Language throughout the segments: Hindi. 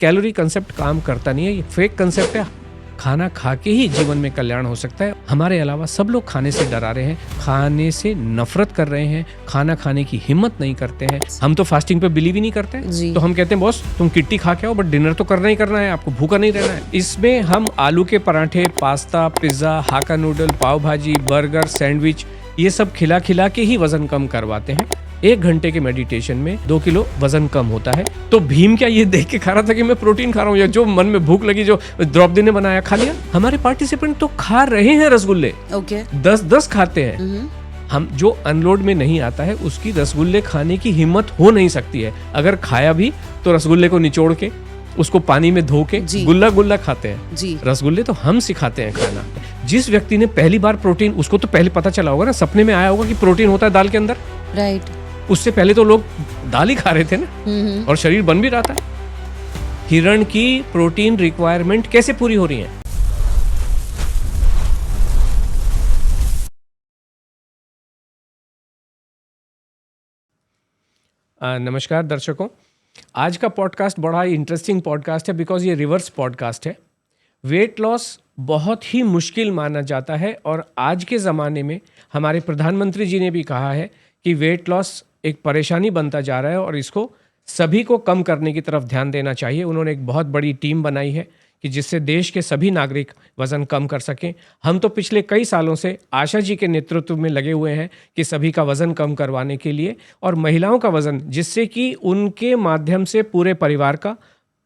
कैलोरी कंसेप्ट काम करता नहीं है, ये फेक कंसेप्ट है। खाना खा के ही जीवन में कल्याण हो सकता है। हमारे अलावा सब लोग खाने से डरा रहे हैं, खाने से नफरत कर रहे हैं, खाना खाने की हिम्मत नहीं करते हैं। हम तो फास्टिंग पे बिलीव ही नहीं करते, तो हम कहते हैं बॉस तुम किट्टी खा के आओ, बट डिनर तो करना ही करना है, आपको भूखा नहीं रहना है। इसमें हम आलू के पराठे, pasta, pizza, hakka noodle, pav bhaji, burger, sandwich, ये सब खिला खिला के ही वजन कम करवाते हैं। 1 घंटे के मेडिटेशन में 2 किलो वजन कम होता है। तो भीम क्या ये देख के खा रहा था कि मैं प्रोटीन खा रहा हूँ, या जो मन में भूख लगी, जो द्रौपदी ने बनाया खा लिया? हमारे पार्टिसिपेंट तो खा रहे हैं रसगुल्ले, 10-10 खाते हैं। हम जो अनलोड में नहीं आता है उसकी रसगुल्ले खाने की हिम्मत हो नहीं सकती है। अगर खाया भी तो रसगुल्ले को निचोड़ के उसको पानी में धो के गुल्ला गुल्ला खाते हैं। रसगुल्ले तो हम सिखाते हैं खाना। जिस व्यक्ति ने पहली बार प्रोटीन, उसको तो पहले पता चला होगा ना, सपने में आया होगा कि प्रोटीन होता है दाल के अंदर, राइट। उससे पहले तो लोग दाल ही खा रहे थे ना, और शरीर बन भी रहा था। हिरण की प्रोटीन रिक्वायरमेंट कैसे पूरी हो रही है? नमस्कार दर्शकों, आज का पॉडकास्ट बड़ा ही इंटरेस्टिंग पॉडकास्ट है, बिकॉज ये रिवर्स पॉडकास्ट है। वेट लॉस बहुत ही मुश्किल माना जाता है, और आज के ज़माने में हमारे प्रधानमंत्री जी ने भी कहा है कि वेट लॉस एक परेशानी बनता जा रहा है और इसको सभी को कम करने की तरफ ध्यान देना चाहिए। उन्होंने एक बहुत बड़ी टीम बनाई है कि जिससे देश के सभी नागरिक वज़न कम कर सकें। हम तो पिछले कई सालों से आशा जी के नेतृत्व में लगे हुए हैं कि सभी का वज़न कम करवाने के लिए, और महिलाओं का वज़न, जिससे कि उनके माध्यम से पूरे परिवार का,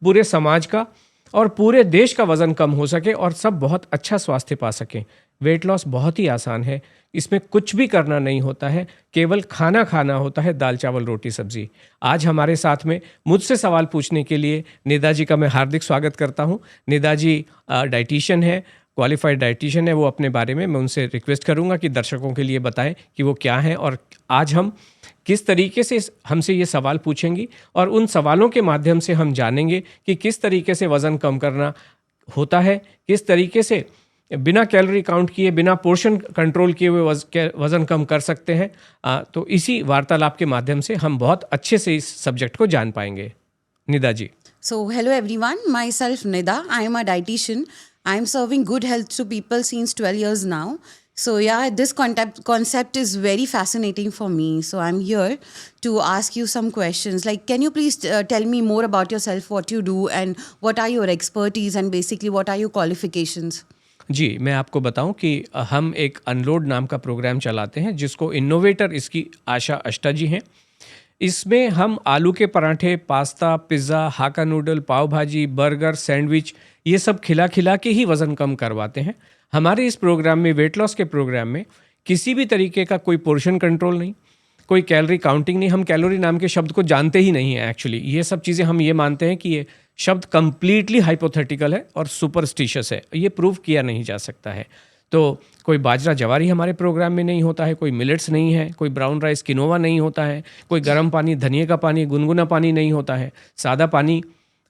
पूरे समाज का और पूरे देश का वज़न कम हो सके और सब बहुत अच्छा स्वास्थ्य पा सकें। वेट लॉस बहुत ही आसान है, इसमें कुछ भी करना नहीं होता है, केवल खाना खाना होता है, दाल चावल रोटी सब्जी। आज हमारे साथ में मुझसे सवाल पूछने के लिए निदा जी का मैं हार्दिक स्वागत करता हूं। निदा जी डाइटिशियन है, क्वालिफाइड डाइटिशियन है। वो अपने बारे में मैं उनसे रिक्वेस्ट करूंगा कि दर्शकों के लिए बताएं कि वो क्या है, और आज हम किस तरीके से हमसे ये सवाल पूछेंगी, और उन सवालों के माध्यम से हम जानेंगे कि किस तरीके से वज़न कम करना होता है, किस तरीके से बिना कैलोरी काउंट किए, बिना पोर्शन कंट्रोल किए हुए वज़न कम कर सकते हैं। तो इसी वार्तालाप के माध्यम से हम बहुत अच्छे से इस सब्जेक्ट को जान पाएंगे। निदा जी। So hello everyone, myself Nida. I am a dietitian. I am serving good health to people since 12 years now. So yeah, this concept is very fascinating for me. So I'm here to ask you some questions. Like, can you please tell me more about yourself, what you do, and what are your expertise, and basically what are your qualifications? जी, मैं आपको बताऊं कि हम एक अनलोड नाम का प्रोग्राम चलाते हैं, जिसको इनोवेटर इसकी आशा अष्टा जी हैं। इसमें हम आलू के पराठे, पास्ता, पिज़्ज़ा, हाका noodle, pav bhaji, burger, sandwich, ये सब खिला खिला के ही वज़न कम करवाते हैं। हमारे इस प्रोग्राम में, वेट लॉस के प्रोग्राम में, किसी भी तरीके का कोई पोर्शन कंट्रोल नहीं, कोई कैलोरी काउंटिंग नहीं। हम कैलोरी नाम के शब्द को जानते ही नहीं है एक्चुअली। ये सब चीज़ें हम ये मानते हैं कि ये शब्द कंप्लीटली हाइपोथेटिकल है और सुपरस्टिशियस है, ये प्रूव किया नहीं जा सकता है। तो कोई बाजरा जवारी हमारे प्रोग्राम में नहीं होता है, कोई मिलेट्स नहीं है, कोई ब्राउन राइस किनोवा नहीं होता है, कोई गर्म पानी, धनिए का पानी, गुनगुना पानी नहीं होता है। सादा पानी,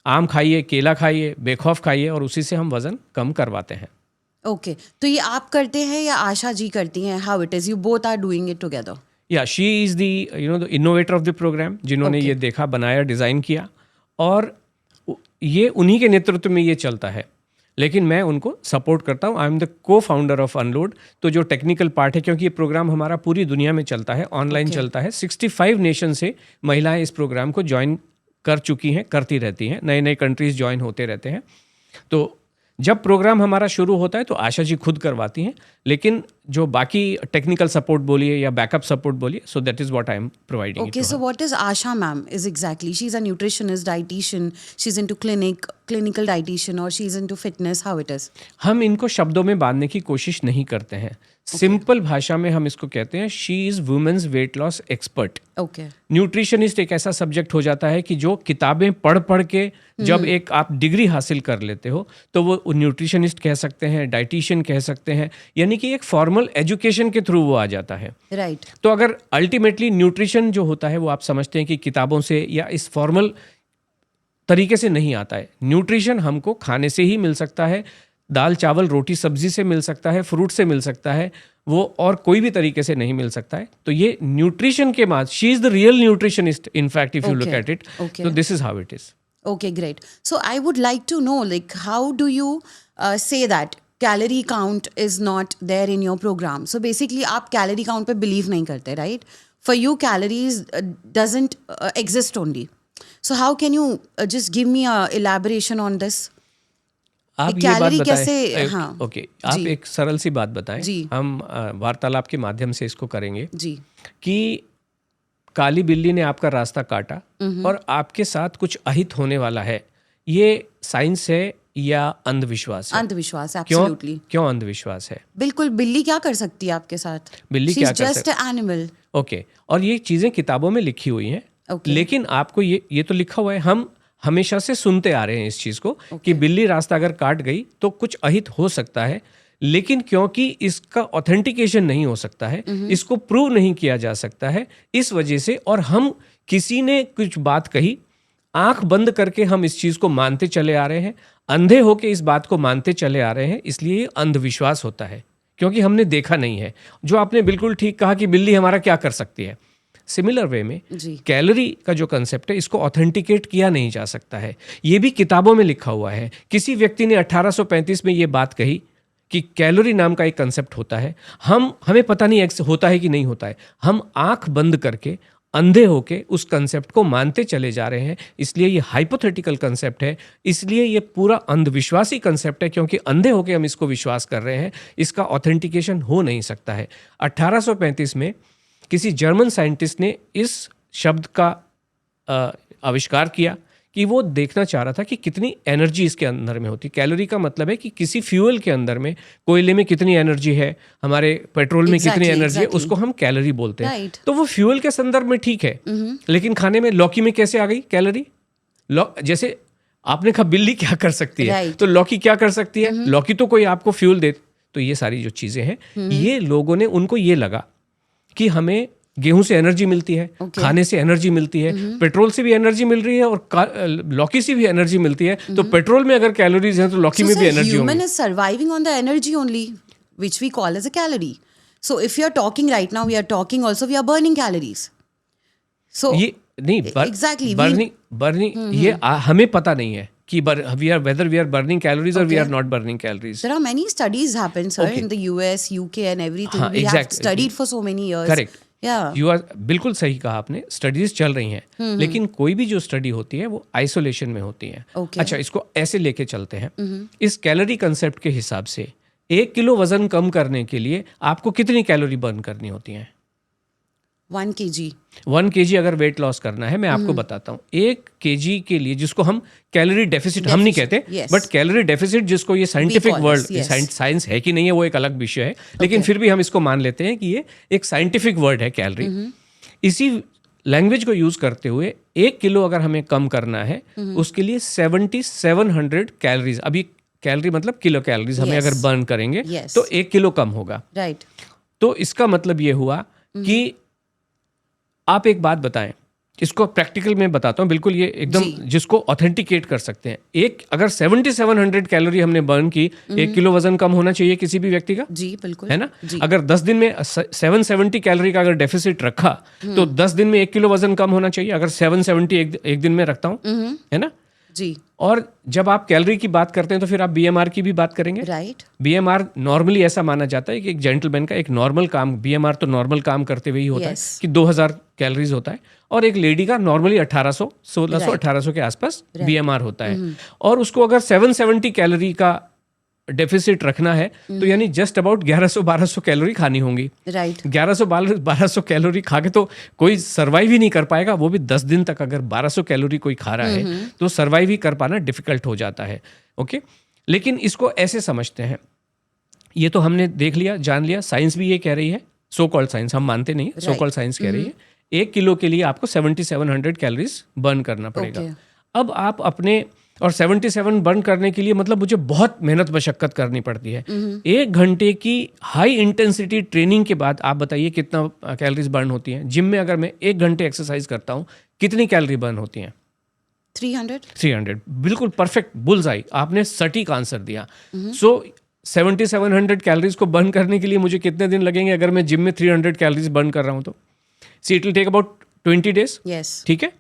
आम खाइए, केला खाइए, बेखौफ खाइए, और उसी से हम वज़न कम करवाते हैं। ओके, तो ये आप करते हैं या आशा जी करती हैं? How it is, you both are doing it together? या she is the innovator of the programme, जिन्होंने ये देखा, बनाया, डिज़ाइन किया, और ये उन्हीं के नेतृत्व में ये चलता है। लेकिन मैं उनको सपोर्ट करता हूँ। आई एम द को फाउंडर ऑफ अनलोड। तो जो टेक्निकल पार्ट है, क्योंकि ये प्रोग्राम हमारा पूरी दुनिया में चलता है, ऑनलाइन चलता है, 65 नेशन से महिलाएं इस प्रोग्राम को ज्वाइन कर चुकी हैं, करती रहती हैं, नए नए कंट्रीज ज्वाइन होते रहते हैं। तो जब प्रोग्राम हमारा शुरू होता है तो आशा जी खुद करवाती हैं, लेकिन जो बाकी टेक्निकल सपोर्ट बोलिए या बैकअप सपोर्ट बोलिए, so that is what I am providing. Okay, so what is Asha ma'am is exactly? She's a nutritionist, dietitian, she's into clinical dietitian, or she's into fitness, how it is? हम इनको शब्दों में बांधने की कोशिश नहीं करते हैं। सिंपल भाषा में हम इसको कहते हैं, she is women's weight loss expert. Okay. Nutritionist एक ऐसा सब्जेक्ट हो जाता है कि जो किताबें पढ़ पढ़ के जब एक आप डिग्री हासिल कर लेते हो तो वो न्यूट्रिशनिस्ट कह सकते हैं, डाइटिशियन कह सकते हैं, यानी कि एक फॉर्मल एजुकेशन के थ्रू वो आ जाता है। Right. तो अगर अल्टीमेटली न्यूट्रिशन जो होता है वो आप समझते हैं कि किताबों से या इस फॉर्मल तरीके से नहीं आता है। न्यूट्रिशन हमको खाने से ही मिल सकता है, दाल चावल रोटी सब्जी से मिल सकता है, फ्रूट से मिल सकता है, वो और कोई भी तरीके से नहीं मिल सकता है। तो ये न्यूट्रिशन के बाद she is the real nutritionist in fact, if you look at it. तो this is how it is. Okay, great. So I would like to know, like, how do you say that calorie count is not there in your program? So basically, आप calorie count पे believe नहीं करते, right? For you, calories doesn't exist only. So how can you just give me a elaboration on this? आप कि ये बात calorie बताएं, कैसे, हाँ, ओके, आप जी, एक सरल सी बात बताएं, जी, हम वार्तालाप के माध्यम से इसको करेंगे जी, कि काली बिल्ली ने आपका रास्ता काटा और आपके साथ कुछ अहित होने वाला है, ये साइंस है या अंधविश्वास है? अंधविश्वास, क्यों एब्सोल्युटली. क्यों अंधविश्वास है? बिल्कुल, बिल्ली क्या कर सकती है आपके साथ? बिल्ली शी क्या इज कर जस्ट एन एनिमल. ओके, और ये चीज़ें किताबों में लिखी हुई हैं, Okay. लेकिन आपको ये तो लिखा हुआ है, हम हमेशा से सुनते आ रहे हैं इस चीज़ को कि बिल्ली रास्ता अगर काट गई तो कुछ अहित हो सकता है, लेकिन क्योंकि इसका ऑथेंटिकेशन नहीं हो सकता है, इसको प्रूव नहीं किया जा सकता है, इस वजह से, और हम किसी ने कुछ बात कही, आंख बंद करके हम इस चीज़ को मानते चले आ रहे हैं, अंधे होके इस बात को मानते चले आ रहे हैं, इसलिए ये अंधविश्वास होता है, क्योंकि हमने देखा नहीं है। जो आपने बिल्कुल ठीक कहा कि बिल्ली हमारा क्या कर सकती है, सिमिलर वे में जी. कैलोरी का जो कंसेप्ट है, इसको ऑथेंटिकेट किया नहीं जा सकता है। ये भी किताबों में लिखा हुआ है। किसी व्यक्ति ने 1835 में ये बात कही कि कैलोरी नाम का एक कंसेप्ट होता है, हमें पता नहीं होता है कि नहीं होता है, हम आंख बंद करके अंधे होके उस कंसेप्ट को मानते चले जा रहे हैं, इसलिए ये हाइपोथेटिकल कंसेप्ट है, इसलिए ये पूरा अंधविश्वासी कंसेप्ट है, क्योंकि अंधे होके हम इसको विश्वास कर रहे हैं, इसका ऑथेंटिकेशन हो नहीं सकता है। 1835 में किसी जर्मन साइंटिस्ट ने इस शब्द का आविष्कार किया कि वो देखना चाह रहा था कि कितनी एनर्जी इसके अंदर में होती। कैलोरी का मतलब है कि किसी फ्यूल के अंदर में, कोयले में कितनी एनर्जी है, हमारे पेट्रोल में कितनी एनर्जी है, उसको हम कैलोरी बोलते हैं। Right. तो वो फ्यूल के संदर्भ में ठीक है, लेकिन खाने में लौकी में कैसे आ गई कैलोरी? जैसे आपने कहा बिल्ली क्या कर सकती है, Right. तो लौकी क्या कर सकती है? लौकी तो कोई आपको फ्यूल दे। तो ये सारी जो चीज़ें हैं, ये लोगों ने, उनको ये लगा कि हमें गेहूं से एनर्जी मिलती है, खाने से एनर्जी मिलती है, पेट्रोल से भी एनर्जी मिल रही है और लौकी से भी एनर्जी मिलती है, तो पेट्रोल में अगर कैलोरीज हैं तो लौकी में भी एनर्जी होगी। Human is surviving on the energy only, which we call as a calorie. So if you are talking right now, we are talking also, we are burning calories. So ये नहीं, exactly, बर्निंग ये हमें पता नहीं है कि whether we are burning calories or we are not burning calories. there are many studies happen, sir, in the US, UK and everything. हाँ, we have exactly. studied for so many years. Correct. Yeah. You are बिल्कुल सही कहा आपने, स्टडीज चल रही हैं, लेकिन कोई भी जो स्टडी होती है वो आइसोलेशन में होती है। Okay. अच्छा, इसको ऐसे लेके चलते हैं, इस कैलोरी कंसेप्ट के हिसाब से 1 किलो वजन कम करने के लिए आपको कितनी कैलोरी बर्न करनी होती है? 1 kg. 1 kg अगर वेट लॉस करना है, मैं आपको बताता हूँ, 1 kg के लिए, जिसको हम कैलोरी डेफिसिट हम नहीं कहते, yes. बट कैलोरी डेफिसिट जिसको ये scientific call word, this, yes. Science है कि नहीं है वो एक अलग विषय है, लेकिन फिर भी हम इसको मान लेते हैं कि ये एक साइंटिफिक वर्ड है कैलोरी। इसी लैंग्वेज को यूज करते हुए 1 किलो अगर हमें कम करना है, उसके लिए 7700 कैलोरीज, अभी कैलोरी मतलब किलो कैलोरीज हमें Yes. अगर बर्न करेंगे Yes. तो 1 किलो कम होगा। Right. तो इसका मतलब ये हुआ कि आप एक बात बताएं, इसको प्रैक्टिकल में बताता हूं, बिल्कुल ये एकदम जिसको ऑथेंटिकेट कर सकते हैं। एक अगर 7700 कैलोरी हमने बर्न की, 1 किलो वजन कम होना चाहिए किसी भी व्यक्ति का, जी बिल्कुल, है ना? जी. अगर 10 दिन में 770 कैलोरी का अगर डेफिसिट रखा तो 10 दिन में 1 किलो वजन कम होना चाहिए, अगर 770 एक दिन में रखता हूं, है ना? जी. और जब आप कैलोरी की बात करते हैं तो फिर आप बीएमआर की भी बात करेंगे। राइट. बीएमआर नॉर्मली ऐसा माना जाता है कि एक जेंटलमैन का एक नॉर्मल काम, बीएमआर तो नॉर्मल काम करते हुए ही होता Yes. है कि 2000 कैलोरीज होता है, और एक लेडी का नॉर्मली 1800, 1600, 1800 के आसपास बीएमआर होता है, और उसको अगर 770 कैलोरी का डेफिसिट रखना है तो यानी जस्ट अबाउट 1100-1200 कैलोरी खानी होंगी। राइट. 1100-1200 कैलोरी खा के तो कोई सर्वाइव ही नहीं कर पाएगा, वो भी 10 दिन तक। अगर 1200 कैलोरी कोई खा रहा है तो सर्वाइव ही कर पाना डिफिकल्ट हो जाता है। ओके, लेकिन इसको ऐसे समझते हैं, ये तो हमने देख लिया, जान लिया, साइंस भी ये कह रही है, सो कॉल्ड साइंस, हम मानते नहीं, सो कॉल्ड साइंस कह रही है 1 किलो के लिए आपको 7700 कैलोरीज बर्न करना पड़ेगा। Okay. अब आप अपने, और 77 बर्न करने के लिए मतलब मुझे बहुत मेहनत मशक्कत करनी पड़ती है। 1 घंटे की हाई इंटेंसिटी ट्रेनिंग के बाद आप बताइए कितना कैलोरीज बर्न होती हैं। जिम में अगर मैं 1 घंटे एक्सरसाइज करता हूँ, कितनी कैलोरी बर्न होती हैं? 300। बिल्कुल परफेक्ट, बुल्सआई, आपने सटीक आंसर दिया। सो 7700 कैलोरीज को बर्न करने के लिए मुझे कितने दिन लगेंगे अगर मैं जिम में 300 कैलोरीज बर्न कर रहा हूँ तो? See it will take about 20 days। Yes. ठीक है।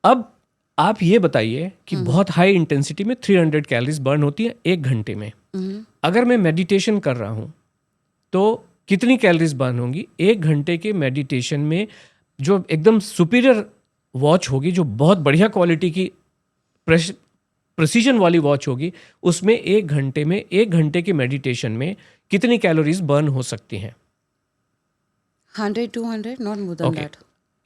अब आप ये बताइए कि बहुत हाई इंटेंसिटी में 300 कैलोरीज बर्न होती है 1 घंटे में। अगर मैं मेडिटेशन कर रहा हूँ तो कितनी कैलोरीज बर्न होंगी? 1 घंटे के मेडिटेशन में जो एकदम सुपीरियर वॉच होगी, जो बहुत बढ़िया क्वालिटी की प्रेसिजन वाली वॉच होगी, उसमें 1 घंटे में 1 घंटे के मेडिटेशन में कितनी कैलोरीज बर्न हो सकती हैं? 100, 200, not more than that.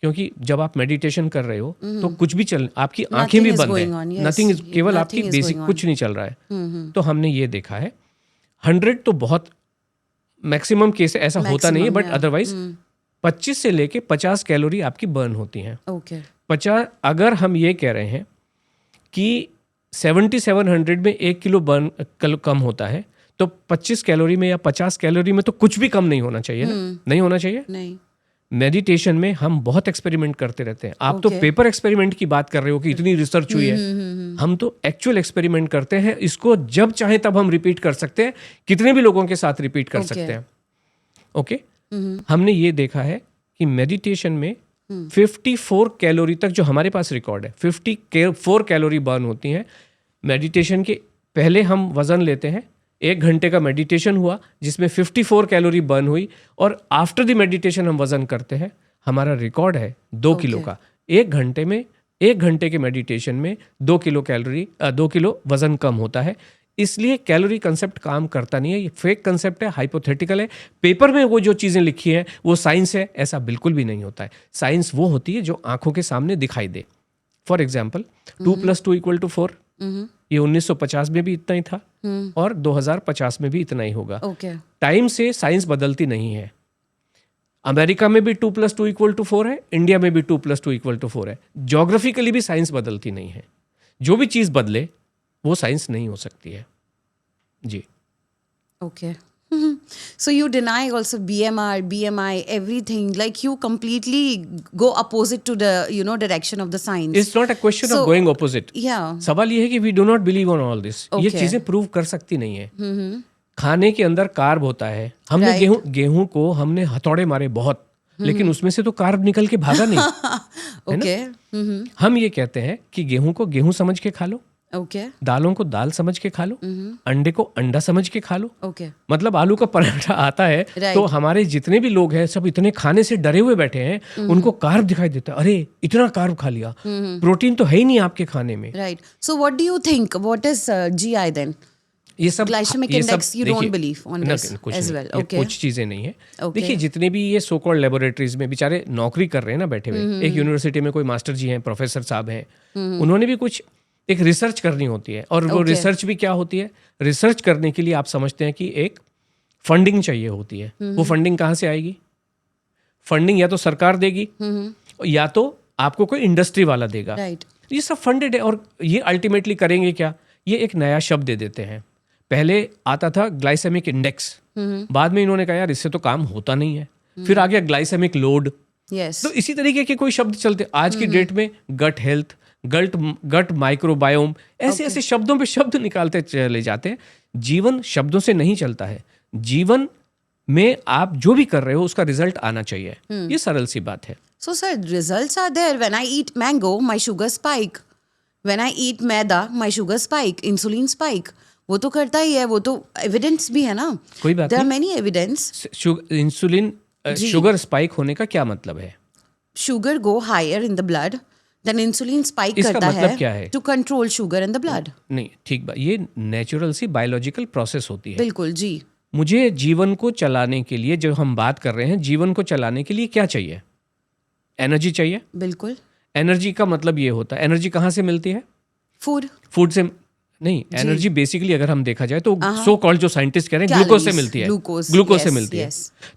क्योंकि जब आप मेडिटेशन कर रहे हो तो कुछ भी चल, आपकी आंखें भी बंद हैं, नथिंग इज, केवल आपकी बेसिक कुछ नहीं चल रहा है। तो हमने ये देखा है 100 तो बहुत मैक्सिमम केस ऐसा होता नहीं है, बट अदरवाइज 25 से लेके 50 कैलोरी आपकी बर्न होती हैं। Okay. 50, अगर हम ये कह रहे हैं कि 7700 में 1 किलो बर्न कम होता है, तो 25 कैलोरी में या 50 कैलोरी में तो कुछ भी कम नहीं होना चाहिए ना? नहीं होना चाहिए। नहीं, मेडिटेशन में हम बहुत एक्सपेरिमेंट करते रहते हैं। आप तो पेपर एक्सपेरिमेंट की बात कर रहे हो कि इतनी रिसर्च हुई है, हम तो एक्चुअल एक्सपेरिमेंट करते हैं। इसको जब चाहे तब हम रिपीट कर सकते हैं, कितने भी लोगों के साथ रिपीट कर सकते हैं। ओके, हमने ये देखा है कि मेडिटेशन में 54 कैलोरी तक, जो हमारे पास रिकॉर्ड है, 54 कैलोरी बर्न होती हैं। मेडिटेशन के पहले हम वजन लेते हैं, 1 घंटे का मेडिटेशन हुआ जिसमें 54 कैलोरी बर्न हुई, और आफ्टर द मेडिटेशन हम वजन करते हैं, हमारा रिकॉर्ड है 2 किलो का। 1 घंटे में, 1 घंटे के मेडिटेशन में 2 किलो वजन कम होता है। इसलिए कैलोरी कंसेप्ट काम करता नहीं है, ये फेक कंसेप्ट है, हाइपोथेटिकल है। पेपर में वो जो चीज़ें लिखी हैं वो साइंस है, ऐसा बिल्कुल भी नहीं होता है। साइंस वो होती है जो आंखों के सामने दिखाई दे। फॉर एग्जाम्पल 2 + 2 = 4, ये 1950 में भी इतना ही था और 2050 में भी इतना ही होगा। टाइम से साइंस बदलती नहीं है। अमेरिका में भी 2 + 2 = 4 है, इंडिया में भी 2 + 2 = 4 है। ज्योग्राफिकली भी साइंस बदलती नहीं है। जो भी चीज़ बदले वो साइंस नहीं हो सकती है जी। Okay. So you deny also BMI, everything. Like you completely go opposite to the direction of the science. It's not a question of going opposite. Yeah. सवाल ये है कि we do not believe on all this. ये चीजें प्रूव कर सकती नहीं है। खाने के अंदर कार्ब होता है। हमने गेहूं को हमने हथौड़े मारे बहुत, लेकिन उसमें से तो कार्ब निकल के भागा नहीं। Okay. हम ये कहते हैं कि गेहूं को गेहूं समझ के खा लो, Okay. दालों को दाल समझ के खा लो, अंडे को अंडा समझ के खा लो। Okay. मतलब आलू का पराठा आता है तो हमारे जितने भी लोग हैं सब इतने खाने से डरे हुए बैठे हैं, उनको कार्ब दिखाई देता है, अरे इतना कार्ब खा लिया, प्रोटीन तो है ही नहीं आपके खाने में। Right. So what do you think? What is GI then? ये सब Glycemic index, you don't believe on this as well. Okay. कुछ चीजें नहीं है। देखिए जितने भी ये सो कॉल्ड लेबोरेटरीज में बेचारे नौकरी कर रहे हैं ना बैठे हुए, एक यूनिवर्सिटी में कोई मास्टर जी हैं, प्रोफेसर साहब हैं, उन्होंने भी कुछ एक रिसर्च करनी होती है। और वो रिसर्च भी क्या होती है? रिसर्च करने के लिए आप समझते हैं कि एक फंडिंग चाहिए होती है। वो फंडिंग कहाँ से आएगी? फंडिंग या तो सरकार देगी या तो आपको कोई इंडस्ट्री वाला देगा। ये सब फंडेड है। और ये अल्टीमेटली करेंगे क्या? ये एक नया शब्द दे देते हैं। पहले आता था ग्लाइसेमिक इंडेक्स, बाद में इन्होंने कहा यार इससे तो काम होता नहीं है, फिर आ गया ग्लाइसेमिक लोड। Yes. तो इसी तरीके के कोई शब्द चलते आज की डेट में, गट हेल्थ, गट माइक्रोबायोम, ऐसे ऐसे शब्दों पे शब्द निकालते चले जाते हैं। जीवन शब्दों से नहीं चलता है। जीवन में आप जो भी कर रहे हो उसका रिजल्ट आना चाहिए। ये सरल सी बात है। So sir, results are there. When I eat mango, my sugar spike. When I eat maida, my sugar spike, insulin spike. वो तो करता ही है, वो तो एविडेंस भी है ना। कोई बात There are नहीं। many evidence. Insulin sugar spike होने का क्या मतलब है? Sugar go higher in the blood, then insulin spike इसका करता मतलब है क्या है? to control sugar in the blood. नहीं, ठीक बात, ये नेचुरल सी बायोलॉजिकल प्रोसेस होती है। बिल्कुल जी। मुझे जीवन को चलाने के लिए, जो हम बात कर रहे हैं, जीवन को चलाने के लिए क्या चाहिए? एनर्जी चाहिए। बिल्कुल। एनर्जी का मतलब ये होता है, एनर्जी कहाँ से मिलती है? फूड से नहीं। एनर्जी बेसिकली अगर हम देखा जाए तो सो कॉल्ड जो साइंटिस्ट कह रहे हैं ग्लूकोज से मिलती है। ग्लूकोज से मिलती है।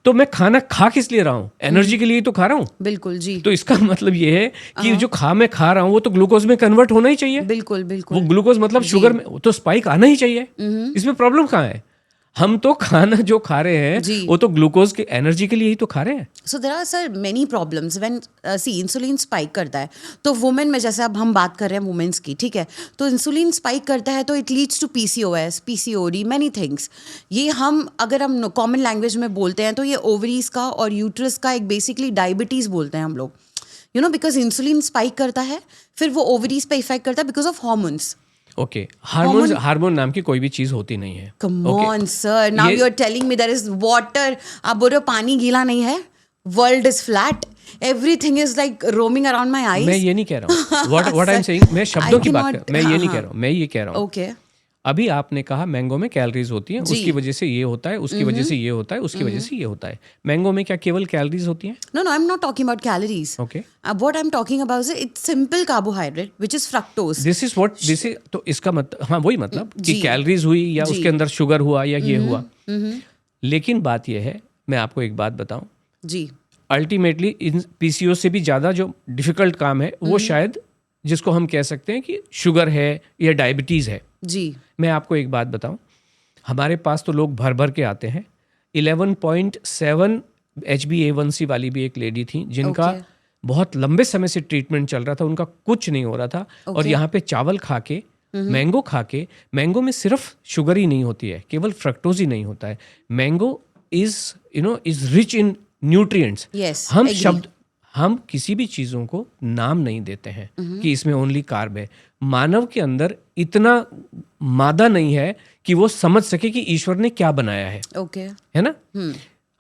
तो मैं खाना खा किस लिए रहा हूँ? एनर्जी के लिए तो खा रहा हूँ। बिल्कुल जी। तो इसका मतलब ये है कि जो मैं खा रहा हूँ वो तो ग्लूकोज में कन्वर्ट होना ही चाहिए। बिल्कुल बिल्कुल। वो ग्लूकोज मतलब शुगर में, तो स्पाइक आना ही चाहिए। इसमें प्रॉब्लम कहाँ है? हम तो खाना जो खा रहे हैं वो तो ग्लूकोज की एनर्जी के लिए ही तो खा रहे हैं। So there are sir many problems when insulin spike करता है तो वुमेन में, जैसे अब हम बात कर रहे हैं वुमेन्स की, ठीक है, तो इंसुलिन स्पाइक करता है तो it leads to PCOS, PCOD, many things. ये अगर हम कॉमन लैंग्वेज में बोलते हैं तो ये ओवरीज का और यूट्रस का एक बेसिकली डायबिटीज़ बोलते हैं हम लोग। You know because insulin spike करता है, फिर वो ओवरीज पे इफेक्ट करता है because of hormones. Okay, hormone नाम की कोई भी चीज होती नहीं है. Come on, sir. Now you're telling me there is water. आप बोल रहे हो पानी गीला नहीं है. World is flat. Everything is like roaming around my eyes. मैं ये नहीं कह रहा हूँ. What I'm saying, मैं शब्दों की बात कर, मैं ये नहीं कह रहा हूँ, मैं ये कह रहा हूँ. Okay. अभी आपने कहा मैंगो में कैलोरीज होती हैं, उसकी वजह से ये होता है, उसकी वजह से ये होता है, उसकी वजह से ये होता है. मैंगो में क्या केवल कैलोरीज होती हैं? No, I'm not talking about calories. Okay. What I'm talking about is it's simple carbohydrate which is fructose. This is तो इसका मतलब, हाँ वही मतलब कि कैलोरीज हुई या उसके अंदर शुगर हुआ या ये हुआ. लेकिन बात ये है, मैं आपको एक बात बताऊं, जी, अल्टीमेटली इन पीसीओ से भी ज़्यादा जो डिफिकल्ट काम है वो शायद जिसको हम कह सकते हैं कि शुगर है या डायबिटीज़ है. जी. मैं आपको एक बात बताऊं, हमारे पास तो लोग भर भर के आते हैं. 11.7 HbA1c वाली भी एक लेडी थी जिनका बहुत लंबे समय से ट्रीटमेंट चल रहा था, उनका कुछ नहीं हो रहा था. और यहाँ पे चावल खा के, मैंगो खा के, मैंगो में सिर्फ शुगर ही नहीं होती है, केवल फ्रक्टोज ही नहीं होता है. Mango is rich in nutrients. Yes, हम किसी भी चीज़ों को नाम नहीं देते हैं कि इसमें ओनली कार्ब है. मानव के अंदर इतना मादा नहीं है कि वो समझ सके कि ईश्वर ने क्या बनाया है. Okay. है ना.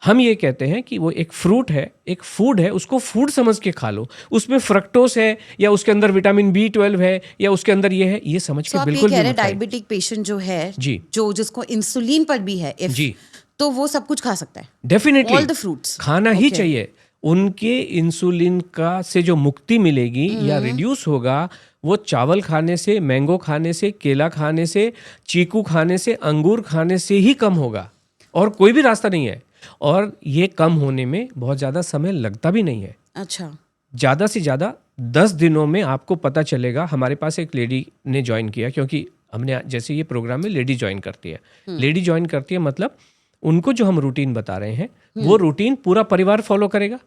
हम ये कहते हैं कि वो एक फ्रूट है, एक फूड है, उसको फूड समझ के खा लो. उसमें फ्रक्टोस है या उसके अंदर विटामिन B12 है या उसके अंदर ये है, ये समझ के बिल्कुल भी मत खाइए. डायबिटिक पेशेंट जो है, जी, जो जिसको इंसुलिन पर भी है, जी, तो वो सब कुछ खा सकता है. डेफिनेटली ऑल द फ्रूट्स खाना ही चाहिए. उनके इंसुलिन का से जो मुक्ति मिलेगी या रिड्यूस होगा, वो चावल खाने से, मैंगो खाने से, केला खाने से, चीकू खाने से, अंगूर खाने से ही कम होगा. और कोई भी रास्ता नहीं है. और ये कम होने में बहुत ज़्यादा समय लगता भी नहीं है. अच्छा. ज़्यादा से ज़्यादा 10 दिनों में आपको पता चलेगा. हमारे पास एक लेडी ने ज्वाइन किया, क्योंकि हमने जैसे ये प्रोग्राम में लेडी ज्वाइन करती है. लेडी ज्वाइन करती है मतलब उनको जो हम रूटीन बता रहे हैं वो रूटीन पूरा परिवार फॉलो करेगा.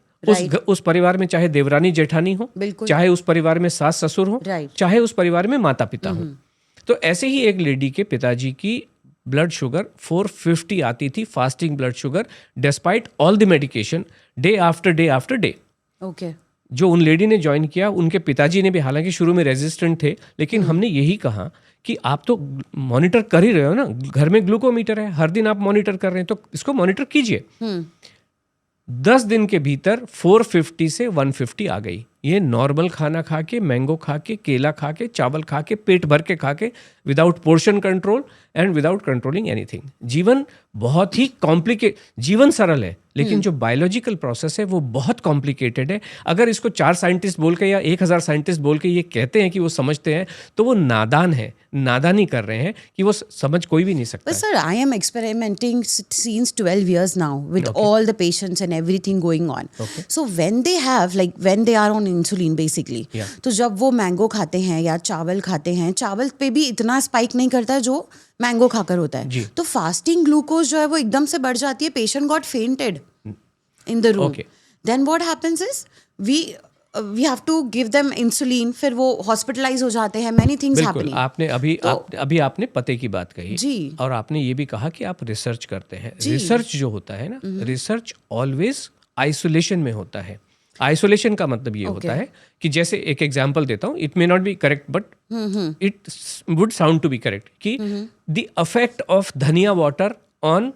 उस परिवार में चाहे देवरानी जेठानी हो, चाहे उस परिवार में सास ससुर हो, चाहे उस परिवार में माता पिता हो. तो ऐसे ही एक लेडी के पिताजी की ब्लड शुगर 450 आती थी, fasting blood sugar, despite all the medication, day after day after day. Okay. जो उन लेडी ने ज्वाइन किया, उनके पिताजी ने भी हालांकि शुरू में रेजिस्टेंट थे, लेकिन हमने यही कहा कि आप तो मॉनिटर कर ही रहे हो ना, घर में ग्लूकोमीटर है, हर दिन आप मॉनिटर कर रहे हैं, तो इसको मॉनिटर कीजिए. 10 दिन के भीतर 450 से 150 आ गई. ये नॉर्मल खाना खा के, मैंगो खा के, केला खा के, चावल खा के, पेट भर के खा के, without portion control and without controlling anything. जीवन बहुत ही जीवन सरल है, लेकिन जो बायोलॉजिकल प्रोसेस है वो बहुत कॉम्प्लिकेटेड है. अगर इसको 4 साइंटिस्ट बोल के या 1000 साइंटिस्ट बोल के ये कहते हैं कि वो समझते हैं, तो वो नादान है, नादानी कर रहे हैं कि वो समझ कोई भी नहीं सकता. But sir, I am experimenting since 12 years now with all the patients and everything going on. So when they are on insulin basically, तो जब वो मैंगो खाते हैं या चावल खाते हैं, चावल पे भी इतना स्पाइक नहीं करता है जो मैंगो खाकर होता है. तो फास्टिंग ग्लूकोज जो है वो एकदम से बढ़ जाती है. Patient got fainted in the room. Then what happens is we have to give them insulin, फिर वो हॉस्पिटलाइज हो जाते हैं. many things happening. आपने अभी आपने पते की बात कही जी. और आपने ये भी कहा कि आप रिसर्च करते हैं. रिसर्च जो होता है ना, रिसर्च ऑलवेज आइसोलेशन में होता है. आइसोलेशन का मतलब ये होता है कि जैसे एक एग्जांपल देता हूँ, it may not be correct but it would sound to be correct, कि the affect of dhania water on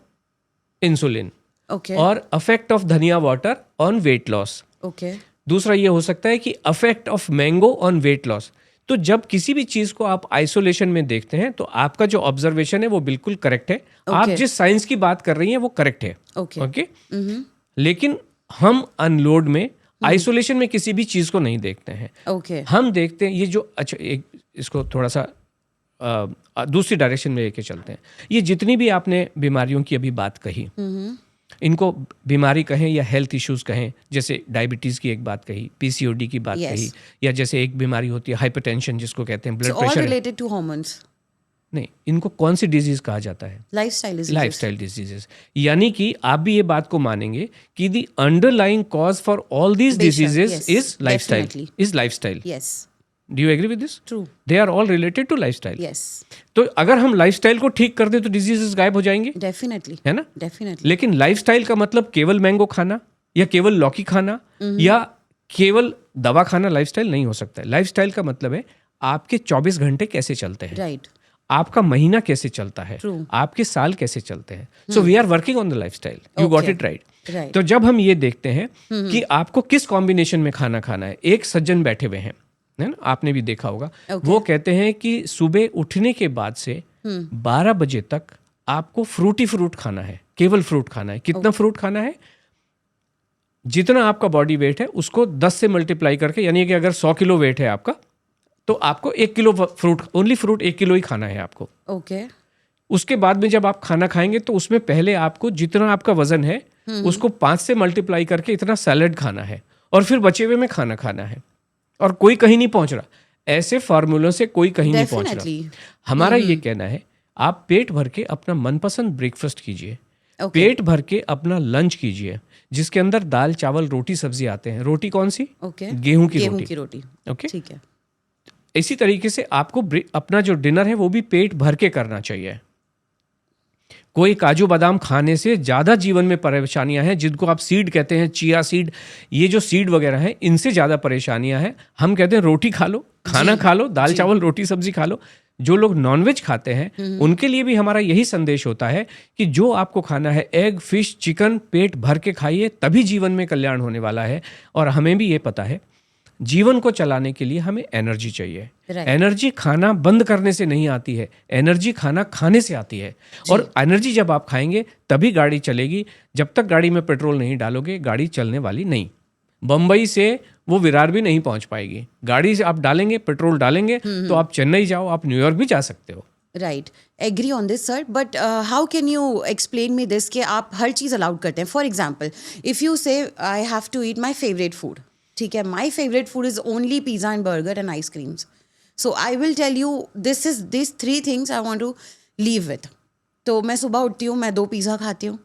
insulin और affect of dhania water on weight loss. दूसरा ये हो सकता है कि affect of mango on weight loss. तो जब किसी भी चीज को आप आइसोलेशन में देखते हैं तो आपका जो ऑब्जर्वेशन है वो बिल्कुल करेक्ट है. आप जिस साइंस की बात कर रही हैं वो करेक्ट है. ओके. लेकिन हम अनलोड में आइसोलेशन में किसी भी चीज को नहीं देखते हैं. हम देखते हैं ये जो, अच्छा इसको थोड़ा सा दूसरी डायरेक्शन में लेके चलते हैं. ये जितनी भी आपने बीमारियों की अभी बात कही, इनको बीमारी कहें या हेल्थ इश्यूज कहें, जैसे डायबिटीज की एक बात कही, PCOD की बात कही, या जैसे एक बीमारी होती है हाइपरटेंशन जिसको कहते हैं blood pressure. Related to hormones. नहीं, इनको कौन सी डिजीज कहा जाता है? Lifestyle diseases. यानी कि आप भी ये बात को मानेंगे कि the underlying cause for all these diseases is lifestyle. Yes. Do you agree with this? True. They are all related to lifestyle. Yes. तो अगर हम लाइफस्टाइल को ठीक कर दें तो डिजीजेस गायब हो जाएंगे. Definitely. है ना? Definitely. लेकिन लाइफस्टाइल का मतलब केवल मैंगो खाना या केवल लौकी खाना या केवल दवा खाना लाइफस्टाइल नहीं हो सकता है। लाइफस्टाइल का मतलब है आपके 24 घंटे कैसे चलते हैं, राइट, आपका महीना कैसे चलता है, True. आपके साल कैसे चलते हैं। So we are working on the lifestyle, you got it right. Right, तो जब हम ये देखते हैं कि आपको किस कॉम्बिनेशन में खाना खाना है, एक सज्जन बैठे हुए हैं, है ना, आपने भी देखा होगा, वो कहते हैं कि सुबह उठने के बाद से 12 बजे तक आपको फ्रूट खाना है, केवल फ्रूट खाना है। कितना फ्रूट खाना है? जितना आपका बॉडी वेट है उसको 10 से मल्टीप्लाई करके, यानी कि अगर 100 किलो वेट है आपका, तो आपको 1 kilo fruit, only fruit 1 kilo ही खाना है आपको। ओके, उसके बाद में जब आप खाना खाएंगे तो उसमें पहले आपको जितना आपका वजन है उसको 5 से मल्टीप्लाई करके इतना सैलेड खाना है, और फिर बचे हुए में खाना खाना है। और कोई कहीं नहीं पहुंच रहा, ऐसे फार्मूलों से कोई कहीं नहीं पहुंच रहा। हमारा ये कहना है आप पेट भर के अपना मनपसंद ब्रेकफास्ट कीजिए, पेट भर के अपना लंच कीजिए, जिसके अंदर दाल चावल रोटी सब्जी आते हैं। रोटी कौन सी? ओके, गेहूं की की रोटी। रोटी, ओके, ठीक है। इसी तरीके से आपको अपना जो डिनर है वो भी पेट भर के करना चाहिए। कोई काजू बादाम खाने से ज़्यादा जीवन में परेशानियां हैं, जिनको आप सीड कहते हैं, चिया सीड, ये जो सीड वगैरह हैं, इनसे ज़्यादा परेशानियां हैं। हम कहते हैं रोटी खा लो, खाना खा लो, दाल चावल रोटी सब्जी खा लो। जो लोग नॉनवेज खाते हैं उनके लिए भी हमारा यही संदेश होता है कि जो आपको खाना है, एग, फिश, चिकन, पेट भर के खाइए, तभी जीवन में कल्याण होने वाला है। और हमें भी ये पता है जीवन को चलाने के लिए हमें एनर्जी चाहिए। एनर्जी खाना बंद करने से नहीं आती है, एनर्जी खाना खाने से आती है। और एनर्जी जब आप खाएंगे तभी गाड़ी चलेगी। जब तक गाड़ी में पेट्रोल नहीं डालोगे गाड़ी चलने वाली नहीं। बम्बई से वो विरार भी नहीं पहुंच पाएगी। गाड़ी से आप डालेंगे, पेट्रोल डालेंगे, तो आप चेन्नई जाओ, आप न्यूयॉर्क भी जा सकते हो। Right, agree on this sir, but how can you explain me this कि आप हर चीज़ अलाउड करते हैं? For example, if you say I have to eat my favourite food, ठीक है, my favourite food is only pizza and burger and ice creams, so I will tell you this 3 things I want to leave with. तो मैं सुबह उठती हूँ, मैं 2 पिज़्ज़ा खाती हूँ,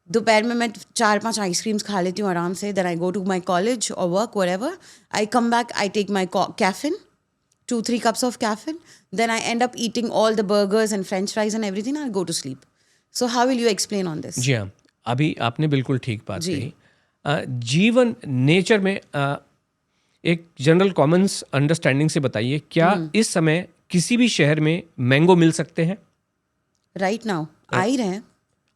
दोपहर में मैं 4-5 आइसक्रीम्स खा लेती हूँ आराम से, then I go to my college और work whatever, I come back, I take my caffeine, 2-3 cups of caffeine, then I end up eating all the burgers and french fries and everything, I'll go to sleep. So how will you explain on this? जी हाँ, अभी आपने बिल्कुल ठीक बात कही। जीवन नेचर में एक जनरल कॉमन्स अंडरस्टैंडिंग से बताइए, क्या इस समय किसी भी शहर में मैंगो मिल सकते हैं? राइट नाउ आ ही रहे हैं,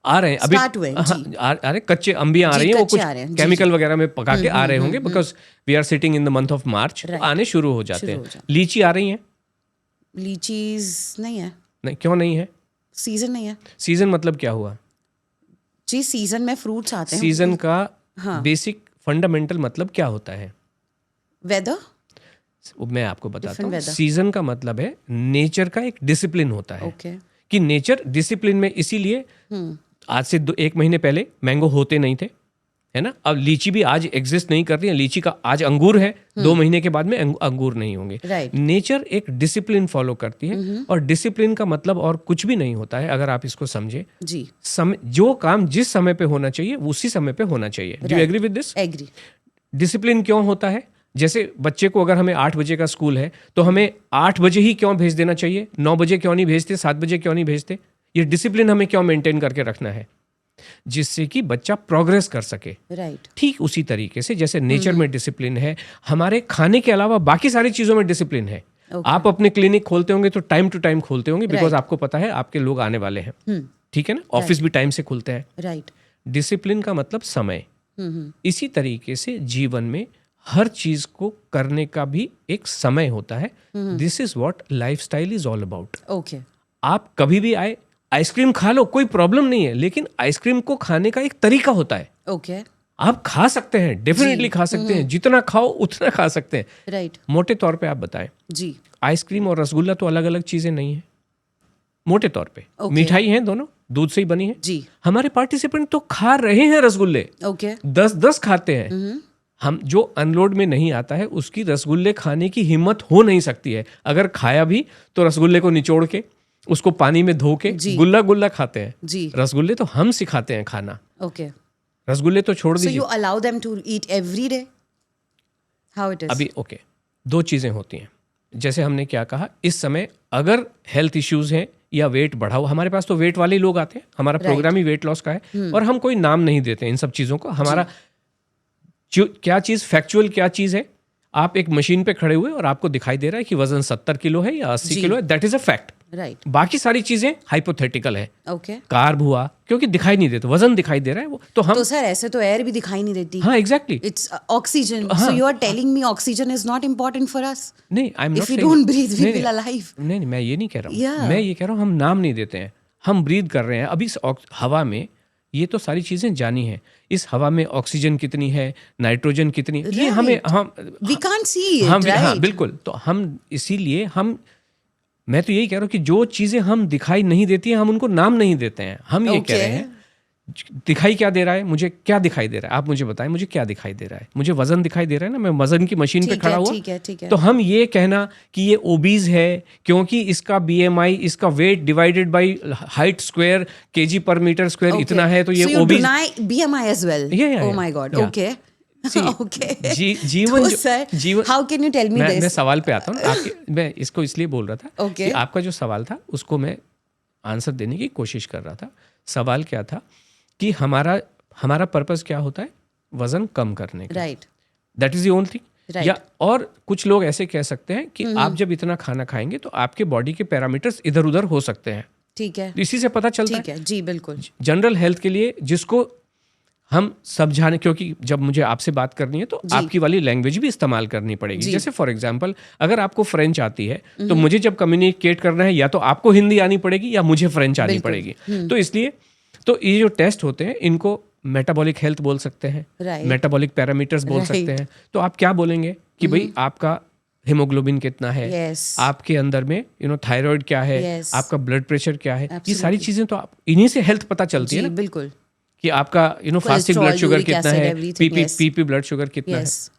आ रहे हैं अभी, Start हुए, जी। आ रहे, कच्चे अंबियां आ रही हैं, वो कुछ आ रहे हैं, जी, केमिकल वगैरह में पका के आ रहे होंगे, because we are sitting in the month of March, आने शुरू हो जाते हैं। लीची आ रही हैं? लीचीज नहीं है। नहीं, क्यों नहीं है? सीजन नहीं है सीजन मतलब क्या हुआ जी, सीजन में फ्रूट्स आते हैं। सीजन का बेसिक फंडामेंटल मतलब क्या होता है? वेदर, मैं आपको बताता Different हूँ। weather. सीजन का मतलब है नेचर का एक डिसिप्लिन होता है। ओके, कि नेचर डिसिप्लिन में, इसीलिए आज से 1 महीने पहले मैंगो होते नहीं थे, है ना। अब लीची भी आज एग्जिस्ट नहीं कर रही है। लीची का आज अंगूर है, 2 महीने के बाद में अंगूर नहीं होंगे। Right. नेचर एक डिसिप्लिन फॉलो करती है, और डिसिप्लिन का मतलब और कुछ भी नहीं होता है, अगर आप इसको समझे। जी, जो काम जिस समय पे होना चाहिए उसी समय पे होना चाहिए। Do you agree with this? Agree. Discipline क्यों होता है? जैसे बच्चे को अगर हमें 8 बजे का स्कूल है तो हमें 8 बजे ही क्यों भेज देना चाहिए? 9 बजे क्यों नहीं भेजते? 7 बजे क्यों नहीं भेजते? ये डिसिप्लिन हमें क्यों मेंटेन करके रखना है? जिससे कि बच्चा प्रोग्रेस कर सके। राइट, ठीक उसी तरीके से जैसे नेचर में डिसिप्लिन है, हमारे खाने के अलावा बाकी सारी चीज़ों में डिसिप्लिन है। आप अपने क्लिनिक खोलते होंगे तो टाइम टू टाइम खोलते होंगे, बिकॉज आपको पता है आपके लोग आने वाले हैं, ठीक है ना। ऑफिस भी टाइम से खुलते हैं। राइट, डिसिप्लिन का मतलब समय। इसी तरीके से जीवन में हर चीज को करने का भी एक समय होता है। This is what lifestyle is all about. Okay, आप कभी भी आए, आइसक्रीम खा लो, कोई प्रॉब्लम नहीं है, लेकिन आइसक्रीम को खाने का एक तरीका होता है। ओके, आप खा सकते हैं, डेफिनेटली खा सकते हैं, जितना खाओ उतना खा सकते हैं। राइट, मोटे तौर पे आप बताएं, जी, आइसक्रीम और रसगुल्ला तो अलग अलग चीजें नहीं है। मोटे तौर पे मिठाई है, दोनों दूध से ही बनी है। जी, हमारे पार्टिसिपेंट तो खा रहे हैं रसगुल्ले, ओके, 10-10 खाते हैं। हम जो अनलोड में नहीं आता है उसकी रसगुल्ले खाने की हिम्मत हो नहीं सकती है। अगर खाया भी तो रसगुल्ले को निचोड़ के उसको पानी में धो के गुल्ला गुल्ला खाते हैं। जी, रसगुल्ले तो हम सिखाते हैं खाना। ओके, रसगुल्ले तो छोड़ सो दीजिए। You allow them to eat every day? How it is? अभी ओके, 2 चीजें होती हैं। जैसे हमने क्या कहा, इस समय अगर हेल्थ इश्यूज हैं या वेट बढ़ा हुआ, हमारे पास तो वेट वाले लोग आते हैं, हमारा प्रोग्राम ही वेट लॉस का है, और हम कोई नाम नहीं देते इन सब चीज़ों को। हमारा क्या चीज़ फैक्चुअल क्या चीज़ है, आप एक मशीन पे खड़े हुए और आपको दिखाई दे रहा है कि वजन 70 किलो है या 80 किलो है, that is a fact. Right. बाकी सारी चीजें हाइपोथेटिकल है। ओके। कार्ब हुआ, क्योंकि दिखाई नहीं देता, वजन दिखाई दे रहा है वो, तो हम तो सर ऐसे तो एयर भी दिखाई नहीं देती। हाँ exactly. It's oxygen, so you are telling me oxygen is not important for us? नहीं, I am not if we don't breathe we will alive. नहीं, मैं ये नहीं कह रहा हूँ। Yeah. मैं ये कह रहा हूँ हम नाम नहीं देते हैं, हम ब्रीथ कर रहे हैं अभी इस हवा में। ये तो सारी चीजें जानी है, इस हवा में ऑक्सीजन कितनी है, नाइट्रोजन कितनी है, ये हमें वी कांट सी इट, हाँ राइट? बिल्कुल। तो हम इसीलिए मैं तो यही कह रहा हूँ कि जो चीजें हम दिखाई नहीं देती हैं हम उनको नाम नहीं देते हैं। हम ये कह रहे हैं दिखाई क्या दे रहा है, मुझे क्या दिखाई दे रहा है, आप मुझे बताएं मुझे क्या दिखाई दे रहा है। मुझे वजन दिखाई दे रहा है ना, मैं वजन की मशीन पे खड़ा हुआ, ठीक है। तो हम ये कहना कि ये ओबीज है क्योंकि इसका बीएमआई, इसका weight divided by height square KG पर मीटर स्क्वायर इतना है, तो ये obese BMI as well? Yeah. Oh my god. Yeah. Okay. Okay. जीवन तो sir, how can you tell me this? मैं सवाल पे आता हूँ आपके। मैं इसको इसलिए बोल रहा था Okay. कि आपका जो सवाल था उसको मैं आंसर देने की कोशिश कर रहा था। सवाल क्या था कि हमारा पर्पस क्या होता है, वजन कम करने का। Right. That is the only thing. Right. या और कुछ लोग ऐसे कह सकते हैं कि आप जब इतना खाना खाएंगे तो आपके बॉडी के पैरामीटर्स इधर उधर हो सकते हैं। ठीक है। इसी से पता चलता ठीक है जी, बिल्कुल। है जनरल हेल्थ के लिए, जिसको हम समझाने, क्योंकि जब मुझे आपसे बात करनी है तो आपकी वाली लैंग्वेज भी इस्तेमाल करनी पड़ेगी। जैसे फॉर एग्जांपल अगर आपको फ्रेंच आती है तो मुझे जब कम्युनिकेट करना है या तो आपको हिंदी आनी पड़ेगी या मुझे फ्रेंच आनी पड़ेगी। तो इसलिए तो ये जो टेस्ट होते हैं इनको मेटाबॉलिक हेल्थ बोल सकते हैं, Right. मेटाबॉलिक पैरामीटर्स बोल सकते हैं। तो आप क्या बोलेंगे कि भाई आपका हीमोग्लोबिन कितना है, Yes. आपके अंदर में थायराइड क्या है, Yes. आपका ब्लड प्रेशर क्या है, ये Absolutely. सारी चीजें तो आप इन्हीं से हेल्थ पता चलती है जी ना, बिल्कुल। कि आपका फास्टिंग ब्लड शुगर uric कितना acid, है, everything, yes. PP blood sugar कितना है। Yes.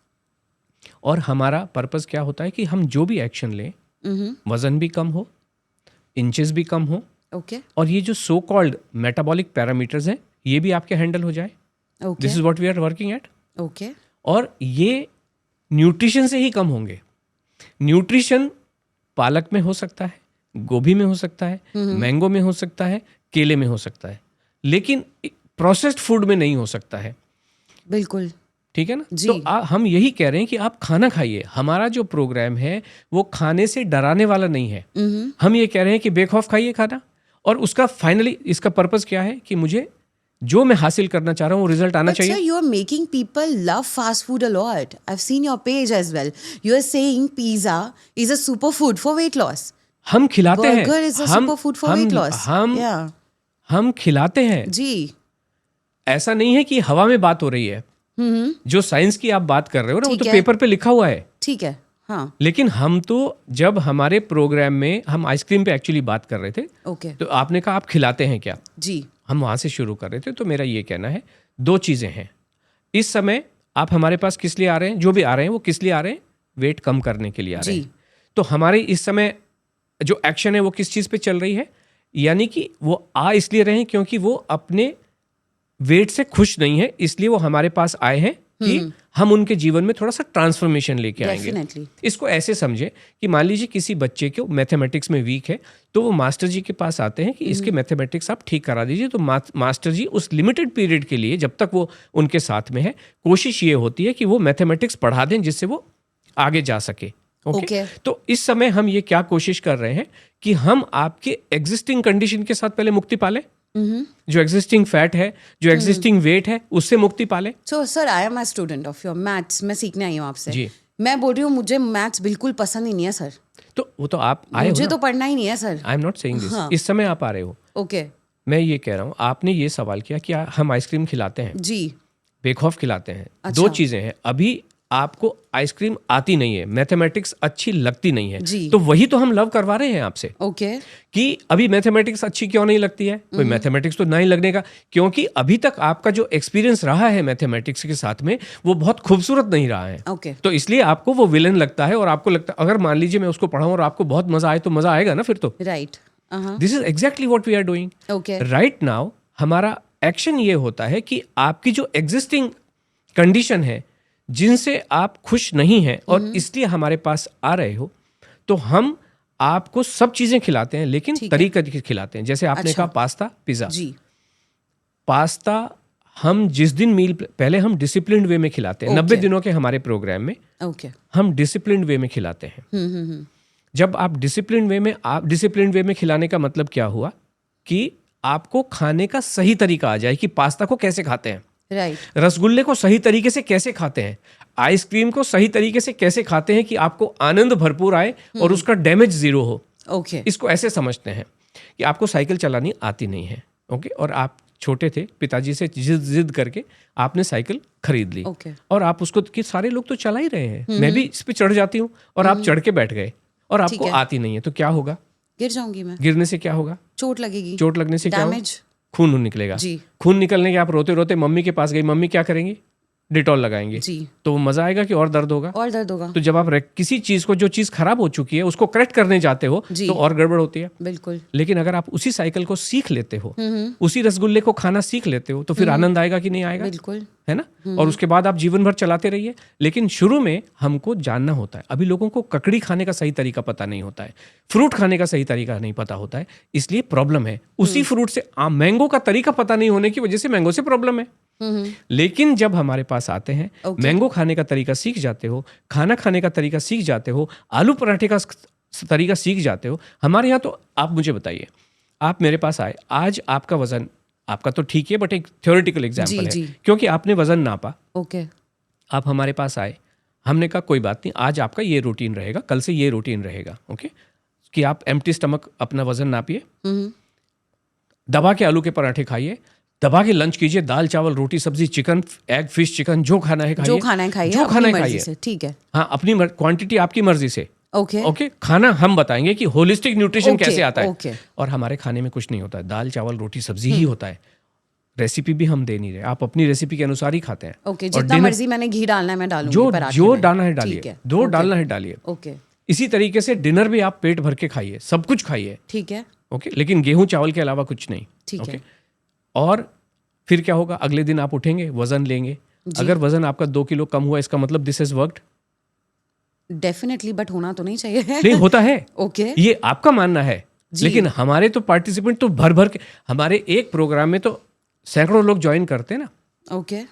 और हमारा पर्पस क्या होता है कि हम जो भी एक्शन लें, वजन भी कम हो, इंचेस भी कम हो, ओके और ये जो सो कॉल्ड मेटाबॉलिक पैरामीटर्स हैं ये भी आपके हैंडल हो जाए। Okay this is what we are working at. Okay और ये न्यूट्रिशन से ही कम होंगे। न्यूट्रिशन पालक में हो सकता है, गोभी में हो सकता है, मैंगो में हो सकता है, केले में हो सकता है, लेकिन प्रोसेस्ड फूड में नहीं हो सकता है। बिल्कुल ठीक है ना? जी। तो हम यही कह रहे हैं कि आप खाना खाइए। हमारा जो प्रोग्राम है वो खाने से डराने वाला नहीं है। हम ये कह रहे हैं कि बेखौफ खाइए खाना, और उसका फाइनली इसका पर्पस क्या है कि मुझे जो मैं हासिल करना चाह रहा हूँ वो रिजल्ट आना But चाहिए। sir, you are making people love fast food a lot. I've seen your page as well. You are saying pizza is a superfood for weight loss. हम खिलाते हैं। Burger is a superfood for weight loss. Yeah. हम खिलाते हैं। जी। ऐसा नहीं है कि हवा में बात हो रही है। जो साइंस की आप बात कर रहे हो ना, वो ठीक तो है। पेपर पे लिखा हुआ है। ठीक है। हाँ। लेकिन हम तो जब हमारे प्रोग्राम में हम आइसक्रीम पे एक्चुअली बात कर रहे थे, ओके तो आपने कहा आप खिलाते हैं क्या, जी। हम वहां से शुरू कर रहे थे। तो मेरा ये कहना है दो चीजें हैं। इस समय आप हमारे पास किस लिए आ रहे हैं, जो भी आ रहे हैं वो किस लिए आ रहे हैं, वेट कम करने के लिए आ रहे जी। हैं। तो हमारे इस समय जो एक्शन है वो किस चीज पे चल रही है, यानी कि वो आ इसलिए रहे हैं क्योंकि वो अपने वेट से खुश नहीं है, इसलिए वो हमारे पास आए हैं कि हम उनके जीवन में थोड़ा सा ट्रांसफॉर्मेशन लेके आएंगे। Definitely. इसको ऐसे समझे कि मान लीजिए किसी बच्चे को मैथमेटिक्स में वीक है, तो वो मास्टर जी के पास आते हैं कि इसके मैथमेटिक्स आप ठीक करा दीजिए। तो मास्टर जी उस लिमिटेड पीरियड के लिए, जब तक वो उनके साथ में है, कोशिश ये होती है कि वो मैथमेटिक्स पढ़ा दें जिससे वो आगे जा सके। Okay. तो इस समय हम ये क्या कोशिश कर रहे हैं कि हम आपके एग्जिस्टिंग कंडीशन के साथ पहले मुक्ति पाले, जो एग्जिस्टिंग फैट है, जो एग्जिस्टिंग वेट है, उससे मुक्ति पाले। So sir, I am a student of your maths. मैं सीखने आई हूँ आपसे। जी। मैं बोल रही हूँ मुझे मैथ्स बिल्कुल पसंद ही नहीं है सर। तो वो तो आप आए हो मुझे ना? तो पढ़ना ही नहीं है sir. I am not saying this. हाँ। इस समय आप आ रहे हो। ओके मैं ये कह रहा हूँ, आपने ये सवाल किया कि हम आइसक्रीम खिलाते हैं, जी। बेखौफ खिलाते हैं। अच्छा। दो चीजें हैं, अभी आपको आइसक्रीम आती नहीं है, मैथमेटिक्स अच्छी लगती नहीं है, जी। तो वही तो हम लव करवा रहे हैं आपसे ओके कि अभी मैथमेटिक्स अच्छी क्यों नहीं लगती है। कोई मैथमेटिक्स तो नहीं लगने का, क्योंकि अभी तक आपका जो एक्सपीरियंस रहा है मैथमेटिक्स के साथ में वो बहुत खूबसूरत नहीं रहा है। ओके तो इसलिए आपको वो विलन लगता है, और आपको लगता है अगर मान लीजिए मैं उसको पढ़ाऊं और आपको बहुत मजा आए तो मजा आएगा ना फिर तो। Right. This is exactly what we are doing okay right now. हमारा एक्शन ये होता है कि आपकी जो एग्जिस्टिंग कंडीशन है, जिनसे आप खुश नहीं हैं और इसलिए हमारे पास आ रहे हो, तो हम आपको सब चीजें खिलाते हैं, लेकिन ठीक है। तरीके से खिलाते हैं। जैसे आपने अच्छा। कहा पास्ता पिज्जा। जी। पास्ता हम जिस दिन मील पहले हम डिसिप्लिन्ड वे में खिलाते हैं। 90 दिनों के हमारे प्रोग्राम में हम डिसिप्लिन्ड वे में खिलाते हैं। जब आप डिसिप्लिन्ड वे में खिलाने का मतलब क्या हुआ कि आपको खाने का सही तरीका आ जाए कि पास्ता को कैसे खाते हैं, राइट, रसगुल्ले को सही तरीके से कैसे खाते हैं, आइसक्रीम को सही तरीके से कैसे खाते हैं कि आपको आनंद भरपूर आए और उसका डैमेज जीरो हो। ओके, इसको ऐसे समझते हैं कि आपको साइकिल चलानी आती नहीं है, ओके, और आप छोटे थे, पिताजी से जिद करके आपने साइकिल खरीद ली, और आप उसको कि सारे लोग तो चला ही रहे हैं, मैं भी इस पे चढ़ जाती हूँ, और आप चढ़ के बैठ गए और आपको आती नहीं है, तो क्या होगा? गिर जाऊंगी मैं। गिरने से क्या होगा? चोट लगेगी। चोट लगने से क्या होगा? खून निकलेगा। खून निकलने के आप रोते रोते मम्मी के पास गई, मम्मी क्या करेंगी? डिटॉल लगाएंगे जी। तो मजा आएगा कि और दर्द होगा? और दर्द होगा। तो जब आप किसी चीज को, जो चीज खराब हो चुकी है, उसको करेक्ट करने जाते हो तो और गड़बड़ होती है। बिल्कुल। लेकिन अगर आप उसी साइकिल को सीख लेते हो, उसी रसगुल्ले को खाना सीख लेते हो, तो फिर आनंद आएगा कि नहीं आएगा? बिल्कुल, है ना। और उसके बाद आप जीवन भर चलाते रहिए। लेकिन शुरू में हमको जानना होता है। अभी लोगों को ककड़ी खाने का सही तरीका पता नहीं होता है, फ्रूट खाने का सही तरीका नहीं पता होता है, इसलिए प्रॉब्लम है। उसी फ्रूट से मैंगो का तरीका पता नहीं होने की वजह से मैंगो से प्रॉब्लम है। लेकिन जब हमारे पास आते हैं, मैंगो खाने का तरीका सीख जाते हो, खाना खाने का तरीका सीख जाते हो, आलू पराठे का तरीका सीख जाते हो। हमारे यहाँ तो आप मुझे बताइए, आप मेरे पास आए, आज आपका वजन, आपका तो ठीक है, बट एक थ्योरेटिकल एग्जांपल है, क्योंकि आपने वजन नापा, ओके, आप हमारे पास आए, हमने कहा कोई बात नहीं, आज आपका ये रूटीन रहेगा, कल से ये रूटीन रहेगा, ओके, कि आप एम्प्टी स्टमक अपना वजन नापिए, दबा के आलू के पराठे खाइए, दबा के लंच कीजिए, दाल चावल रोटी सब्जी चिकन एग फिश चिकन जो खाना है खाइए, जो खाना है खाइए, जो खाना है खाइए, ठीक है। हाँ, अपनी क्वांटिटी आपकी मर्जी से, ओके ओके। खाना हम बताएंगे कि होलिस्टिक न्यूट्रिशन कैसे आता है, और हमारे खाने में कुछ नहीं होता है, दाल चावल रोटी सब्जी ही होता है। रेसिपी भी हम दे नहीं रहे, आप अपनी रेसिपी के अनुसार ही खाते हैं। ओके, जितना मर्जी मैंने घी डालना है मैं डालूंगी, जो डालना है डालिए, जो डालना है डालिए। ओके, इसी तरीके से डिनर भी आप पेट भर के खाइए, सब कुछ खाइए, ठीक है, ओके, लेकिन गेहूं चावल के अलावा कुछ नहीं, ठीक है। और फिर क्या होगा? अगले दिन आप उठेंगे, वजन लेंगे, अगर वजन आपका 2 किलो कम हुआ, इसका मतलब this is worked definitely, but होना तो नहीं चाहिए। नहीं होता है, ओके, ये आपका मानना है, लेकिन हमारे तो पार्टिसिपेंट तो भर भर के, हमारे एक प्रोग्राम में तो सैकड़ों लोग ज्वाइन करते हैं ना, ओके,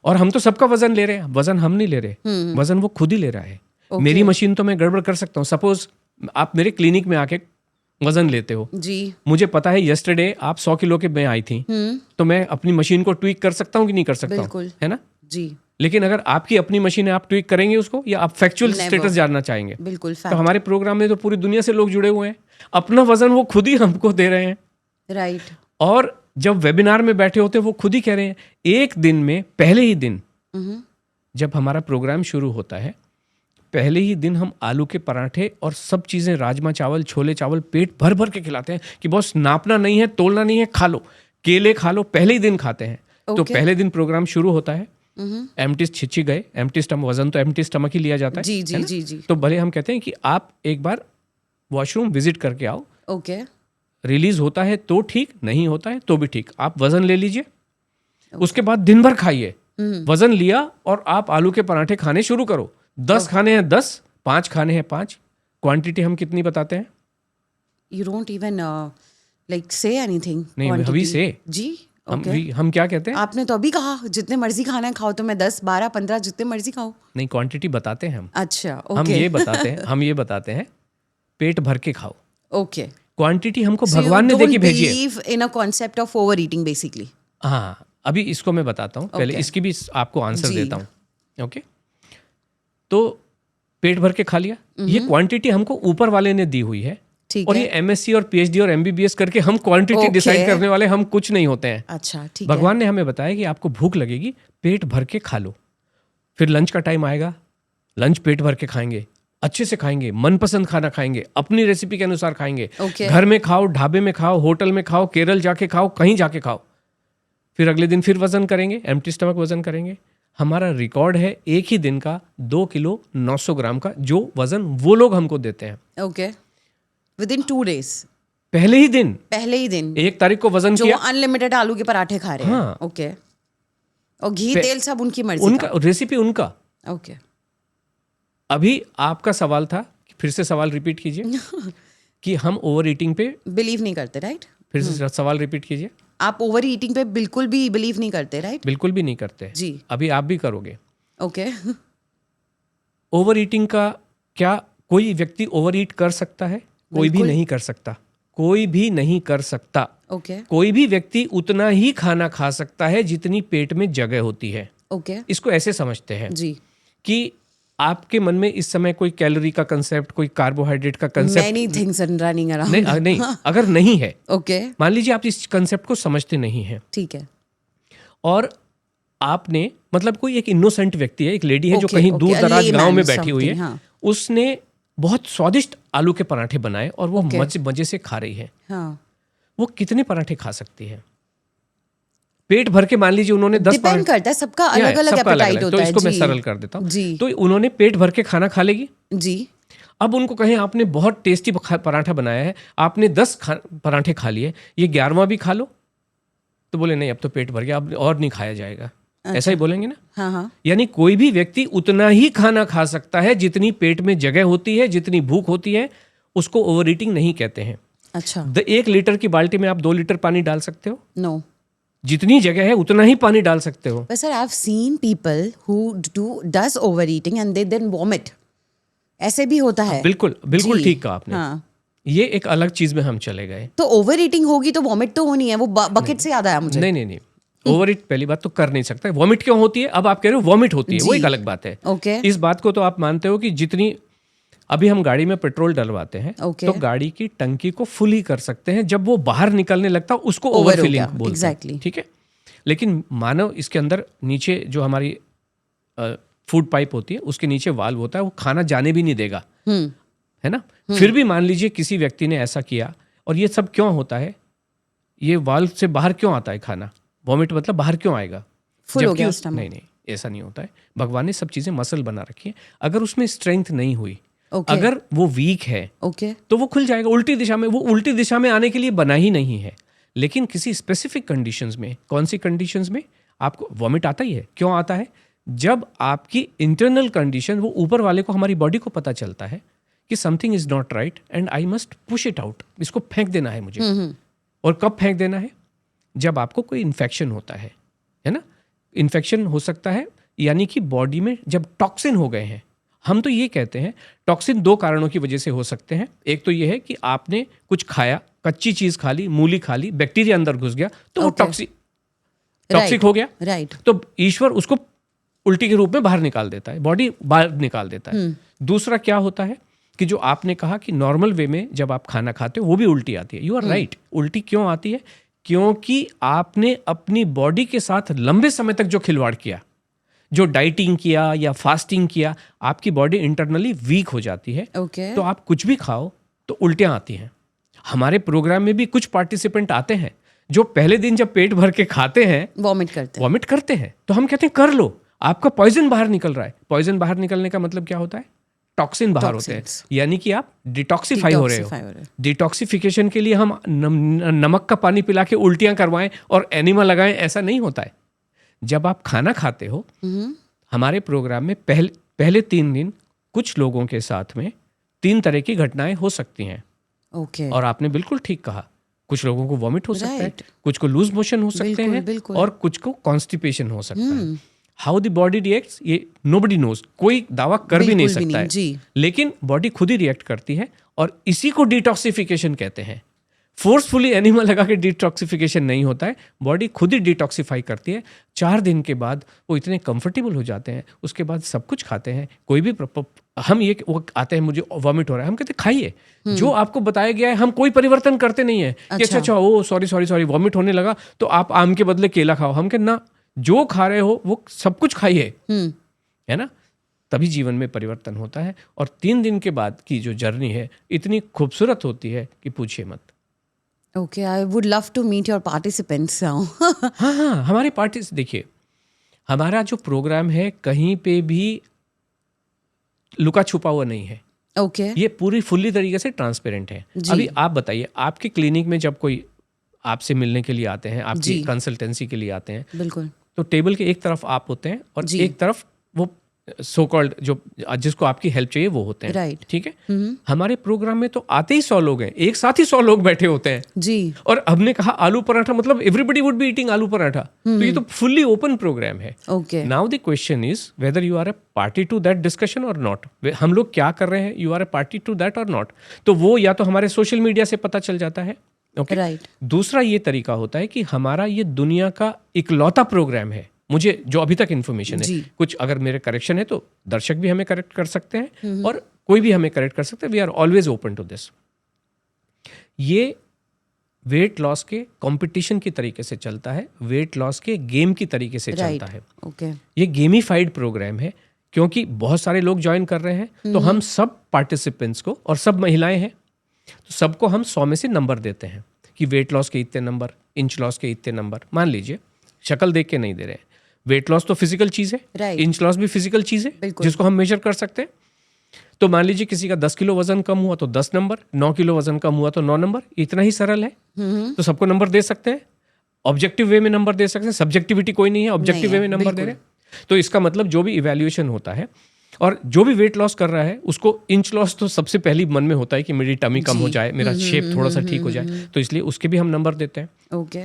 और हम तो सबका वजन ले रहे हैं। वजन हम नहीं ले रहे, वजन वो खुद ही ले रहा है। मेरी मशीन तो मैं गड़बड़ कर सकता हूँ। सपोज आप मेरे क्लिनिक में आके वजन लेते हो जी, मुझे पता है यस्टरडे आप 100 किलो के में आई थी, तो मैं अपनी मशीन को ट्वीक कर सकता हूँ कि नहीं कर सकता हूँ, है ना जी। लेकिन अगर आपकी अपनी मशीन है, आप ट्वीक करेंगे उसको, या आप फैक्चुअल स्टेटस जानना चाहेंगे? बिल्कुल। तो हमारे प्रोग्राम में तो पूरी दुनिया से लोग जुड़े हुए हैं, अपना वजन वो खुद ही हमको दे रहे हैं, राइट। और जब वेबिनार में बैठे होते हैं वो खुद ही कह रहे हैं। एक दिन में, पहले ही दिन जब हमारा प्रोग्राम शुरू होता है, पहले ही दिन हम आलू के पराठे और सब चीज़ें, राजमा चावल छोले चावल पेट भर भर के खिलाते हैं कि बॉस नापना नहीं है, तोलना नहीं है, खा लो, केले खा लो, पहले ही दिन खाते हैं। तो पहले दिन प्रोग्राम शुरू होता है, एम्प्टी छिछी गए, एम्प्टी स्टमक, वजन तो एम्प्टी स्टमक ही लिया जाता है, जी जी जी जी। तो भले हम कहते हैं कि आप एक बार वॉशरूम विजिट करके आओ, ओके, रिलीज होता है तो ठीक, नहीं होता है तो भी ठीक, आप वजन ले लीजिए, उसके बाद दिन भर खाइए। वजन लिया और आप आलू के पराठे खाने शुरू करो। 10 खाने हैं 10, 5 खाने हैं 5। क्वांटिटी हम कितनी बताते हैं? You don't even like say anything. नहीं, अभी से जी, हम क्या कहते हैं? आपने तो अभी कहा जितने मर्जी खाना है खाओ, तो मैं 10 12 15 जितने मर्जी खाओ। नहीं, क्वांटिटी बताते हैं हम। अच्छा, ओके। हम ये बताते हैं पेट भर के खाओ। ओके, क्वांटिटी हमको भगवान ने देखी भेजी है। Believe in a concept of over eating basically. हाँ, अभी इसको मैं बताता हूँ, पहले इसकी भी आपको आंसर देता हूँ, ओके। तो पेट भर के खा लिया, ये क्वांटिटी हमको ऊपर वाले ने दी हुई है, और ये एमएससी और पीएचडी और एमबीबीएस करके हम क्वांटिटी डिसाइड करने वाले हम कुछ नहीं होते हैं। अच्छा, ठीक है। भगवान ने हमें बताया कि आपको भूख लगेगी, पेट भर के खा लो, फिर लंच का टाइम आएगा, लंच पेट भर के खाएंगे, अच्छे से खाएंगे, मनपसंद खाना खाएंगे, अपनी रेसिपी के अनुसार खाएंगे। घर में खाओ, ढाबे में खाओ, होटल में खाओ, केरल जाके खाओ, कहीं जाके खाओ। फिर अगले दिन फिर वजन करेंगे, एम्प्टी स्टमक वजन करेंगे। हमारा रिकॉर्ड है एक ही दिन का 2 किलो 900 ग्राम का, जो वजन वो लोग हमको देते हैं। ओके, विदिन 2 days, पहले ही दिन 1 तारीख को वजन जो किया, अनलिमिटेड आलू के पराठे खा रहे हैं। हाँ, ओके, और घी तेल सब उनकी मर्जी उनका, रेसिपी उनका। ओके, अभी आपका सवाल था, फिर से सवाल रिपीट कीजिए कि हम ओवर ईटिंग पे बिलीव नहीं करते, राइट? फिर से सवाल रिपीट कीजिए। आप ओवर ईटिंग पे बिल्कुल भी बिलीव नहीं करते, राइट? बिल्कुल भी नहीं करते। जी। अभी आप भी करोगे। ओके। ओवर ईटिंग का क्या कोई व्यक्ति ओवर ईट कर सकता है? कोई भी बिल्कुल। नहीं कर सकता। कोई भी नहीं कर सकता। ओके। कोई भी व्यक्ति उतना ही खाना खा सकता है जितनी पेट में जगह होती है। ओके। इसको ऐसे समझते हैं जी। कि आपके मन में इस समय कोई कैलोरी का कंसेप्ट, कोई कार्बोहाइड्रेट का concept Many things are running around. नहीं, अगर नहीं है, ओके। मान लीजिए आप इस कंसेप्ट को समझते नहीं हैं ठीक है। और आपने मतलब कोई एक इनोसेंट व्यक्ति है, एक लेडी है जो Okay, कहीं okay, दूर a दराज layman गांव में बैठी हुई है, something, हाँ। उसने बहुत स्वादिष्ट आलू के पराठे बनाए और वो Okay. मजे से खा रही है। हाँ। वो कितने पराठे खा सकती है? पेट भर के मान लीजिए उन्होंने 10 डिपेंड करता है, सबका या अलग अलग सबका एपेटाइट अलग-अलग। होता तो है। इसको मैं जी। सरल कर देता हूँ। जी। तो उन्होंने पेट भर के खाना खा लेगी। जी। अब उनको कहें आपने बहुत टेस्टी पराठा बनाया है, आपने 10 पराठे खा लिए, ये 11वां भी खा लो, तो बोले नहीं अब तो पेट भर गया, अब और नहीं खाया जाएगा। ऐसा ही बोलेंगे ना? हाँ हाँ। यानी कोई भी व्यक्ति उतना ही खाना खा सकता है जितनी पेट में जगह होती है, जितनी भूख होती है। उसको ओवर ईटिंग नहीं कहते हैं। अच्छा। 1 लीटर की बाल्टी में आप 2 लीटर पानी डाल सकते हो। नो। जितनी जगह है उतना ही पानी डाल सकते हो। But sir, I've seen people who does overeating and they then vomit. ऐसे भी होता है। बिल्कुल जी। ठीक कहा आपने। हाँ। ये एक अलग चीज में हम चले गए। तो ओवर ईटिंग होगी तो वॉमिट तो होनी है। वो बकेट से याद आया मुझे। नहीं, ओवर ईट पहली बात तो कर नहीं सकता। वॉमिट क्यों होती है? अब आप कह रहे हो वॉमिट होती है, वो जी। एक अलग बात है। ओके। इस बात को तो आप मानते हो कि जितनी अभी हम गाड़ी में पेट्रोल डलवाते हैं ओके। तो गाड़ी की टंकी को फुल ही कर सकते हैं। जब वो बाहर निकलने लगता है उसको Over ओवर हो फिलिंग गया, बोलते हैं। exactly. ठीक है, लेकिन मानव इसके अंदर नीचे जो हमारी फूड पाइप होती है उसके नीचे वाल्व होता है, वो खाना जाने भी नहीं देगा, है ना? फिर भी मान लीजिए किसी व्यक्ति ने ऐसा किया, और ये सब क्यों होता है? ये वाल्व से बाहर क्यों आता है खाना? वॉमिट मतलब बाहर क्यों आएगा? फुल हो जबकि गया नहीं stomach। ऐसा नहीं होता है। भगवान ने सब चीजें मसल बना रखी है। अगर उसमें स्ट्रेंथ नहीं हुई, ओके। अगर वो वीक है ओके। तो वो खुल जाएगा उल्टी दिशा में। वो उल्टी दिशा में आने के लिए बना ही नहीं है। लेकिन किसी स्पेसिफिक कंडीशंस में, कौन सी कंडीशंस में आपको वॉमिट आता ही है? क्यों आता है? जब आपकी इंटरनल कंडीशन, वो ऊपर वाले को, हमारी बॉडी को पता चलता है कि something is not right and I must push it out, इसको फेंक देना है मुझे। और कब फेंक देना है? जब आपको कोई इन्फेक्शन होता है ना? इन्फेक्शन हो सकता है यानी कि बॉडी में जब टॉक्सिन हो गए हैं। हम तो ये कहते हैं टॉक्सिन 2 कारणों की वजह से हो सकते हैं। एक तो ये है कि आपने कुछ खाया, कच्ची चीज खा ली, मूली खा ली, बैक्टीरिया अंदर घुस गया तो वो Okay. टॉक्सिक हो गया। राइट। तो ईश्वर उसको उल्टी के रूप में बाहर निकाल देता है, बॉडी बाहर निकाल देता है। दूसरा क्या होता है कि जो आपने कहा कि नॉर्मल वे में जब आप खाना खाते हो वो भी उल्टी आती है। You are right. उल्टी क्यों आती है? क्योंकि आपने अपनी बॉडी के साथ लंबे समय तक जो खिलवाड़ किया, जो डाइटिंग किया या फास्टिंग किया, आपकी बॉडी इंटरनली वीक हो जाती है। ओके। तो आप कुछ भी खाओ तो उल्टियां आती हैं। हमारे प्रोग्राम में भी कुछ पार्टिसिपेंट आते हैं जो पहले दिन जब पेट भर के खाते हैं वॉमिट करते हैं। तो हम कहते हैं कर लो, आपका पॉइजन बाहर निकल रहा है। पॉइजन बाहर निकलने का मतलब क्या होता है? टॉक्सिन बाहर होते हैं, यानी कि आप डिटॉक्सिफाई हो रहे हो। डिटॉक्सिफिकेशन के लिए हम नमक का पानी पिला के उल्टियां करवाएं और एनिमा लगाएं, ऐसा नहीं होता है। जब आप खाना खाते हो, हमारे प्रोग्राम में पहले 3 दिन कुछ लोगों के साथ में 3 तरह की घटनाएं हो सकती हैं। ओके। और आपने बिल्कुल ठीक कहा, कुछ लोगों को वॉमिट हो सकता है, Right. कुछ को लूज मोशन हो सकते हैं, बिल्कुल। और कुछ को कॉन्स्टिपेशन हो सकता है। हाउ द बॉडी रिएक्ट्स, ये नोबडी नोज, कोई दावा कर भी नहीं बिल्कुल भी सकता नहीं, है। जी। लेकिन बॉडी खुद ही रिएक्ट करती है और इसी को डिटॉक्सिफिकेशन कहते हैं। फोर्सफुली एनिमल लगा के डिटॉक्सिफिकेशन नहीं होता है, बॉडी खुद ही डिटॉक्सिफाई करती है। 4 दिन के बाद वो इतने कंफर्टेबल हो जाते हैं, उसके बाद सब कुछ खाते हैं। कोई भी हम ये वो आते हैं मुझे वॉमिट हो रहा है, हम कहते हैं खाइए जो आपको बताया गया है। हम कोई परिवर्तन करते नहीं है कि अच्छा ओ सॉरी वॉमिट होने लगा तो आप आम के बदले केला खाओ। हम कहते ना, जो खा रहे हो वो सब कुछ खाइए, है ना? तभी जीवन में परिवर्तन होता है। और 3 दिन के बाद की जो जर्नी है इतनी खूबसूरत होती है कि पूछिए मत। Okay, I would love to meet your participants now. हाँ, हमारे पार्टी देखिए, हमारा जो प्रोग्राम है कहीं पे भी लुका छुपा हुआ नहीं है। Okay. ये पूरी फुल्ली तरीके से ट्रांसपेरेंट है। जी। अभी आप बताइए, आपके क्लिनिक में जब कोई आपसे मिलने के लिए आते हैं, आपकी जी। कंसल्टेंसी के लिए आते हैं, बिल्कुल। तो टेबल के एक तरफ आप होते हैं और जी। एक तरफ वो सो कॉल्ड जो जिसको आपकी हेल्प चाहिए वो होते हैं, Right. ठीक है। हमारे प्रोग्राम में तो आते ही 100 लोग हैं, एक साथ ही 100 लोग बैठे होते हैं। जी और हमने कहा आलू पराठा मतलब एवरीबडी वुड बी ईटिंग आलू पराठा, तो ये तो फुल्ली ओपन प्रोग्राम है। Okay now the question is whether you are a party to that discussion और नॉट। हम लोग क्या कर रहे हैं, you are a party to that और नॉट। तो वो या तो हमारे सोशल मीडिया से पता चल जाता है, ओके। राइट दूसरा ये तरीका होता है कि हमारा ये दुनिया का इकलौता प्रोग्राम है, मुझे जो अभी तक इन्फॉर्मेशन है, जी। कुछ अगर मेरे करेक्शन है तो दर्शक भी हमें करेक्ट कर सकते हैं और कोई भी हमें करेक्ट कर सकते हैं। We are always open to this. ये वेट लॉस के कंपटीशन की तरीके से चलता है, वेट लॉस के गेम की तरीके से राइट चलता है। ओके ये गेमिफाइड प्रोग्राम है क्योंकि बहुत सारे लोग ज्वाइन कर रहे हैं, तो हम सब पार्टिसिपेंट्स को, और सब महिलाएं हैं तो सबको हम 100 में से नंबर देते हैं कि वेट लॉस के इतने नंबर, इंच लॉस के इतने नंबर। मान लीजिए शक्ल देख के नहीं दे रहे हैं, वेट लॉस तो फिजिकल चीज़ है, Right. इंच लॉस भी फिजिकल चीज़ है बिल्कुल। जिसको हम मेजर कर सकते हैं। तो मान लीजिए किसी का 10 किलो वजन कम हुआ तो 10 नंबर, 9 किलो वजन कम हुआ तो 9 नंबर। इतना ही सरल है, तो सबको नंबर दे सकते हैं। ऑब्जेक्टिव वे में नंबर दे सकते हैं, सब्जेक्टिविटी कोई नहीं है, ऑब्जेक्टिव वे में नंबर दे रहे हैं। तो इसका मतलब जो भी इवैल्यूएशन होता है और जो भी वेट लॉस कर रहा है उसको इंच लॉस तो सबसे पहली मन में होता है कि मेरी टमी कम हो जाए, मेरा शेप थोड़ा सा ठीक हो जाए, तो इसलिए उसके भी हम नंबर देते हैं। ओके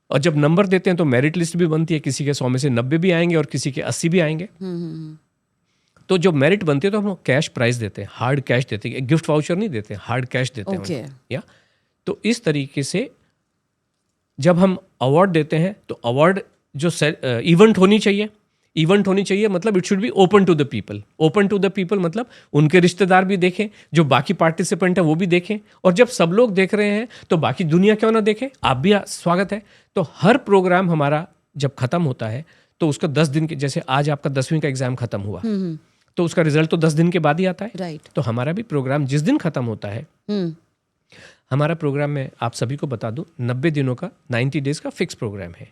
और जब नंबर देते हैं तो मेरिट लिस्ट भी बनती है, किसी के 100 में से 90 भी आएंगे और किसी के 80 भी आएंगे। तो जब मेरिट बनती है तो हम कैश प्राइज देते हैं, हार्ड कैश देते हैं, गिफ्ट वाउचर नहीं देते, हार्ड कैश देते हैं Okay. उनको, या तो इस तरीके से जब हम अवार्ड देते हैं तो अवार्ड जो इवेंट होनी चाहिए, इवेंट होनी चाहिए मतलब it should be open to the people. Open to the people मतलब उनके रिश्तेदार भी देखें, जो बाकी पार्टिसिपेंट है वो भी देखें, और जब सब लोग देख रहे हैं तो बाकी दुनिया क्यों ना देखे, आप भी स्वागत है। तो हर प्रोग्राम हमारा जब खत्म होता है तो उसका 10 दिन के, जैसे आज आपका 10वीं का एग्जाम खत्म हुआ तो उसका रिजल्ट तो 10 दिन के बाद ही आता है। राइट तो हमारा भी प्रोग्राम जिस दिन खत्म होता है, हमारा प्रोग्राम में आप सभी को बता दूं 90 दिनों का, 90 डेज का फिक्स प्रोग्राम है।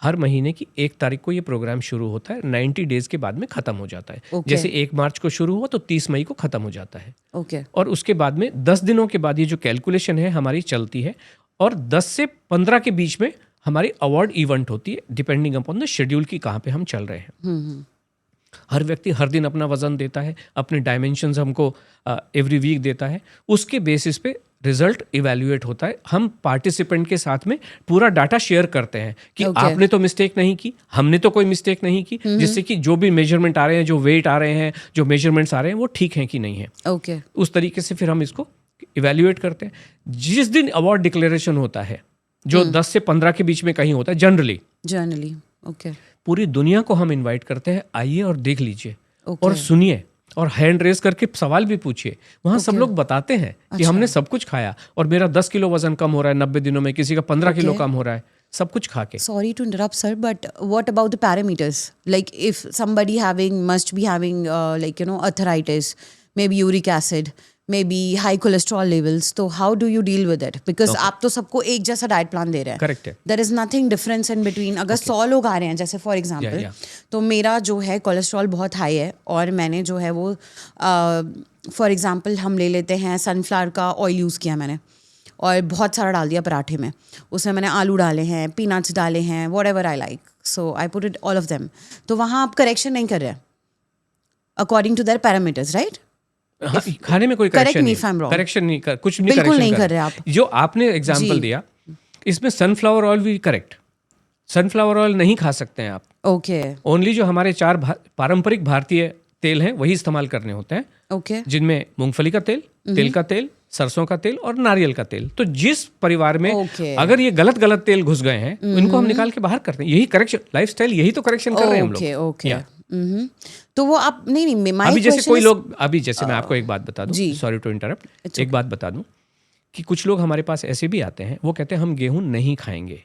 हर महीने की 1 तारीख को ये प्रोग्राम शुरू होता है, 90 डेज के बाद में खत्म हो जाता है। Okay. जैसे 1 मार्च को शुरू हुआ तो 30 मई को खत्म हो जाता है। ओके और उसके बाद में 10 दिनों के बाद ये जो कैलकुलेशन है हमारी चलती है, और 10 से 15 के बीच में हमारी अवार्ड इवेंट होती है, डिपेंडिंग अपॉन द शेड्यूल की कहाँ पे हम चल रहे हैं। हर व्यक्ति हर दिन अपना वजन देता है, अपने डायमेंशंस हमको एवरी वीक देता है, उसके बेसिस पे रिजल्ट इवैल्यूएट होता है। हम पार्टिसिपेंट के साथ में पूरा डाटा शेयर करते हैं कि Okay. आपने तो मिस्टेक नहीं की, हमने तो कोई मिस्टेक नहीं की, जिससे कि जो भी मेजरमेंट आ रहे हैं, जो वेट आ रहे हैं, जो मेजरमेंट्स आ रहे हैं वो ठीक हैं कि नहीं है। ओके उस तरीके से फिर हम इसको इवैल्यूएट करते हैं। जिस दिन अवार्ड डिक्लेरेशन होता है जो 10 से 15 के बीच में कहीं होता है जनरली, जर्नली ओके पूरी दुनिया को हम इनवाइट करते हैं, आइए और देख लीजिए Okay. और सुनिए और हैंड रेस करके सवाल भी पूछिए। वहाँ सब लोग बताते हैं कि हमने सब कुछ खाया और मेरा 10 किलो वजन कम हो रहा है 90 दिनों में, किसी का 15 किलो कम हो रहा है, सब कुछ खा के। Sorry to interrupt, sir, but what about the parameters? Like, if somebody must be having, arthritis, maybe uric acid, maybe high cholesterol levels. So how do you deal with it? Because आप तो सबको एक जैसा डाइट प्लान दे रहे हैं. Correct है. There is nothing difference in between. अगर 100 लोग आ रहे हैं, जैसे फॉर एग्जाम्पल, तो मेरा जो है कोलेस्ट्रॉल बहुत हाई है और मैंने जो है वो फॉर एग्जाम्पल हम ले लेते हैं सनफ्लावर का ऑयल यूज़ किया मैंने और बहुत सारा डाल दिया पराठे में. उसमें मैंने आलू डाले हैं, पीनट्स डाले हैं, whatever I like. So I put it all of them. तो वहाँ आप करेक्शन नहीं कर रहे हैं according to their parameters, right? हाँ, खाने में कोई करेक्शन नहीं, करेक्शन नहीं कर, कुछ नहीं, बिल्कुल नहीं कर रहे आप. जो आपने एग्जांपल दिया इसमें सनफ्लावर ऑयल भी करेक्ट. सनफ्लावर ऑयल नहीं खा सकते हैं आप. ओके ओनली जो हमारे 4 पारंपरिक भारतीय तेल हैं वही इस्तेमाल करने होते हैं. ओके जिनमें मूंगफली का तेल, तिल का तेल, सरसों का तेल और नारियल का तेल. तो जिस परिवार में अगर ये गलत तेल घुस गए हैं इनको हम निकाल के बाहर करते हैं. यही करेक्शन, लाइफस्टाइल यही तो करेक्शन कर रहे हैं हम लोग. ओके तो वो आप नहीं अभी जैसे कोई लोग, अभी जैसे मैं आपको एक बात बता दूं, जी. सॉरी टू इंटरप्ट, एक बात बता दूं कि कुछ लोग हमारे पास ऐसे भी आते हैं, वो कहते हैं हम गेहूं नहीं खाएंगे.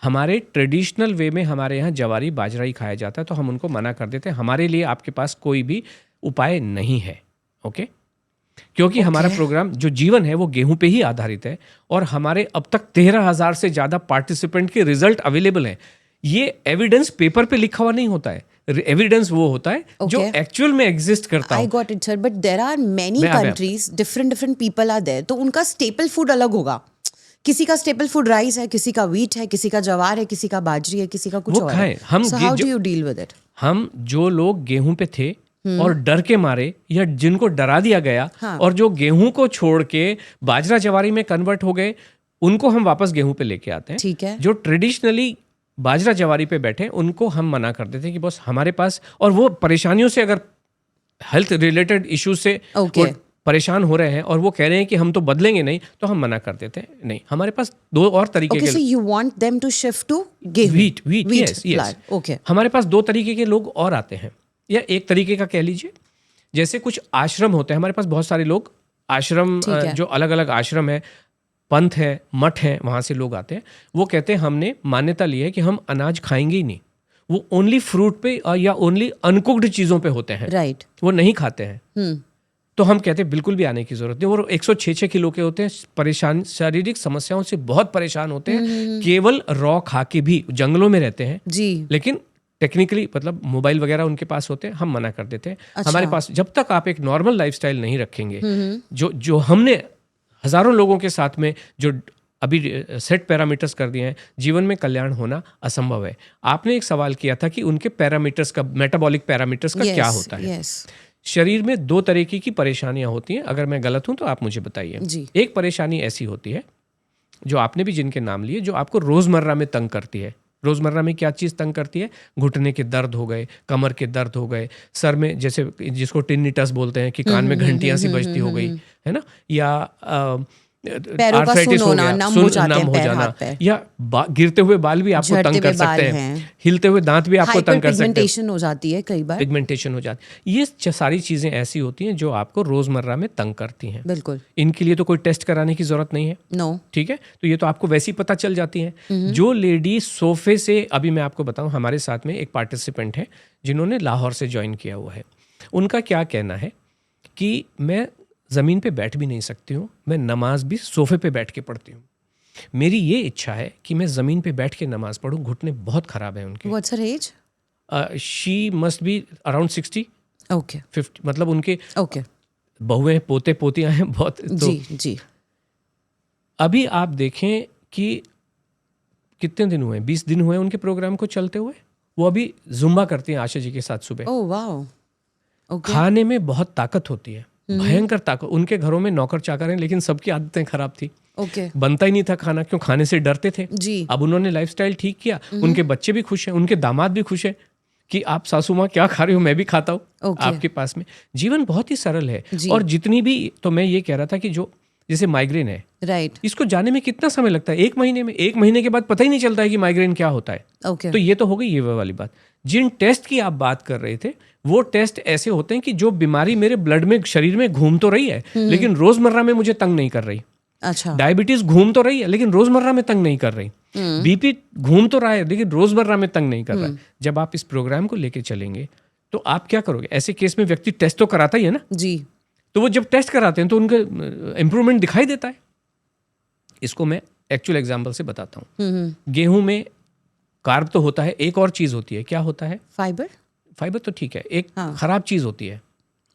हमारे ट्रेडिशनल वे में हमारे यहाँ जवारी बाजरा ही खाया जाता है, तो हम उनको मना कर देते हैं. हमारे लिए आपके पास कोई भी उपाय नहीं है. ओके क्योंकि हमारा प्रोग्राम जो जीवन है वो गेहूं पे ही आधारित है और हमारे अब तक 13,000 से ज्यादा पार्टिसिपेंट के रिजल्ट अवेलेबल हैं. ये एविडेंस पेपर पे लिखा हुआ नहीं होता है, एविडेंस वो होता है जो एक्चुअल में एग्जिस्ट करता है. I got it sir, but there are many countries, different people are there, तो उनका स्टेपल फूड अलग होगा. किसी का स्टेपल फूड राइस है, किसी का व्हीट है, किसी का जवार है, किसी का बाजरी है, किसी का कुछ और है. हम so how do you deal with it? हम जो लोग गेहूं पे थे और डर के मारे या जिनको डरा दिया गया और जो गेहूं को छोड़ के बाजरा जवारी में कन्वर्ट हो गए, उनको हम वापस गेहूं पे लेके आते हैं। ठीक है। जो ट्रेडिशनली बाजरा जवारी पे बैठे उनको हम मना कर देते हैं कि बस हमारे पास, और वो परेशानियों से, अगर हेल्थ रिलेटेड इश्यूज से वो परेशान हो रहे हैं और वो कह रहे हैं कि हम तो बदलेंगे नहीं, तो हम मना कर देते हैं। नहीं, हमारे पास दो और तरीके के, so you want them to shift to गेहूं, wheat, yes. Okay. हमारे पास दो तरीके के लोग और आते हैं, या एक तरीके का कह लीजिए। जैसे कुछ आश्रम होते हैं, हमारे पास बहुत सारे लोग आश्रम, जो अलग अलग आश्रम है, पंथ है, मठ है, वहाँ से लोग आते हैं। वो कहते हैं हमने मान्यता ली है कि हम अनाज खाएंगे ही नहीं, वो ओनली फ्रूट पे या ओनली अनकुक्ड चीज़ों पे होते हैं, राइट, वो नहीं खाते हैं। तो हम कहते हैं बिल्कुल भी आने की जरूरत नहीं। वो 106 किलो के होते हैं, परेशान, शारीरिक समस्याओं से बहुत परेशान होते हैं, केवल रॉ खा के भी जंगलों में रहते हैं जी। लेकिन टेक्निकली मतलब मोबाइल वगैरह उनके पास होते हैं, हम मना कर देते हैं। अच्छा। हमारे पास जब तक आप एक नॉर्मल लाइफस्टाइल नहीं रखेंगे, जो हमने हजारों लोगों के साथ में जो अभी सेट पैरामीटर्स कर दिए हैं, जीवन में कल्याण होना असंभव है। आपने एक सवाल किया था कि उनके पैरामीटर्स का, मेटाबॉलिक पैरामीटर्स का क्या होता है। शरीर में दो तरीके की परेशानियां होती हैं, अगर मैं गलत हूं तो आप मुझे बताइए। एक परेशानी ऐसी होती है जो आपने भी जिनके नाम लिए, जो आपको रोजमर्रा में तंग करती है। रोजमर्रा में क्या चीज़ तंग करती है? घुटने के दर्द हो गए, कमर के दर्द हो गए, सर में जैसे जिसको टिनिटस बोलते हैं कि कान में घंटियां सी बजती हो गई है ना, या आर्थराइटिस हो गया, नम हो जाना, या गिरते हुए बाल भी आपको तंग कर सकते हैं, हिलते हुए दांत भी आपको तंग कर सकते हैं, पिगमेंटेशन हो जाती है, कई बार पिगमेंटेशन हो जाती है। ये सारी चीजें ऐसी होती हैं जो आपको रोजमर्रा में तंग करती हैं। बिल्कुल, इनके लिए तो कोई टेस्ट कराने की जरूरत नहीं है। नो, ठीक है, तो ये तो आपको वैसे ही पता चल जाती हैं। जो लेडी सोफे से, अभी मैं आपको बताऊं, हमारे साथ में एक पार्टिसिपेंट है जिन्होंने लाहौर से ज्वाइन किया हुआ है। उनका क्या कहना है कि मैं ज़मीन पे बैठ भी नहीं सकती हूँ, मैं नमाज भी सोफे पे बैठ के पढ़ती हूँ। मेरी ये इच्छा है कि मैं ज़मीन पे बैठ के नमाज पढ़ूँ, घुटने बहुत ख़राब हैं उनके। What's her age? She must be around 60, okay, 50, मतलब उनके okay, बहुएं पोते पोतियाँ हैं बहुत। तो जी। अभी आप देखें कि कितने दिन हुए, 20 दिन हुए उनके प्रोग्राम को चलते हुए। वो अभी जुम्बा करती हैं आशा जी के साथ सुबह। Oh wow, okay. खाने में बहुत ताकत होती है, भयंकर ताकत। उनके घरों में नौकर चाकर हैं, लेकिन सबकी आदतें खराब थी। ओके, बनता ही नहीं था खाना, क्यों? खाने से डरते थे जी। अब उन्होंने लाइफस्टाइल ठीक किया, उनके बच्चे भी खुश हैं, उनके दामाद भी खुश है कि आप सासू माँ क्या खा रही हो, मैं भी खाता हूँ आपके पास में। जीवन बहुत ही सरल है। और जितनी भी, तो मैं ये कह रहा था कि जो जैसे माइग्रेन है, राइट, इसको जाने में कितना समय लगता है? 1 महीने में, 1 महीने के बाद पता ही नहीं चलता है कि माइग्रेन क्या होता है। ओके, तो ये तो हो गई ये वाली बात। जिन टेस्ट की आप बात कर रहे थे, वो टेस्ट ऐसे होते हैं कि जो बीमारी मेरे ब्लड में, शरीर में घूम तो रही है, लेकिन रोजमर्रा में मुझे तंग नहीं कर रही। अच्छा, डायबिटीज घूम तो रही है, लेकिन रोजमर्रा में तंग नहीं कर रही। बीपी घूम तो रहा है, लेकिन रोजमर्रा में तंग नहीं कर रहा है। जब आप इस प्रोग्राम को लेके चलेंगे तो आप क्या करोगे? ऐसे केस में व्यक्ति टेस्ट तो कराता ही है ना जी। तो वो जब टेस्ट कराते हैं तो उनका इंप्रूवमेंट दिखाई देता है। इसको मैं एक्चुअल एग्जांपल से बताता हूँ। गेहूं में कार्ब तो होता है, एक और चीज होती है। क्या होता है? फाइबर। फाइबर तो ठीक है, एक खराब चीज होती है,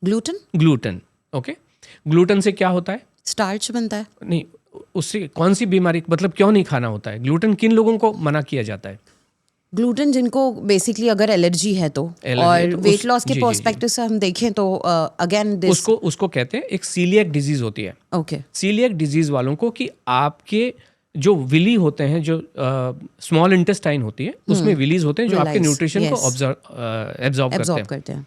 ग्लूटेन। Gluten, okay. ग्लूटेन से क्या होता है? स्टार्च बनता है। नहीं, उससे कौन सी बीमारी, मतलब क्यों नहीं खाना होता है? ग्लूटेन किन लोगों को मना किया जाता है? ग्लूटेन जिनको बेसिकली अगर एलर्जी है तो, और वेट लॉस के पर्सपेक्टिव से हम देखें तो अगेन उसको कहते हैं, एक सीलिएक डिजीज होती है। ओके, सीलिएक डिजीज वालों को कि आपके जो विली होते हैं, जो स्मॉल इंटेस्टाइन होती है, उसमें विलीज होते हैं जो आपके न्यूट्रिशन को एब्जॉर्ब करते हैं।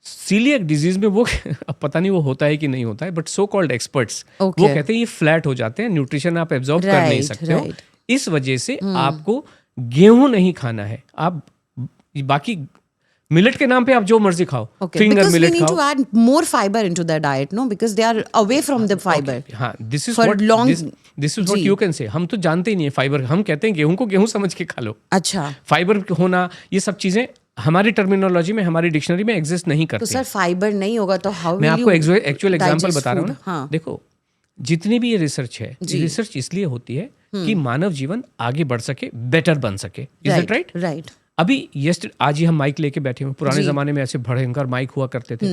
सीलिएक डिजीज में वो अब पता नहीं वो होता है कि नहीं होता है, बट सो कॉल्ड एक्सपर्ट्स वो कहते हैं ये फ्लैट हो जाते हैं, न्यूट्रिशन आप एब्जॉर्ब कर नहीं सकते हो। इस वजह से आपको गेहूं नहीं खाना है। आप बाकी मिलेट के नाम पे आप जो मर्जी खाओ, फिंगर मिलेट खाओ। Because we need to add more fiber into their diet, no? Because they are away from the fiber. हाँ, this is what you can say. हम तो जानते ही नहीं है फाइबर। हम कहते हैं गेहूं को गेहूं समझ के खा लो। अच्छा, फाइबर होना, ये सब चीजें हमारी टर्मिनोलॉजी में, हमारी डिक्शनरी में एग्जिस्ट नहीं करती। तो सर फाइबर नहीं होगा तो हाउ? मैं आपको एक्चुअल एग्जांपल बता रहा हूँ ना। देखो, जितनी भी ये रिसर्च है, रिसर्च इसलिए होती है कि मानव जीवन आगे बढ़ सके, बेटर बन सके। Is it right? राइट। अभी आज ही हम माइक लेके बैठे हुए, पुराने ज़माने में ऐसे भयंकर माइक हुआ करते थे।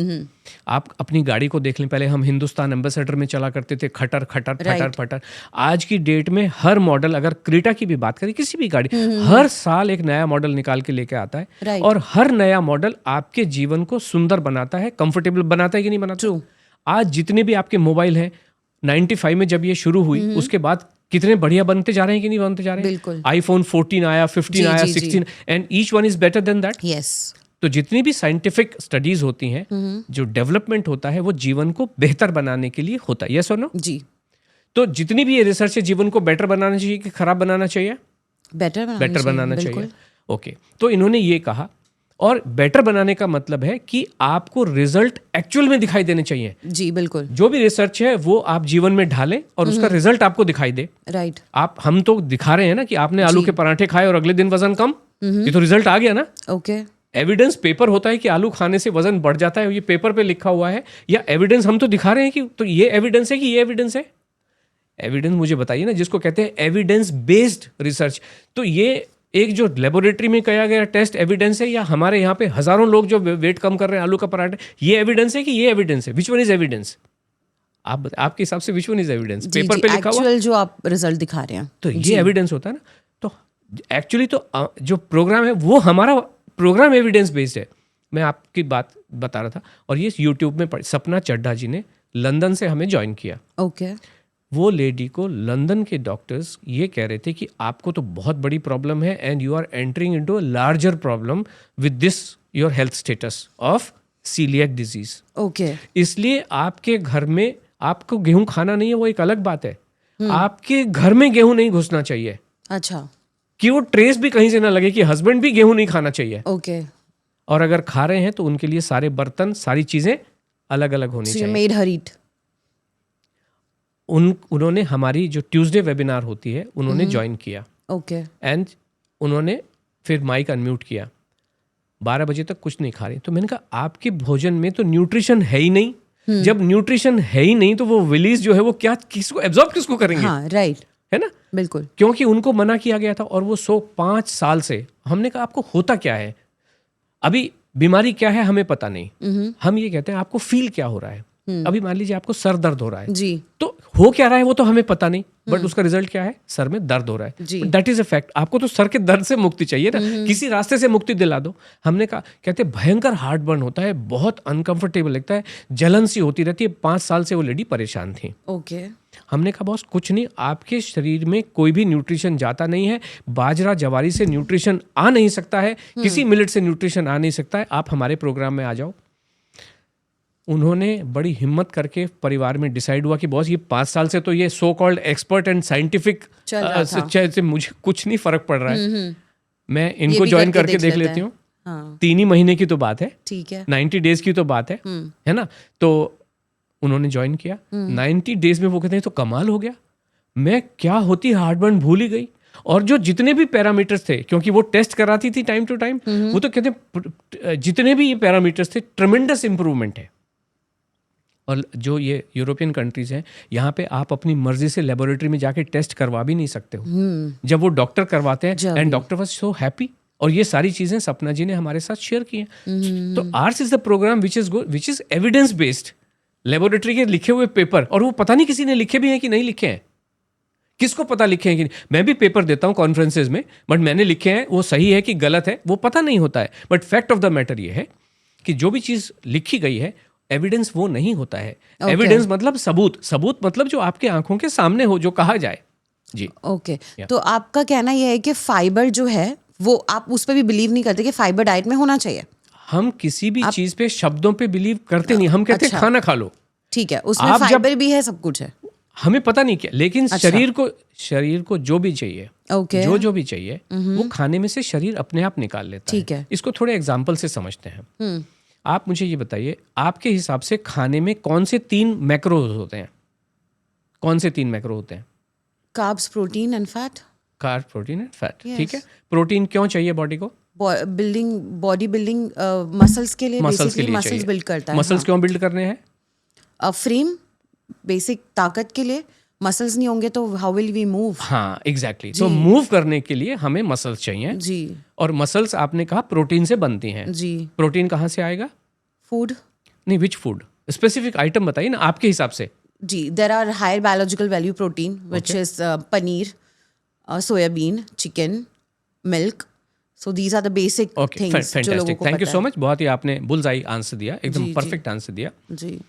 आप अपनी गाड़ी को देख लें, पहले हम हिंदुस्तान एम्बेसडर में चला करते थे, खटर खटर फटर फटर। आज की डेट में हर मॉडल, अगर क्रेटा की भी बात करें, किसी भी गाड़ी, हर साल एक नया मॉडल निकाल के लेके आता है, और हर नया मॉडल आपके जीवन को सुंदर बनाता है, कंफर्टेबल बनाता है कि नहीं बनाता। आज जितने भी आपके मोबाइल हैं, 95 में जब ये शुरू हुई, उसके बाद कितने बढ़िया बनते जा रहे हैं कि नहीं बनते जा रहे हैं। बिल्कुल। आईफोन 14 आया, 15 आया, 16, and each one is better than that. Yes. तो जितनी भी साइंटिफिक स्टडीज होती हैं, जो डेवलपमेंट होता है, वो जीवन को बेहतर बनाने के लिए होता है। यस और नो? जी। तो जितनी भी ये रिसर्च है, जीवन को बेटर बनाना चाहिए कि खराब बनाना चाहिए? बेटर बनाना चाहिए। ओके, तो इन्होंने ये कहा, और बेटर बनाने का मतलब है कि आपको रिजल्ट एक्चुअल में दिखाई देने चाहिए। जी बिल्कुल। जो भी रिसर्च है वो आप जीवन में ढालें और उसका रिजल्ट आपको दिखाई दे। राइट। हम तो दिखा रहे हैं ना कि आपने आलू के पराठे खाए और अगले दिन वजन कम, ये तो रिजल्ट आ गया ना। ओके। एविडेंस पेपर होता है कि आलू खाने से वजन बढ़ जाता है, ये पेपर पे लिखा हुआ है, या एविडेंस हम तो दिखा रहे हैं कि तो ये एविडेंस है कि ये एविडेंस है। एविडेंस मुझे बताइए ना, जिसको कहते हैं एविडेंस बेस्ड रिसर्च। तो ये एक जो लेबोरेटरी में किया गया टेस्ट एविडेंस है, या हमारे यहाँ पे हजारों लोग जो वेट कम कर रहे हैं आलू का पराठे, ये एविडेंस है कि ये एविडेंस है? Which one is evidence? आपके हिसाब से which one is evidence? Paper पे लिखा हुआ जो आप रिजल्ट दिखा रहे हैं, तो ये एविडेंस होता है ना। तो एक्चुअली तो जो प्रोग्राम है वो हमारा प्रोग्राम एविडेंस बेस्ड है। मैं आपकी बात बता रहा था, और ये यूट्यूब में सपना चड्ढा जी ने लंदन से हमें ज्वाइन किया। ओके। वो लेडी को लंदन के डॉक्टर्स ये कह रहे थे कि आपको तो बहुत बड़ी प्रॉब्लम है, and you are entering into a larger problem with this your health status of coeliac disease. Okay. इसलिए आपके घर में आपको गेहूं खाना नहीं है, वो एक अलग बात है। आपके घर में गेहूं नहीं घुसना चाहिए। अच्छा। कि वो ट्रेस भी कहीं से ना लगे कि हस्बैंड भी गेहूं नहीं खाना चाहिए। ओके। और अगर खा रहे हैं तो उनके लिए सारे बर्तन, सारी चीजें अलग अलग होनी चाहिए। मेड हर ईट। उन्होंने हमारी जो ट्यूसडे वेबिनार होती है, उन्होंने ज्वाइन किया। ओके। एंड उन्होंने फिर माइक अनम्यूट किया, 12 बजे तक कुछ नहीं खा रही। तो मैंने कहा आपके भोजन में तो न्यूट्रिशन है ही नहीं। जब न्यूट्रिशन है ही नहीं तो वो विलीज जो है वो क्या, किसको एब्जॉर्ब किसको करेंगे? हाँ, राइट, है ना? बिल्कुल। क्योंकि उनको मना किया गया था, और वो 105 साल से। हमने कहा आपको होता क्या है, अभी बीमारी क्या है हमें पता नहीं। हम ये कहते हैं आपको फील क्या हो रहा है। अभी मान लीजिए आपको सर दर्द हो रहा है जी, तो हो क्या रहा है वो तो हमें पता नहीं, बट उसका रिजल्ट क्या है, सर में दर्द हो रहा है। That is a fact. आपको तो सर के दर्द से मुक्ति चाहिए ना, किसी रास्ते से मुक्ति दिला दो। हमने कहा, कहते भयंकर हार्ट बर्न होता है, बहुत अनकंफर्टेबल लगता है, जलन सी होती रहती है। 5 साल से वो लेडी परेशान थी। ओके। हमने कहा बॉस कुछ नहीं, आपके शरीर में कोई भी न्यूट्रिशन जाता नहीं है। बाजरा जवारी से न्यूट्रिशन आ नहीं सकता है, किसी मिलेट से न्यूट्रिशन आ नहीं सकता है। आप हमारे प्रोग्राम में आ जाओ। उन्होंने बड़ी हिम्मत करके परिवार में डिसाइड हुआ कि बॉस ये 5 साल से तो ये so called expert and scientific से मुझे कुछ नहीं फर्क पड़ रहा है, मैं इनको ज्वाइन करके देख लेती हूँ। हाँ। 3 ही महीने की तो बात है, ठीक है, 90 डेज की तो बात है ना? तो उन्होंने ज्वाइन किया। 90 डेज में वो कहते हैं तो कमाल हो गया, मैं क्या होती हार्ट बर्न भूल ही गई। और जो जितने भी पैरामीटर्स थे, क्योंकि वो टेस्ट कराती थी टाइम टू टाइम, वो तो कहते जितने भी ये पैरामीटर्स थे ट्रेमेंडस इंप्रूवमेंट है। और जो ये यूरोपियन कंट्रीज हैं, यहाँ पे आप अपनी मर्जी से लेबोरेटरी में जाके टेस्ट करवा भी नहीं सकते हो। जब वो डॉक्टर करवाते हैं, and doctor was so happy. और ये सारी चीजें सपना जी ने हमारे साथ शेयर की हैं। तो ours is the program which is evidence based, laboratory के लिखे हुए पेपर। और वो पता नहीं किसी ने लिखे भी हैं कि नहीं लिखे हैं, किसको पता लिखे हैं कि नहीं। मैं भी पेपर देता हूँ कॉन्फ्रेंसेज में, बट मैंने लिखे हैं, वो सही है कि गलत है वो पता नहीं होता है। But fact of the matter ये है कि जो भी चीज लिखी गई है, एविडेंस वो नहीं होता है। एविडेंस मतलब सबूत मतलब जो आपके आंखों के सामने हो, जो कहा जाए। जी, ओके। तो आपका कहना यह है कि फाइबर जो है वो आप उस पर भी बिलीव नहीं करते कि फाइबर डाइट में होना चाहिए? हम किसी भी चीज पे, शब्दों पे बिलीव करते नहीं। हम कहते हैं खाना खा लो, ठीक है, उसमें फाइबर भी है, सब कुछ है, हमें पता नहीं क्या। लेकिन शरीर को जो भी चाहिए, जो भी चाहिए वो खाने में से शरीर अपने आप निकाल लेता है। ठीक है। इसको थोड़े एग्जाम्पल से समझते हैं। आप मुझे ये बताइए, आपके हिसाब से खाने में कौन से 3 मैक्रोज होते हैं? कौन से 3 मैक्रो होते हैं? Carbs, protein and fat. Carb, protein and fat, ठीक है। प्रोटीन क्यों चाहिए बॉडी को? बॉडी बिल्डिंग, मसल्स के लिए, मसल्स बिल्ड करता है। मसल्स क्यों बिल्ड करने हैं? फ्रेम, बेसिक ताकत के लिए। मसल्स नहीं होंगे तो हाउ विल वी मूव? हाँ एग्जैक्टली तो मूव करने के लिए हमें मसल्स चाहिए जी और मसल्स आपने कहा प्रोटीन से बनती हैं। जी। प्रोटीन कहाँ से आएगा? फूड? नहीं, विच फूड? स्पेसिफिक आइटम बताइए ना आपके हिसाब से। जी, there are higher biological value protein which is paneer, soybean, chicken, milk. So these are the basic things जो लोगों को थैंक यू पता सो मच, बहुत ही आपने बुल्स आई आंसर दिया, एकदम परफेक्ट आंसर दिया। है. जी.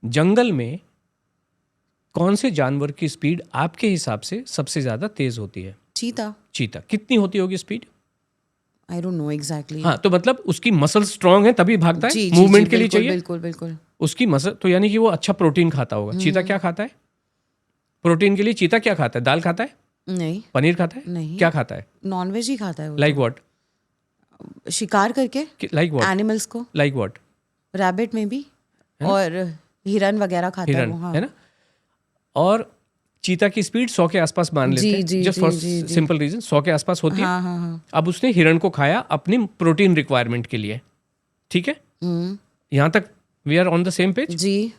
जंगल में कौन से जानवर की स्पीड आपके हिसाब से सबसे ज्यादा तेज होती है? चीता. चीता। कितनी होती होगी speed? I don't know exactly. हाँ तो मतलब उसकी मसल स्ट्रांग है तभी भागता है, जी, मूवमेंट के लिए बिल्कुल, चाहिए बिल्कुल बिल्कुल. उसकी मसल, तो यानी कि वो अच्छा प्रोटीन खाता होगा। चीता क्या खाता है प्रोटीन के लिए? चीता क्या खाता है? दाल खाता है? नहीं. पनीर खाता है? नहीं. क्या खाता है? नॉनवेज ही खाता है वो. Like what? शिकार करके लाइक व्हाट? एनिमल्स को. Like what? रैबिट में भी और हिरन वगैरह खाता है हिरन वो. हाँ. है ना। और चीता की स्पीड 100 के आसपास मान लेते हैं, जस्ट फॉर सिंपल रीजन 100 के आसपास होती है। हाँ हाँ हाँ. अब उसने हिरन को खाया अपनी प्रोटीन रिक्वायरमेंट के लिए, ठीक है, यहाँ तक we are on the same page. जी.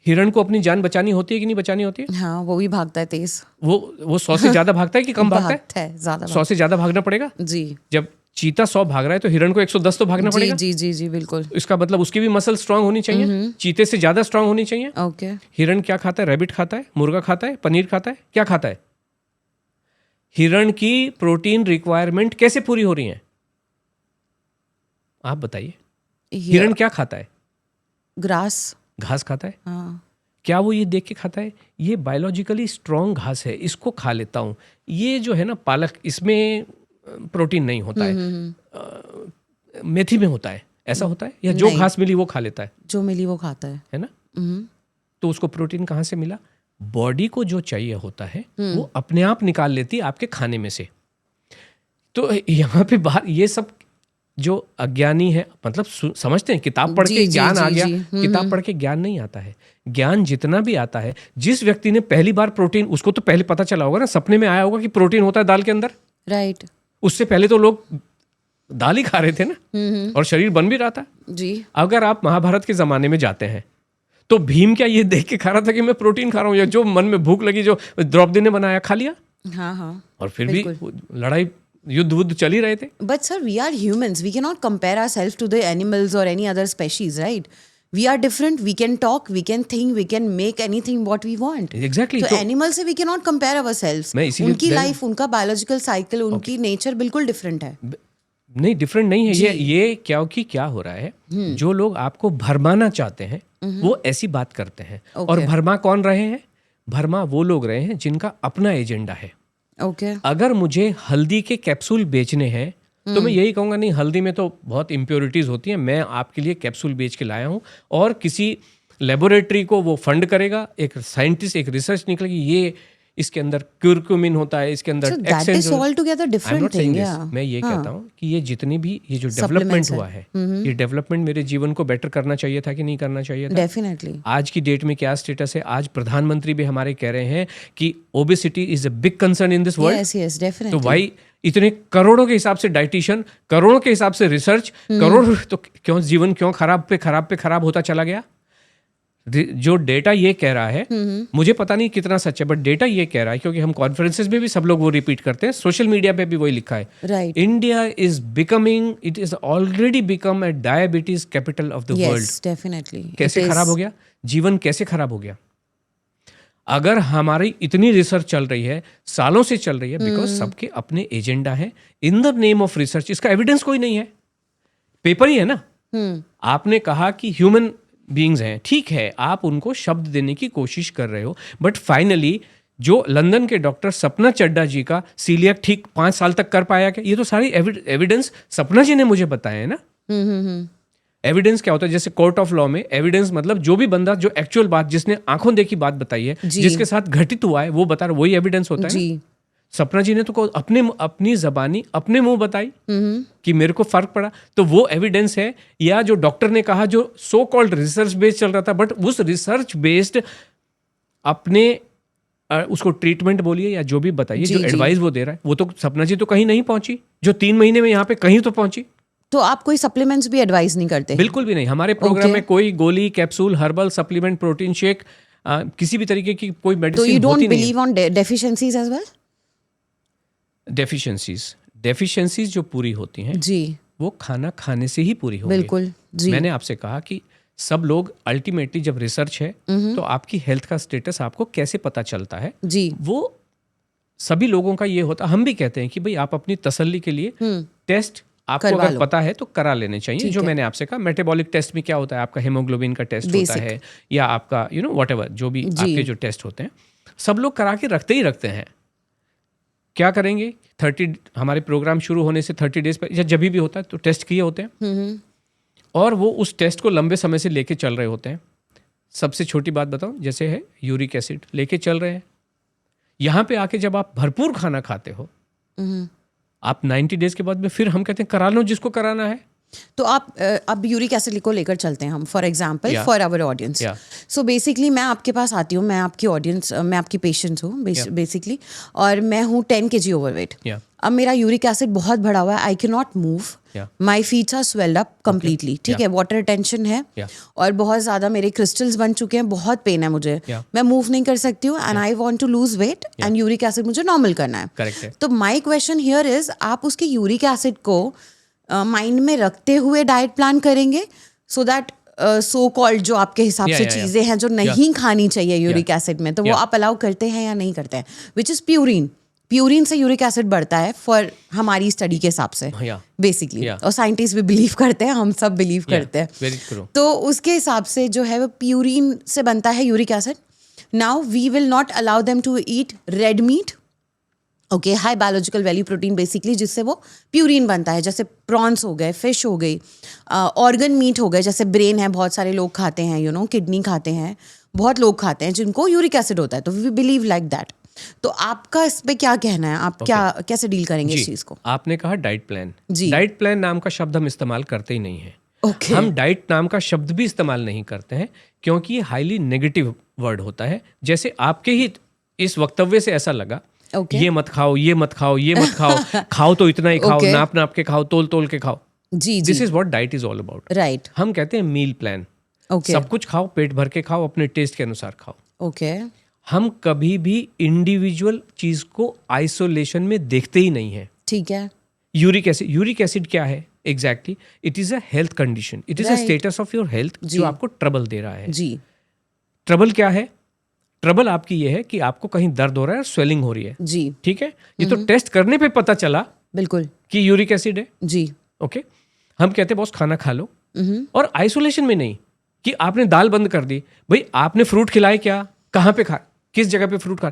हिरन को अपनी जान बचानी होती है कि नहीं बचानी होती है? हाँ, वो भी भागता है तेज. वो 100 से ज्यादा भागता है कि कम भागता है? ज्यादा. 100 से ज्यादा भागना पड़ेगा। जी जब चीता 100 भाग रहा है तो हिरन को 110 तो भागना जी पड़ेगा। जी जी जी बिल्कुल. इसका मतलब उसकी भी मसल स्ट्रांग होनी चाहिए, चीते से ज्यादा स्ट्रांग होनी चाहिए। ओके. हिरन क्या खाता है? रैबिट खाता है, मुर्गा खाता है, पनीर खाता है, क्या खाता है? हिरन की प्रोटीन रिक्वायरमेंट कैसे पूरी हो रही है आप बताइए? हिरन क्या खाता है? ग्रास. घास खाता है। हाँ. क्या वो ये देख के खाता है ये बायोलॉजिकली स्ट्रांग घास है, इसको खा लेता हूँ? ये जो है ना पालक, इसमें प्रोटीन नहीं होता है, मेथी में होता है, ऐसा होता है? या जो घास मिली वो खा लेता है? जो मिली वो खाता है ना। तो उसको प्रोटीन कहाँ से मिला? बॉडी को जो चाहिए होता है वो अपने आप निकाल लेती है आपके खाने में से। तो यहाँ पे बाहर ये सब जो अज्ञानी है, मतलब समझते हैं किताब पढ़ के ज्ञान आ गया, किताब पढ़ के ज्ञान नहीं आता है। ज्ञान जितना भी आता है, जिस व्यक्ति ने पहली बार प्रोटीन, उसको तो पहले पता चला होगा ना, सपने में आया होगा कि प्रोटीन होता है दाल के अंदर, राइट। उससे पहले तो लोग दाल ही खा रहे थे ना, और शरीर बन भी रहा था जी। अगर आप महाभारत के जमाने में जाते हैं तो भीम क्या ये देख के खा रहा था कि मैं प्रोटीन खा रहा हूँ, या जो मन में भूख लगी, जो द्रौपदी ने बनाया खा लिया? हाँ हाँ। और फिर भी लड़ाई युद्ध वुद्ध चल ही रहे थे। But sir, we are humans, we can not compare ourselves to the animals और any other species, right? We are different. We can talk, we can think, we can make anything what we want. Exactly. तो एनिमल से we cannot compare ourselves. उनकी लाइफ, उनका बायोलॉजिकल साइकिल, उनकी नेचर बिल्कुल डिफरेंट है। नहीं, डिफरेंट नहीं है ये क्योंकि क्या हो रहा है, जो लोग आपको भरमाना चाहते हैं वो ऐसी बात करते हैं। और भरमा कौन रहे हैं? भरमा वो लोग रहे हैं जिनका अपना एजेंडा है। ओके। अगर मुझे हल्दी के कैप्सूल बेचने हैं तो मैं यही कहूँगा, नहीं, हल्दी में तो बहुत इम्प्योरिटीज़ होती हैं, मैं आपके लिए कैप्सूल बेच के लाया हूँ, और किसी लेबोरेटरी को वो फंड करेगा, एक साइंटिस्ट, एक रिसर्च निकलेगी, ये इसके अंदर क्यूरक्यूमिन होता है, इसके अंदर मैं ये कहता हूँ कि ये जितनी भी ये जो डेवलपमेंट हुआ है, ये डेवलपमेंट मेरे जीवन को बेटर करना चाहिए था कि नहीं करना चाहिए था? डेफिनेटली। आज की डेट में क्या स्टेटस है? आज प्रधानमंत्री भी हमारे कह रहे हैं कि obesity is a big concern in this world. Yes yes, definitely. तो भाई इतने करोड़ों के हिसाब से डाइटिशियन, करोड़ों के हिसाब से रिसर्च, करोड़ों, तो क्यों जीवन क्यों खराब पे खराब होता चला गया? जो डेटा ये कह रहा है, मुझे पता नहीं कितना सच है, बट डेटा ये कह रहा है, क्योंकि हम कॉन्फ्रेंसेस में भी सब लोग वो रिपीट करते हैं, सोशल मीडिया पे भी वही लिखा है, right. India is becoming, it is already become a diabetes capital of the world. Definitely. कैसे खराब हो गया जीवन? कैसे खराब हो गया? अगर हमारी इतनी रिसर्च चल रही है, सालों से चल रही है, बिकॉज सबके अपने एजेंडा है in the name of research. इसका एविडेंस कोई नहीं है, पेपर ही है ना। आपने कहा कि ह्यूमन बीइंग्स हैं, ठीक है, आप उनको शब्द देने की कोशिश कर रहे हो, बट फाइनली जो लंदन के डॉक्टर सपना चड्डा जी का सीलियक ठीक 5 साल तक कर पाया क्या? ये तो सारी एविडेंस सपना जी ने मुझे बताया है ना। एविडेंस क्या होता है? जैसे कोर्ट ऑफ लॉ में एविडेंस मतलब जो भी बंदा, जो एक्चुअल बात, जिसने आंखों देखी बात बताई है, जिसके साथ घटित हुआ है, वो बता रहा, वही एविडेंस होता है ना? सपना जी ने तो अपनी जबानी अपने मुंह बताई कि मेरे को फर्क पड़ा, तो वो एविडेंस है। या जो डॉक्टर ने कहा, जो सो कॉल्ड रिसर्च बेस्ड चल रहा था, बट उस रिसर्च बेस्ड अपने उसको ट्रीटमेंट बोलिए या जो भी बताइए, जो एडवाइस वो दे रहा है, वो तो सपना जी तो कहीं नहीं पहुंची, जो 3 महीने में यहाँ पे कहीं तो पहुंची। तो आप कोई सप्लीमेंट्स भी एडवाइस नहीं करते? बिल्कुल भी नहीं। हमारे प्रोग्राम में कोई गोली, capsule, herbal supplement, protein shake, किसी भी तरीके की कोई So you मेडिसिन don't होती नहीं है। believe on deficiencies as well? Deficiencies जो पूरी होती हैं जी वो खाना खाने से ही पूरी होगी। बिल्कुल जी। मैंने आपसे कहा कि सब लोग अल्टीमेटली जब रिसर्च है तो आपकी हेल्थ का स्टेटस आपको कैसे पता चलता है, जी वो सभी लोगों का ये होता। हम भी कहते हैं कि भाई आप अपनी तसल्ली के लिए टेस्ट आपको करवा अगर लो। पता है तो करा लेने चाहिए। ठीक जो है। मैंने आपसे कहा मेटाबॉलिक टेस्ट में क्या होता है, आपका हेमोग्लोबिन का टेस्ट होता Basic। है या आपका व्हाटएवर जो भी जी। आपके जो टेस्ट होते हैं, सब लोग करा के रखते ही रखते हैं। क्या करेंगे, 30 हमारे प्रोग्राम शुरू होने से 30 डेज पर या जब भी होता है तो टेस्ट किए होते हैं और वो उस टेस्ट को लंबे समय से लेके चल रहे होते हैं। सबसे छोटी बात बताऊं, जैसे है यूरिक एसिड लेके चल रहे हैं। यहाँ पे आके जब आप भरपूर खाना खाते हो, आप 90 डेज के बाद में फिर हम कहते हैं करा लो जिसको कराना है। तो आप अब यूरिक एसिड को लेकर चलते हैं हम, for example Yeah. For our audience. Yeah. So basically मैं आपके पास आती हूँ, मैं आपकी ऑडियंस, मैं आपकी पेशेंट हूँ बेसिकली, और मैं हूँ 10 kg ओवरवेट। Yeah. अब मेरा यूरिक एसिड बहुत बढ़ा हुआ है, I can not move, Yeah. My feets are swelled up completely, ठीक Yeah. है, वाटर रिटेंशन है Yeah. और बहुत ज़्यादा मेरे क्रिस्टल्स बन चुके हैं, बहुत पेन है मुझे, Yeah. मैं मूव नहीं कर सकती हूँ and I want to lose weight and uric acid मुझे नॉर्मल करना है। करेक्ट है। तो माई क्वेश्चन हियर इज, आप उसके यूरिक एसिड को माइंड में रखते हुए डाइट प्लान करेंगे सो दैट सो कॉल्ड जो आपके हिसाब से चीज़ें हैं जो नहीं खानी चाहिए यूरिक एसिड में, तो वो आप अलाउ करते हैं या नहीं करते हैं, विच इज़ प्यूरिन। प्यूरिन से यूरिक एसिड बढ़ता है फॉर हमारी स्टडी के हिसाब से बेसिकली, और साइंटिस्ट भी बिलीव करते हैं, हम सब बिलीव करते हैं। तो उसके हिसाब से जो है वो प्यूरिन से बनता है uric acid. Now we will not allow them to eat red meat, okay, high biological value protein basically, जिससे वो प्यूरिन बनता है, जैसे प्रॉन्स हो गए, फिश हो गई, ऑर्गन मीट हो गए, जैसे ब्रेन है, बहुत सारे लोग खाते हैं, किडनी खाते हैं, बहुत लोग खाते हैं जिनको यूरिक एसिड होता है, तो वी बिलीव लाइक दैट। तो आपका इस पे क्या कहना है, आप क्या कैसे डील करेंगे इस चीज को? आपने कहा डाइट प्लान। जी। डाइट प्लान नाम का शब्द हम इस्तेमाल करते ही नहीं है। ओके। हम डाइट नाम का शब्द भी इस्तेमाल नहीं करते हैं क्योंकि ये हाईली नेगेटिव वर्ड होता है। जैसे आपके ही इस वक्तव्य से ऐसा लगा, ये मत खाओ, ये मत खाओ, ये मत खाओ, खाओ तो इतना ही खाओ, नाप नाप के खाओ, तोल तोल के खाओ। जी। This is what diet is all about. Right. हम कहते हैं मील प्लान। सब कुछ खाओ, पेट भर के खाओ, अपने टेस्ट के अनुसार खाओ। ओके। हम कभी भी इंडिविजुअल चीज को आइसोलेशन में देखते ही नहीं है। ठीक है। यूरिक एसिड क्या है exactly? It is a health condition, it is a status of your health जो आपको ट्रबल दे रहा है। जी। ट्रबल क्या है? ट्रबल आपकी ये है कि आपको कहीं दर्द हो रहा है और स्वेलिंग हो रही है। जी। ठीक है, ये तो टेस्ट करने पे पता चला बिल्कुल कि यूरिक एसिड है। जी। ओके, हम कहते हैं बॉस खाना खा लो, और आइसोलेशन में नहीं कि आपने दाल बंद कर दी। भाई आपने फ्रूट खिलाए क्या, कहाँ पे खा, किस जगह पे फ्रूट खा?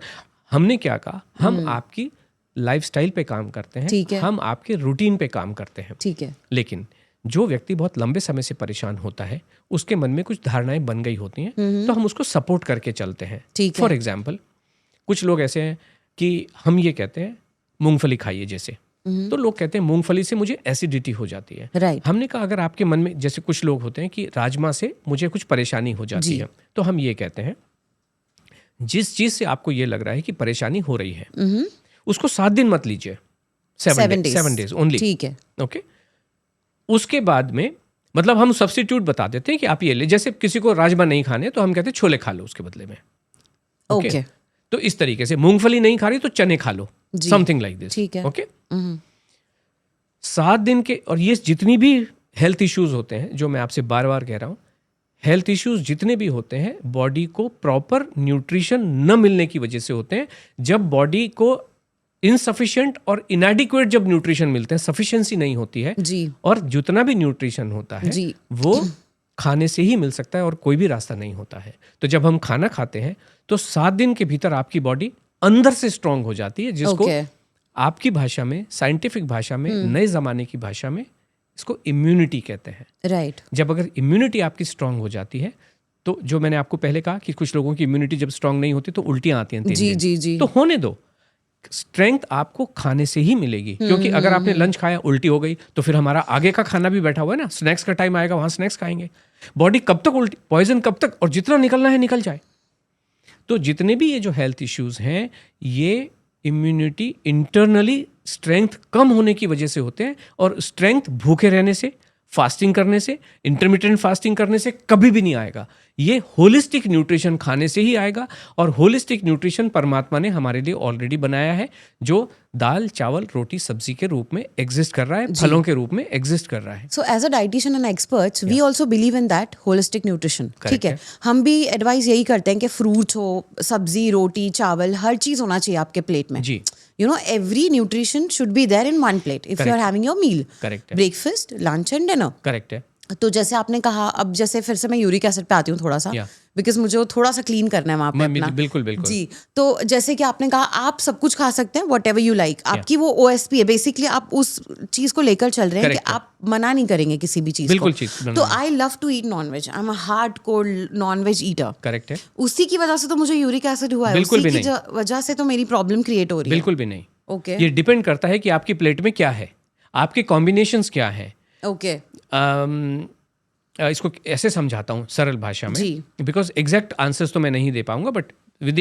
हमने क्या कहा, हम आपकी लाइफस्टाइल पे काम करते हैं, ठीक है। हम आपके रूटीन पे काम करते हैं। ठीक है। लेकिन जो व्यक्ति बहुत लंबे समय से परेशान होता है, उसके मन में कुछ धारणाएं बन गई होती हैं, तो हम उसको सपोर्ट करके चलते हैं। फॉर एग्जाम्पल, कुछ लोग ऐसे हैं कि हम ये कहते हैं मूंगफली खाइए जैसे, तो लोग कहते हैं मूंगफली से मुझे एसिडिटी हो जाती है। राइट। हमने कहा अगर आपके मन में, जैसे कुछ लोग होते हैं कि राजमा से मुझे कुछ परेशानी हो जाती है, तो हम ये कहते हैं जिस चीज से आपको ये लग रहा है कि परेशानी हो रही है, उसको 7 दिन मत लीजिए, 7 डेज ओनली। ठीक है। ओके, उसके बाद में मतलब हम सब्स्टिट्यूट बता देते हैं कि आप ये ले, जैसे किसी को राजमा नहीं खाने तो हम कहते हैं छोले खा लो उसके बदले में। ओके। तो इस तरीके से मूंगफली नहीं खा रही तो चने खा लो, समथिंग लाइक दिस। ठीक है। ओके, 7 दिन के, और ये जितनी भी हेल्थ इश्यूज होते हैं, जो मैं आपसे बार बार कह रहा हूं, हेल्थ इश्यूज जितने भी होते हैं बॉडी को प्रॉपर न्यूट्रिशन न मिलने की वजह से होते हैं। जब बॉडी को इनसफिशिएंट और इनएडिक्वेट जब न्यूट्रिशन मिलते हैं, सफिशिएंसी नहीं होती है जी। और जितना भी न्यूट्रिशन होता है जी। वो खाने से ही मिल सकता है और कोई भी रास्ता नहीं होता है। तो जब हम खाना खाते हैं तो 7 दिन के भीतर आपकी बॉडी अंदर से स्ट्रांग हो जाती है, जिसको आपकी भाषा में, साइंटिफिक भाषा में, नए जमाने की भाषा में इसको इम्यूनिटी कहते हैं। राइट। जब अगर इम्यूनिटी आपकी स्ट्रांग हो जाती है, तो जो मैंने आपको पहले कहा कि कुछ लोगों की इम्यूनिटी जब स्ट्रांग नहीं होती तो उल्टियां आती हैं 3 दिन। जी जी। तो होने दो, स्ट्रेंथ आपको खाने से ही मिलेगी। क्योंकि अगर आपने लंच खाया, उल्टी हो गई, तो फिर हमारा आगे का खाना भी बैठा हुआ है ना, स्नैक्स का टाइम आएगा, वहां स्नैक्स खाएंगे। बॉडी कब तक उल्टी, पॉइजन कब तक, और जितना निकलना है निकल जाए। तो जितने भी ये जो हेल्थ इश्यूज हैं, ये इम्यूनिटी इंटरनली स्ट्रेंथ कम होने की वजह से होते हैं, और स्ट्रेंथ भूखे रहने से, फास्टिंग करने से, इंटरमिटेंट फास्टिंग करने से कभी भी नहीं आएगा। ये होलिस्टिक न्यूट्रिशन खाने से ही आएगा। और होलिस्टिक न्यूट्रिशन परमात्मा ने हमारे लिए ऑलरेडी बनाया है, जो दाल, चावल, रोटी, सब्जी के रूप में एग्जिस्ट कर रहा है, फलों के रूप में एग्जिस्ट कर रहा है। So as a dietitian and experts, we also believe in that holistic nutrition. Correct ठीक है, हम भी एडवाइस यही करते हैं कि फ्रूट्स हो, सब्जी, रोटी, चावल, हर चीज होना चाहिए आपके प्लेट में। जी, You know, every nutrition should be there in one plate if you are having your meal. Correct है, Breakfast, lunch and dinner. Correct है। तो जैसे आपने कहा, अब जैसे फिर से मैं यूरिक एसिड पे आती हूँ थोड़ा सा, Yeah. बिकॉज मुझे वो थोड़ा सा क्लीन करना है वहाँ पे अपना। बिल्कुल बिल्कुल जी, तो जैसे कि आपने कहा आप सब कुछ खा सकते हैं, वट एवर यू लाइक, आपकी वो OSP है, बेसिकली आप उस चीज को लेकर चल रहे हैं कि Correct है। आप मना नहीं करेंगे किसी भी चीज बिल्कुल को। चीज तो I love to eat non veg, I am a hardcore non veg eater. Correct है, उसी की वजह से तो मुझे यूरिक एसिड हुआ है, बिल्कुल उसी भी की वजह से तो मेरी प्रॉब्लम क्रिएट हो रही है। बिल्कुल भी नहीं। ओके ये डिपेंड करता है कि आपकी प्लेट में क्या है, आपके कॉम्बिनेशंस क्या हैं। ओके इसको ऐसे समझाता हूँ सरल भाषा में, जी। बिकॉज एग्जैक्ट आंसर्स तो मैं नहीं दे पाऊंगा, बट विद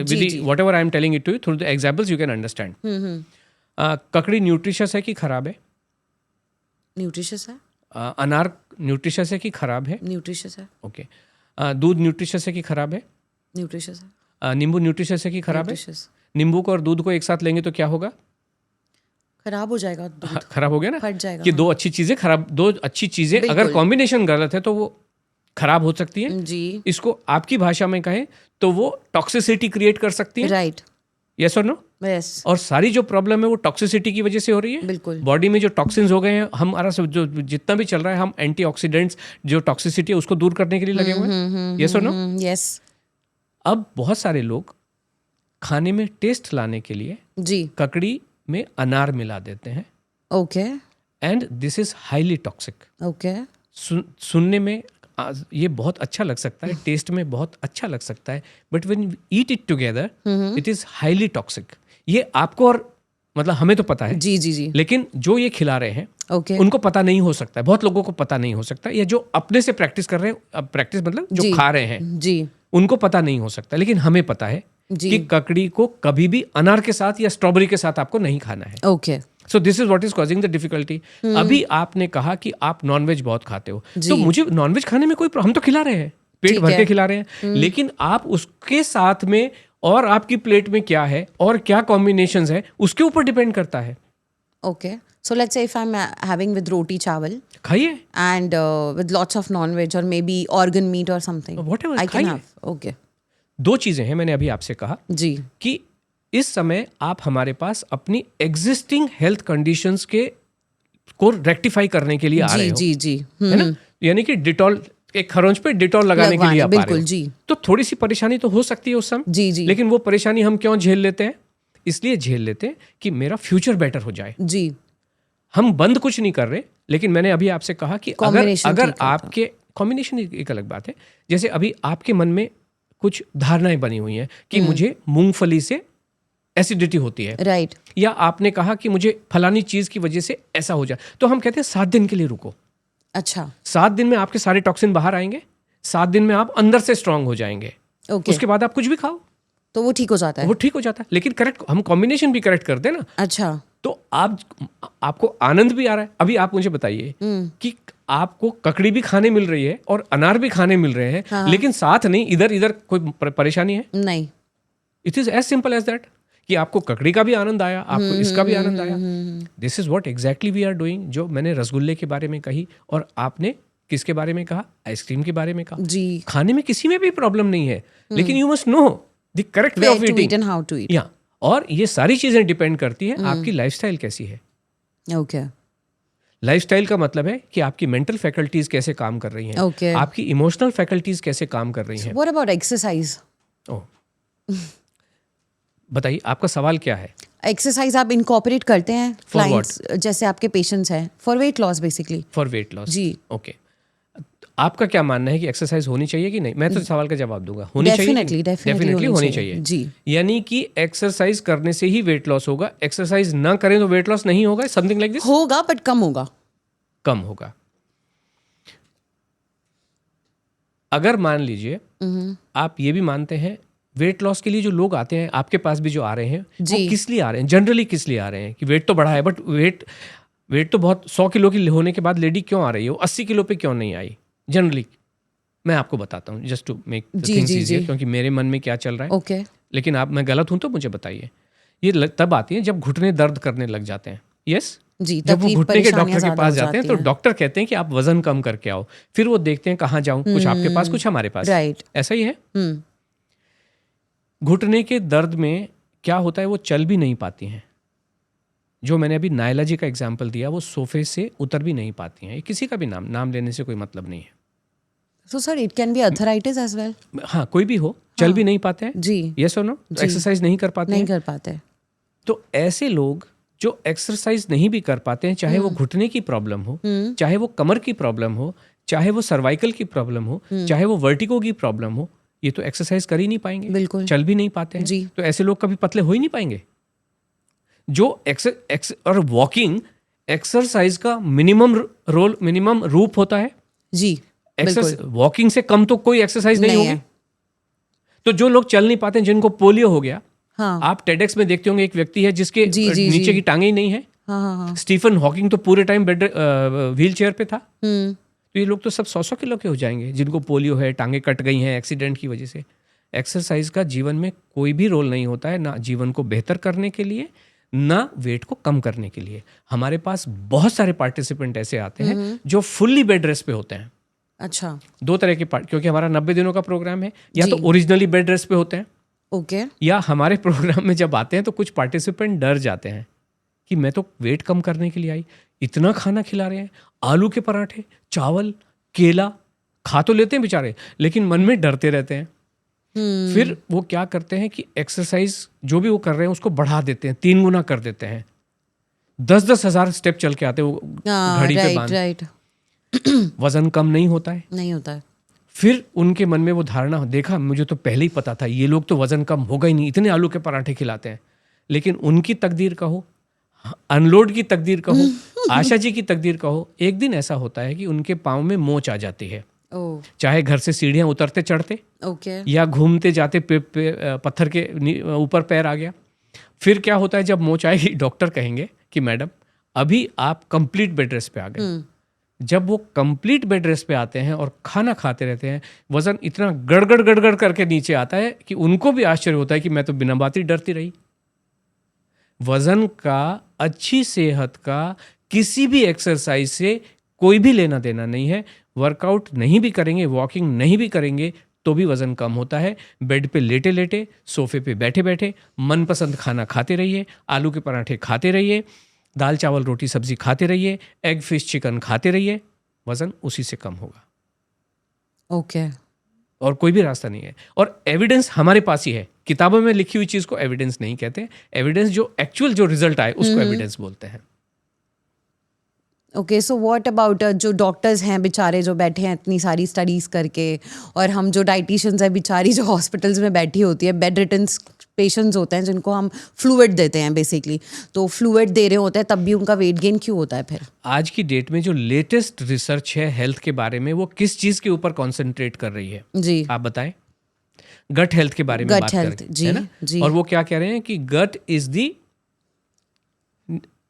जी। Whatever I am telling it to you through the examples you can understand. ककड़ी न्यूट्रिशियस है कि खराब है? न्यूट्रिशियस है, अनार न्यूट्रिशियस है कि खराब है? न्यूट्रिशियस है, ओके। दूध न्यूट्रिशियस है कि खराब है? न्यूट्रिशियस है, नींबू न्यूट्रिशियस है कि खराब है? न्यूट्रिशियस। नींबू को और दूध को एक साथ लेंगे तो क्या होगा? खराब हो जाएगा दूध, खराब हो गया ना। फट जाएगा। कि दो अच्छी चीजें अगर बिल्कुल। कॉम्बिनेशन गलत है तो वो खराब हो सकती है। जी, इसको आपकी भाषा में कहें तो वो टॉक्सिसिटी क्रिएट कर सकती है। राइट, यस और नो? यस, और सारी जो प्रॉब्लम है वो टॉक्सिसिटी की वजह से हो रही है। बिल्कुल। बॉडी में जो टॉक्सिन्स हो गए हैं, हमारा सब जो जितना भी चल रहा है, हम एंटीऑक्सीडेंट्स जो टॉक्सिसिटी है उसको दूर करने के लिए लगे हुए हैं। यस और नो? यस, अब बहुत सारे लोग खाने में टेस्ट लाने के लिए जी, ककड़ी में अनार मिला देते हैं, okay, and this is highly toxic. Okay, सुनने में ये बहुत अच्छा लग सकता है, टेस्ट में बहुत अच्छा लग सकता है, but when you eat it together it is highly toxic. ये आपको और मतलब हमें तो पता है, जी जी जी, लेकिन जो ये खिला रहे हैं ओके, उनको पता नहीं हो सकता है, बहुत लोगों को पता नहीं हो सकता, या जो अपने से प्रैक्टिस कर रहे हैं, अब प्रैक्टिस मतलब जो जी। खा रहे हैं जी उनको पता नहीं हो सकता, लेकिन हमें पता है जी, कि ककड़ी को कभी भी अनार के साथ या स्ट्रॉबेरी के साथ आपको नहीं खाना है। Okay, so this is what is causing the difficulty. अभी आपने कहा कि आप नॉनवेज बहुत खाते हो, जी। तो मुझे नॉनवेज खाने में कोई हम तो खिला रहे हैं, पेट ठीक भर है। के खिला रहे हैं, लेकिन आप उसके साथ में और आपकी प्लेट में क्या है और क्या कॉम्बिनेशंस है उसके ऊपर डिपेंड करता है। okay. So let's say if I'm having with roti chawal खाइए, and with lots of non-veg or maybe organ meat or something, Whatever, I can खाइए। have. Okay. दो चीजें हैं, मैंने अभी आपसे कहा जी, कि इस समय आप हमारे पास अपनी एग्जिस्टिंग हेल्थ कंडीशंस के को रेक्टिफाई करने के लिए आ रहे जी हो, जी जी, है ना? यानी कि डिटॉल, एक खरोंच पे डिटॉल लगाने के लिए आप आ रहे बिल्कुल हो। जी, तो थोड़ी सी परेशानी तो हो सकती है उस समय, जी जी, लेकिन वो परेशानी हम क्यों झेल लेते हैं? इसलिए झेल लेते हैं कि मेरा फ्यूचर बेटर हो जाए। जी, हम बंद कुछ नहीं कर रहे, लेकिन मैंने अभी आपसे कहा कि अगर Combination अगर ठीक है। आपके कॉम्बिनेशन एक अलग बात है। जैसे अभी आपके मन में कुछ धारणाएं बनी हुई हैं कि मुझे मूंगफली से एसिडिटी होती है, राइट, या आपने कहा कि मुझे फलानी चीज की वजह से ऐसा हो जाए, तो हम कहते हैं 7 दिन के लिए रुको। अच्छा, 7 दिन में आपके सारे टॉक्सिन बाहर आएंगे, 7 दिन में आप अंदर से स्ट्रांग हो जाएंगे, ओके, उसके बाद आप कुछ भी खाओ तो वो ठीक हो जाता है। वो ठीक हो जाता है। लेकिन करेक्ट, हम कॉम्बिनेशन भी करेक्ट कर दें ना, अच्छा, तो आपको आनंद भी आ रहा है। अभी आप मुझे बताइए कि आपको ककड़ी भी खाने मिल रही है और अनार भी खाने मिल रहे हैं, हाँ। लेकिन साथ नहीं, इधर इधर कोई परेशानी है? नहीं, it is as simple as that कि आपको ककड़ी का भी आनंद आया, आपको इसका भी आनंद आया। This is what exactly we are doing. जो मैंने रसगुल्ले के बारे में कही और आपने किसके बारे में कहा? आइसक्रीम के बारे में कहा। जी, खाने में किसी में भी प्रॉब्लम नहीं है, लेकिन you must know the correct way where of to eat eating. and how to eat. या और ये सारी चीजें डिपेंड करती हैं आपकी लाइफस्टाइल कैसी है। Okay, लाइफस्टाइल का मतलब है कि आपकी मेंटल फैकल्टीज कैसे काम कर रही हैं, Okay. आपकी इमोशनल फैकल्टीज कैसे काम कर रही हैं। what about exercise? ओह, बताइए आपका सवाल क्या है? एक्सरसाइज आप इनकॉर्पोरेट करते हैं For क्लाइंट्स जैसे आपके पेशेंट्स हैं for weight loss basically? For weight loss. जी, ओके, आपका क्या मानना है कि एक्सरसाइज होनी चाहिए कि नहीं? मैं तो सवाल का जवाब दूंगा, होनी चाहिए। डेफिनेटली होनी चाहिए। जी, यानी कि एक्सरसाइज करने से ही वेट लॉस होगा, एक्सरसाइज ना करें तो वेट लॉस नहीं होगा, समथिंग लाइक दिस। होगा बट कम होगा। कम होगा। अगर मान लीजिए आप ये भी मानते हैं वेट लॉस के लिए जो लोग आते हैं, आपके पास भी जो आ रहे हैं, वो जी। किस लिए आ रहे हैं? जनरली किस लिए आ रहे हैं कि वेट तो बढ़ा है, बट वेट तो बहुत 100 किलो की होने के बाद लेडी क्यों आ रही है, वो 80 किलो पे क्यों नहीं आई जनरली? मैं आपको बताता हूँ just to make things easier, क्योंकि मेरे मन में क्या चल रहा है। ओके लेकिन मैं गलत हूँ तो मुझे बताइए। ये तब आती है जब घुटने दर्द करने लग जाते हैं। यस जी, जब वो तकलीफ घुटने के डॉक्टर परेशानियां के पास ज्यादा हो जाते हैं जाती तो डॉक्टर कहते हैं कि आप वजन कम करके आओ। फिर वो देखते हैं कहाँ जाऊं, कुछ आपके पास कुछ हमारे पास, राइट। ऐसा ही है। घुटने के दर्द में क्या होता है, वो चल भी नहीं पाती हैं। जो मैंने अभी नायला जी का एग्जाम्पल दिया, वो सोफे से उतर भी नहीं पाती हैं। किसी का भी नाम लेने से कोई मतलब नहीं है। So sir, it can be arthritis as well. हाँ, कोई भी हो, चल भी नहीं पाते हैं। जी यस और नो, एक्सरसाइज नहीं कर पाते नहीं हैं। कर पाते। तो ऐसे लोग जो एक्सरसाइज नहीं भी कर पाते हैं, चाहे वो घुटने की प्रॉब्लम हो, चाहे वो कमर की प्रॉब्लम हो, चाहे वो सर्वाइकल की प्रॉब्लम हो, चाहे वो वर्टिगो की प्रॉब्लम हो, ये तो एक्सरसाइज कर ही नहीं पाएंगे, बिल्कुल। चल भी नहीं पाते हैं। जी। तो ऐसे लोग कभी पतले हो ही नहीं पाएंगे। जो और वॉकिंग एक्सरसाइज का मिनिमम रूप होता है। जी वॉकिंग से कम तो कोई एक्सरसाइज नहीं होगी। तो जो लोग चल नहीं पाते हैं, जिनको पोलियो हो गया, हाँ। आप टेडेक्स में देखते होंगे एक व्यक्ति है जिसके नीचे की टांगे ही नहीं है। हाँ। स्टीफन हॉकिंग तो पूरे टाइम व्हील चेयर पे था। तो ये लोग तो सब 100 किलो के हो जाएंगे जिनको पोलियो है, टांगे कट गई हैं एक्सीडेंट की वजह से। एक्सरसाइज का जीवन में कोई भी रोल नहीं होता है, ना जीवन को बेहतर करने के लिए, ना वेट को कम करने के लिए। हमारे पास बहुत सारे पार्टिसिपेंट ऐसे आते हैं जो फुल्ली बेड रेस्ट पे होते हैं। अच्छा। 2 तरह के क्योंकि हमारा 90 दिनों का प्रोग्राम है, या तो ओरिजिनली बेड रेस्ट पे होते हैं, ओके, या हमारे प्रोग्राम में जब आते हैं तो कुछ पार्टिसिपेंट डर जाते हैं कि मैं तो वेट कम करने के लिए आई, इतना खाना खिला रहे हैं, आलू के पराठे, चावल, केला, खा तो लेते हैं बेचारे, लेकिन मन में डरते रहते हैं। फिर वो क्या करते हैं कि एक्सरसाइज जो भी वो कर रहे हैं उसको बढ़ा देते हैं, 3 गुना कर देते हैं। 10-10 हज़ार स्टेप चल के आते हैं वो घड़ी पे बांध। राइट। वजन कम नहीं होता है। नहीं होता है। फिर उनके मन में वो धारणा, देखा मुझे तो पहले ही पता था ये लोग तो वजन कम होगा ही नहीं, इतने आलू के पराठे खिलाते हैं। लेकिन उनकी तकदीर कहो, अनलोड की तकदीर कहो, आशा जी की तकदीर कहो, एक दिन ऐसा होता है कि उनके पाँव में मोच आ जाती है। चाहे घर से सीढ़ियाँ उतरते चढ़ते, या घूमते जाते पत्थर के ऊपर पैर आ गया। फिर क्या होता है, जब मोच आएगी डॉक्टर कहेंगे कि मैडम अभी आप कंप्लीट बेड रेस्ट पे आ गए। जब वो कंप्लीट बेड रेस्ट पे आते हैं और खाना खाते रहते हैं, वजन इतना गड़गड़ करके नीचे आता है कि उनको भी आश्चर्य होता है कि मैं तो बिना बात ही डरती रही। वजन का, अच्छी सेहत का किसी भी एक्सरसाइज से कोई भी लेना देना नहीं है। वर्कआउट नहीं भी करेंगे, वॉकिंग नहीं भी करेंगे तो भी वजन कम होता है। बेड पे लेटे लेटे, सोफे पे बैठे बैठे मनपसंद खाना खाते रहिए, आलू के पराठे खाते रहिए, दाल चावल रोटी सब्जी खाते रहिए, एग फिश चिकन खाते रहिए, वजन उसी से कम होगा। ओके। और कोई भी रास्ता नहीं है। और एविडेंस हमारे पास ही है। किताबों में लिखी हुई चीज को एविडेंस नहीं कहते। एविडेंस जो एक्चुअल जो रिजल्ट आए उसको एविडेंस बोलते हैं। ओके, सो व्हाट अबाउट जो डॉक्टर्स हैं बेचारे, जो बैठे हैं इतनी सारी स्टडीज़ करके, और हम जो डाइटिशियंस हैं बेचारी, जो हॉस्पिटल्स में बैठी होती है, बेड रिटन पेशेंट्स होते हैं जिनको हम फ्लूइड देते हैं बेसिकली, तो फ्लूइड दे रहे होते हैं तब भी उनका वेट गेन क्यों होता है फिर? आज की डेट में जो लेटेस्ट रिसर्च है हेल्थ के बारे में, वो किस चीज़ के ऊपर कॉन्सेंट्रेट कर रही है? जी, आप बताएं। गट हेल्थ के बारे में बात कर रही है ना? जी। और वो क्या कह रहे हैं कि गट इज दी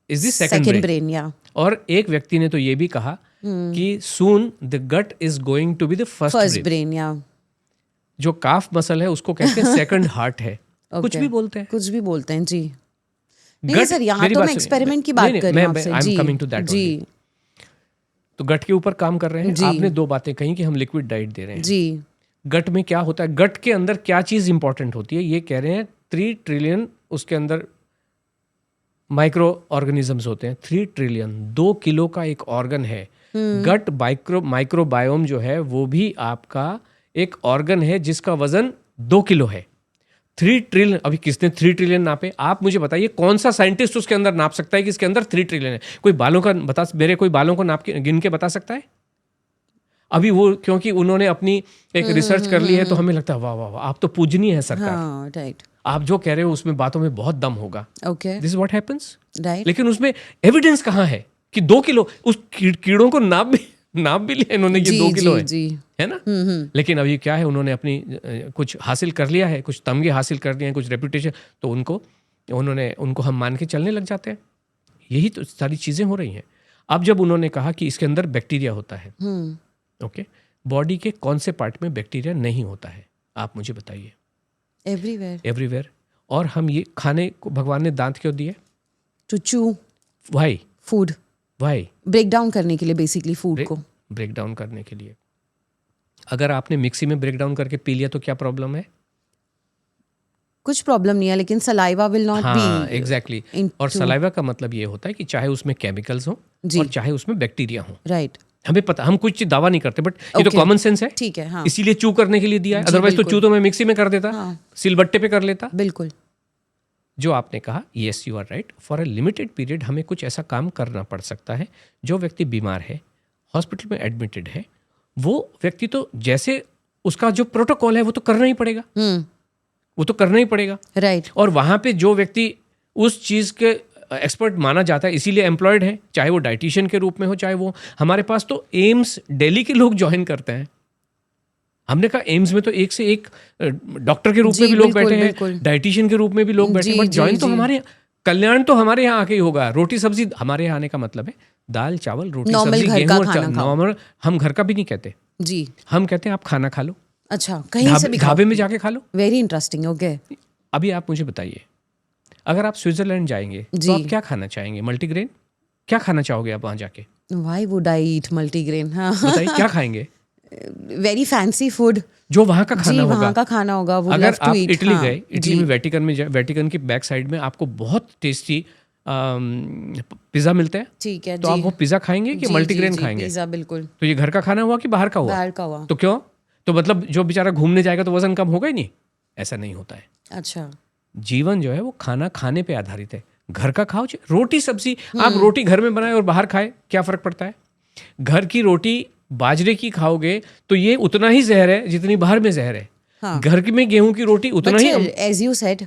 सेकंड ब्रेन। या और एक व्यक्ति ने तो ये भी कहा कि soon the gut is going to be the first brain. या जो काफ मसल है उसको कहते हैं सेकंड हार्ट है। कुछ भी बोलते हैं जी। नहीं सर, यहाँ तो मैं एक्सपेरिमेंट की बात कर रही हूँ आपसे। I am coming to that जी। तो गट के ऊपर काम कर रहे हैं। आपने 2 बातें कही कि हम लिक्विड डाइट दे रहे हैं जी। गट में क्या होता है, गट के अंदर क्या चीज इंपॉर्टेंट होती है? ये कह रहे हैं 3 ट्रिलियन उसके अंदर माइक्रो ऑर्गेनिजम्स होते हैं। 3 ट्रिलियन, 2 किलो का एक ऑर्गन है। गट माइक्रोबायोम जो है वो भी आपका एक ऑर्गन है जिसका वजन 2 किलो है। 3 ट्रिलियन, अभी किसने 3 ट्रिलियन नापे? आप मुझे बताइए कौन सा साइंटिस्ट उसके अंदर नाप सकता है कि इसके अंदर 3 ट्रिलियन है? कोई बालों का कोई बालों को नाप के गिन के बता सकता है? अभी वो क्योंकि उन्होंने अपनी एक रिसर्च कर ली है तो हमें लगता है वाह वाह वाह, आप तो पूजनीय है सरकार। हाँ, राइट। आप जो कह रहे हो उसमें बातों में बहुत दम होगा। Okay, this is what happens, right. लेकिन उसमें एविडेंस कहाँ है कि 2 किलो? उस कीड़ों को नाप भी लिया इन्होंने कि 2 किलो है ना? लेकिन अभी क्या है, उन्होंने अपनी कुछ हासिल कर लिया है, कुछ तमगे हासिल कर लिए हैं, कुछ रेपुटेशन, तो उनको हम मान के चलने लग जाते हैं। यही तो सारी चीज़ें हो रही हैं। अब जब उन्होंने कहा कि इसके अंदर बैक्टीरिया होता है, ओके, बॉडी के कौन से पार्ट में बैक्टीरिया नहीं होता है, आप मुझे बताइए। एवरीवेयर। और हम ये खाने को भगवान ने दांत क्यों दिए? To chew why? Food, why? Break down करने के लिए, बेसिकली फूड को ब्रेक डाउन करने के लिए। अगर आपने मिक्सी में ब्रेक डाउन करके पी लिया तो क्या प्रॉब्लम है? कुछ प्रॉब्लम नहीं है, लेकिन saliva will not be. Exactly. और सलाइवा का मतलब ये होता है कि चाहे उसमें केमिकल्स हो और चाहे उसमें बैक्टीरिया हो। राइट। हमें पता, हम कुछ दावा नहीं करते, बट ये तो कॉमन सेंस है। ठीक है, हाँ। इसीलिए चू करने के लिए दिया है, अदरवाइज तो चू तो मैं मिक्सी में कर देता, सिलबट्टे पे कर लेता। बिल्कुल। जो आपने कहा, yes you are right, for a limited period हमें कुछ ऐसा काम करना पड़ सकता है। जो व्यक्ति बीमार है, हॉस्पिटल में एडमिटेड है, वो व्यक्ति तो जैसे उसका जो प्रोटोकॉल है वो तो करना ही पड़ेगा, वो तो करना ही पड़ेगा। राइट। और वहाँ पे जो व्यक्ति उस चीज़ के एक्सपर्ट माना जाता है, इसीलिए एम्प्लॉयड है, चाहे वो डाइटिशियन के रूप में हो, चाहे वो हमारे पास तो एम्स दिल्ली के लोग ज्वाइन करते हैं। हमने कहा एम्स में तो एक से एक डॉक्टर के रूप में भी लोग बैठे हैं, डाइटिशियन के रूप में भी लोग बैठे हैं, बट ज्वाइन तो हमारे, कल्याण तो हमारे यहाँ आके ही होगा। रोटी सब्जी हमारे यहाँ आने का मतलब है दाल चावल रोटी सब्जी गेहूं और नॉर्मल। हम घर का भी नहीं कहते जी, हम कहते हैं आप खाना खा लो। अच्छा, कहीं से भी ढाबे में जाके खा लो। Very interesting. ओके, अभी आप मुझे बताइए, अगर आप स्विट्जरलैंड जाएंगे तो आप क्या खाना चाहेंगे? मल्टीग्रेन? क्या खाना चाहोगे आप वहाँ जाके? Why would I eat multigrain? हाँ, बताइए क्या खाएंगे? वेरी फैंसी फूड, जो वहाँ का खाना होगा। वहाँ का खाना होगा। अगर आप इटली गए, इटली में वेटिकन में, वेटिकन की बैक साइड में आपको बहुत टेस्टी पिज्जा मिलते हैं। ठीक है, तो आप वो पिज्जा खाएंगे कि मल्टीग्रेन खाएंगे? पिज्जा, बिल्कुल। तो ये घर का खाना हुआ कि बाहर का हुआ? बाहर का हुआ। तो क्यों? तो मतलब जो बेचारा घूमने जाएगा तो वजन कम होगा ही नहीं? ऐसा नहीं होता है। अच्छा, जीवन जो है वो खाना खाने पे आधारित है। घर का खाओ, रोटी सब्जी, आप रोटी घर में बनाए और बाहर खाए, क्या फर्क पड़ता है? घर की रोटी बाजरे की खाओगे तो ये उतना ही जहर है जितनी बाहर में जहर है। हाँ। घर में गेहूं की रोटी उतना ही। As you said,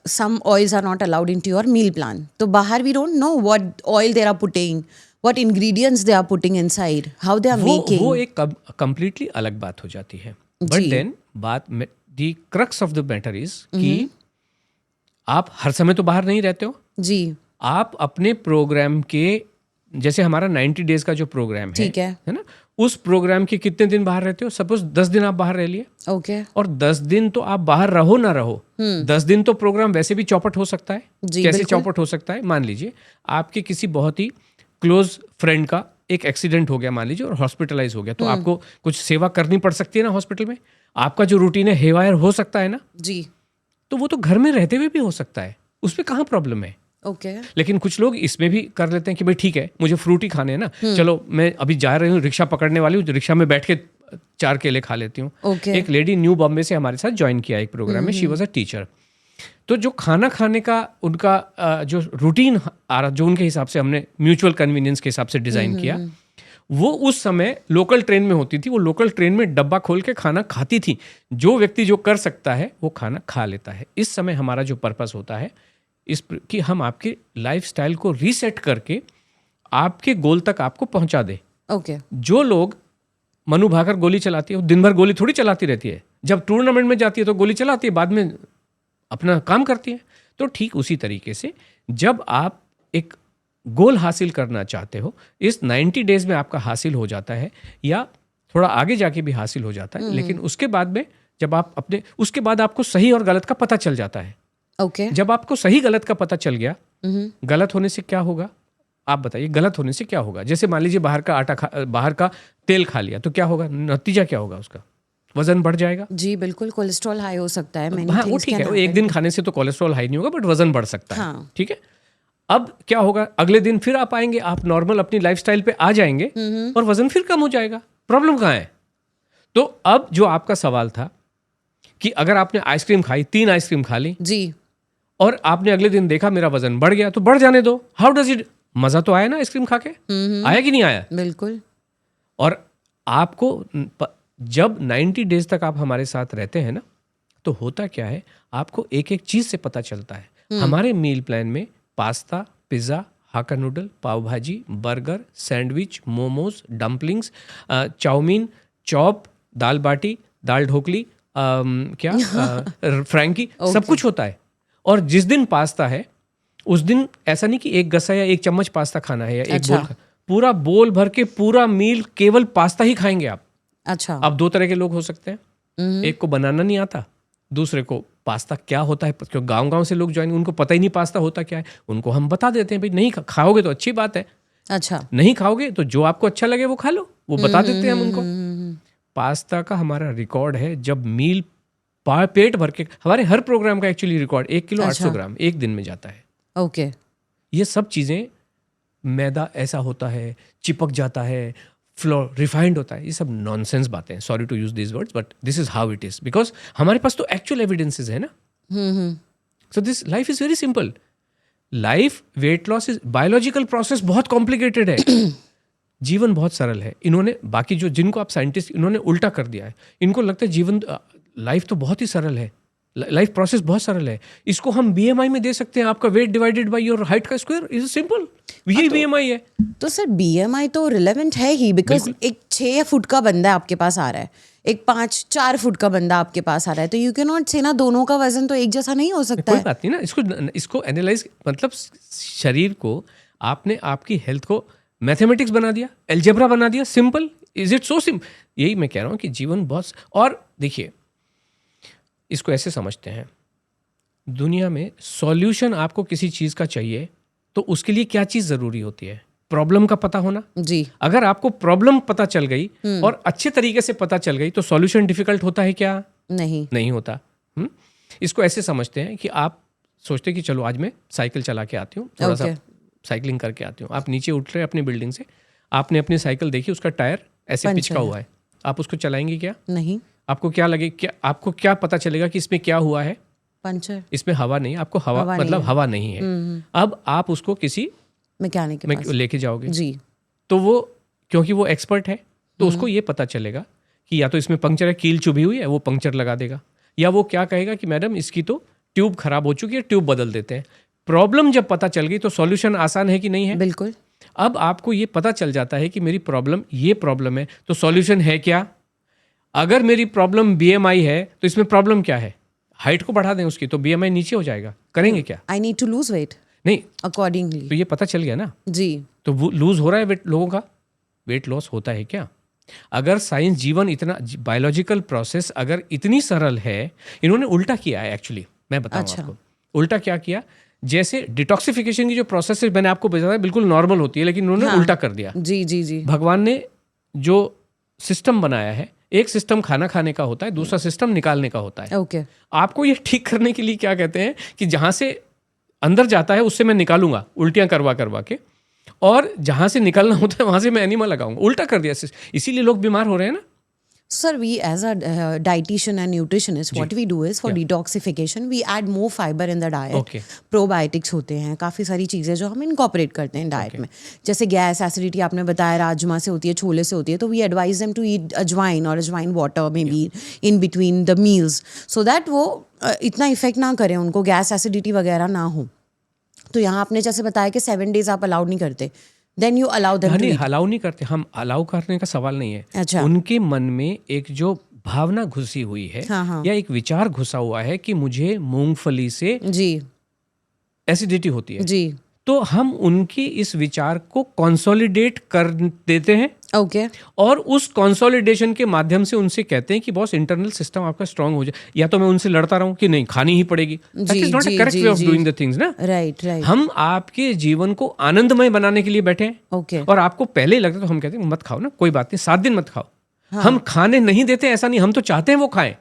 some oils are not allowed into your meal plan. तो बाहर we don't know what oil they are putting, what ingredients they are putting inside, how they are making. वो एक कंप्लीटली अलग बात हो जाती है। But then the crux of the matter is कि आप हर समय तो बाहर नहीं रहते हो जी। आप अपने प्रोग्राम के, जैसे हमारा 90 डेज का जो प्रोग्राम है, ठीक है ना, उस प्रोग्राम के कितने दिन बाहर रहते हो? सपोज 10 दिन आप बाहर रह लिए, ओके, और 10 दिन तो आप बाहर रहो ना रहो, 10 दिन तो प्रोग्राम वैसे भी चौपट हो सकता है। कैसे चौपट हो सकता है? मान लीजिए आपके किसी बहुत ही क्लोज फ्रेंड का एक एक्सीडेंट हो गया, मान लीजिए, और हॉस्पिटलाइज हो गया, तो आपको कुछ सेवा करनी पड़ सकती है ना हॉस्पिटल में। आपका जो रूटीन है हेवायर हो सकता है ना जी, तो वो तो घर में रहते हुए भी हो सकता है, उसमें कहाँ प्रॉब्लम है? ओके। लेकिन कुछ लोग इसमें भी कर लेते हैं कि भाई ठीक है, मुझे फ्रूटी खाने हैं ना, चलो मैं अभी जा रही हूँ, रिक्शा पकड़ने वाली हूँ, रिक्शा में बैठ के 4 केले खा लेती हूँ। एक लेडी न्यू बॉम्बे से हमारे साथ ज्वाइन किया एक प्रोग्राम में, शी वॉज अ टीचर। तो जो खाना खाने का उनका जो रूटीन आ रहा, जो उनके हिसाब से हमने म्यूचुअल कन्वीनियंस के हिसाब से डिज़ाइन किया, वो उस समय लोकल ट्रेन में होती थी। वो लोकल ट्रेन में डब्बा खोल के खाना खाती थी। जो व्यक्ति जो कर सकता है वो खाना खा लेता है। इस समय हमारा जो पर्पस होता है कि हम आपके लाइफस्टाइल को रीसेट करके आपके गोल तक आपको पहुंचा दे। ओके। जो लोग मनु भाकर गोली चलाती है, वो दिन भर गोली थोड़ी चलाती रहती है। जब टूर्नामेंट में जाती है तो गोली चलाती है, बाद में अपना काम करती है। तो ठीक उसी तरीके से जब आप एक गोल हासिल करना चाहते हो, इस 90 डेज में आपका हासिल हो जाता है या थोड़ा आगे जाके भी हासिल हो जाता है, लेकिन उसके बाद में जब आप उसके बाद आपको सही और गलत का पता चल जाता है। ओके। जब आपको सही गलत का पता चल गया, गलत होने से क्या होगा आप बताइए? गलत होने से क्या होगा? जैसे मान लीजिए बाहर का तेल खा लिया तो क्या होगा? नतीजा क्या होगा उसका? वजन बढ़ जाएगा जी, बिल्कुल। कोलेस्ट्रॉल हाई हो सकता है। हाँ, वो ठीक है, एक दिन खाने से तो कोलेस्ट्रॉल हाई नहीं होगा, बट वजन बढ़ सकता है। हाँ। ठीक है। अब क्या होगा? अगले दिन फिर आप आएंगे, आप नॉर्मल अपनी लाइफस्टाइल पे आ जाएंगे और वजन फिर कम हो जाएगा। प्रॉब्लम कहाँ है? तो अब जो आपका सवाल था कि अगर आपने आइसक्रीम खाई, 3 आइसक्रीम खा ली जी, और आपने अगले दिन देखा मेरा वजन बढ़ गया, तो बढ़ जाने दो। How does it? मजा तो आया ना आइसक्रीम खा के? आया कि नहीं आया? बिल्कुल। और आपको जब 90 डेज तक आप हमारे साथ रहते हैं ना, तो होता क्या है, आपको एक एक चीज से पता चलता है। हमारे मील प्लान में pasta, pizza, hakka noodle, pav bhaji, burger, sandwich, momos, dumplings, chowmein, chop, dal baati, dal dhokli, frankie, सब कुछ होता है। और जिस दिन पास्ता है उस दिन ऐसा नहीं कि एक गसा या एक चम्मच पास्ता खाना है या एक अच्छा। बोल, पूरा बोल भर के पूरा मील केवल पास्ता ही खाएंगे आप। अच्छा। अब दो तरह के लोग हो सकते हैं, एक को बनाना नहीं आता, दूसरे को पास्ता क्या होता है, क्योंकि गांव से लोग ज्वाइन, उनको पता ही नहीं पास्ता होता क्या है, उनको हम बता देते हैं भाई नहीं खाओगे तो अच्छी बात है, अच्छा। नहीं खाओगे तो जो आपको अच्छा लगे वो खा लो, वो बता देते हैं हम उनको। पास्ता का हमारा रिकॉर्ड है, जब मील पेट भर के, हमारे हर प्रोग्राम का एक्चुअली रिकॉर्ड 1 किलो 800 ग्राम एक दिन में जाता है। ओके। ये सब चीज़ें, मैदा ऐसा होता है, चिपक जाता है, फ्लोर रिफाइंड होता है, ये सब नॉनसेंस बातें हैं। Sorry to use this words but this is how it is, because हमारे पास तो एक्चुअल एविडेंसेस है ना। So this life is very simple. Life, weight loss is biological process, बहुत कॉम्प्लिकेटेड है। जीवन बहुत सरल है। इन्होंने बाकी जो जिनको आप साइंटिस्ट, इन्होंने उल्टा कर दिया है। इनको लगता है जीवन, लाइफ तो बहुत ही सरल है, लाइफ प्रोसेस बहुत सरल है, इसको हम बीएमआई में दे सकते हैं, आपका weight divided by your height का स्क्वायर इज सिंपल, यही बीएमआई है। तो सर बीएमआई तो रिलेवेंट है ही, बिकॉज एक 6 फुट का बंदा आपके पास आ रहा है, एक 5-4 फुट का बंदा आपके पास आ रहा है, तो यू कैन नॉट से ना दोनों का वजन तो एक जैसा नहीं हो सकता कोई है। बात नहीं ना, इसको एनालाइज, मतलब शरीर को आपने आपकी हेल्थ को मैथमेटिक्स बना दिया, एल्जेब्रा बना दिया, simple, is it so simple. यही मैं कह रहा हूँ कि जीवन बहुत, और देखिए इसको ऐसे समझते हैं, दुनिया में सॉल्यूशन आपको किसी चीज़ का चाहिए तो उसके लिए क्या चीज़ ज़रूरी होती है? प्रॉब्लम का पता होना। जी। अगर आपको प्रॉब्लम पता चल गई और अच्छे तरीके से पता चल गई तो सॉल्यूशन डिफिकल्ट होता है क्या? नहीं होता। इसको ऐसे समझते हैं कि आप सोचते कि चलो आज मैं साइकिल चला के आती हूँ, थोड़ा सा साइकिलिंग करके आती हूँ। आप नीचे उठ रहे अपनी बिल्डिंग से, आपने अपनी साइकिल देखी, उसका टायर ऐसे पिचका हुआ है, आप उसको चलाएंगे क्या? नहीं। आपको क्या लगे, क्या आपको क्या पता चलेगा कि इसमें क्या हुआ है? पंचर। इसमें हवा नहीं, आपको हवा मतलब हवा नहीं है। अब आप उसको किसी मैकेनिक के पास लेके जाओगे जी, तो वो, क्योंकि वो एक्सपर्ट है, तो उसको ये पता चलेगा कि या तो इसमें पंक्चर है, कील चुभी हुई है, वो पंक्चर लगा देगा, या वो क्या कहेगा कि मैडम इसकी तो ट्यूब खराब हो चुकी है, ट्यूब बदल देते हैं। प्रॉब्लम जब पता चल गई तो सॉल्यूशन आसान है कि नहीं है? बिल्कुल। अब आपको ये पता चल जाता है कि मेरी प्रॉब्लम ये प्रॉब्लम है, तो सॉल्यूशन है क्या? अगर मेरी प्रॉब्लम बीएमआई है तो इसमें प्रॉब्लम क्या है? हाइट को बढ़ा दें उसकी, तो बीएमआई नीचे हो जाएगा, करेंगे क्या? I need to lose weight नहीं, अकॉर्डिंगली। तो ये पता चल गया ना। जी। तो वो लूज हो रहा है वेट, लोगों का वेट लॉस होता है क्या? अगर साइंस, जीवन इतना, बायोलॉजिकल प्रोसेस अगर इतनी सरल है, इन्होंने उल्टा किया है एक्चुअली। मैं बताऊं आपको उल्टा क्या किया। जैसे डिटॉक्सिफिकेशन की जो प्रोसेस है, मैंने आपको बताया बिल्कुल नॉर्मल होती है, लेकिन उन्होंने उल्टा कर दिया। जी जी जी। भगवान ने जो सिस्टम बनाया है, एक सिस्टम खाना खाने का होता है, दूसरा सिस्टम निकालने का होता है। ओके। आपको ये ठीक करने के लिए क्या कहते हैं कि जहां से अंदर जाता है उससे मैं निकालूंगा उल्टियां करवा करवा के, और जहां से निकलना होता है वहां से मैं एनिमल लगाऊंगा। उल्टा कर दिया, इसीलिए लोग बीमार हो रहे हैं ना। Sir, we as a dietitian and nutritionist, what we do is for detoxification, we add more fiber in the diet. Okay. Probiotics होते हैं, काफ़ी सारी चीज़ें जो हम incorporate करते हैं डाइट में। जैसे गैस एसिडिटी आपने बताया राजमा से होती है, छोले से होती है, तो we advise them to eat अजवाइन और अजवाइन water maybe in between the meals, so that वो इतना इफेक्ट ना करें, उनको गैस एसिडिटी वगैरह ना हो। तो यहाँ आपने जैसे बताया कि 7 days आप अलाउड नहीं करते, then you allow them to eat. Allow नहीं करते हम, अलाउ करने का सवाल नहीं है। अच्छा। उनके मन में एक जो भावना घुसी हुई है, या एक विचार घुसा हुआ है कि मुझे मूंगफली से जी एसिडिटी होती है, जी, तो हम उनकी इस विचार को कंसोलिडेट कर देते हैं। ओके। और उस कंसोलिडेशन के माध्यम से उनसे कहते हैं कि बॉस इंटरनल सिस्टम आपका स्ट्रांग हो जाए। या तो मैं उनसे लड़ता रहूं कि नहीं खानी ही पड़ेगी, that is not a correct way of doing the things ना। Right right. हम आपके जीवन को आनंदमय बनाने के लिए बैठे हैं, ओके। और आपको पहले ही लगता है तो हम कहते हैं मत खाओ ना, कोई बात नहीं, 7 दिन मत खाओ। हम खाने नहीं देते ऐसा नहीं, हम तो चाहते हैं वो खाएं,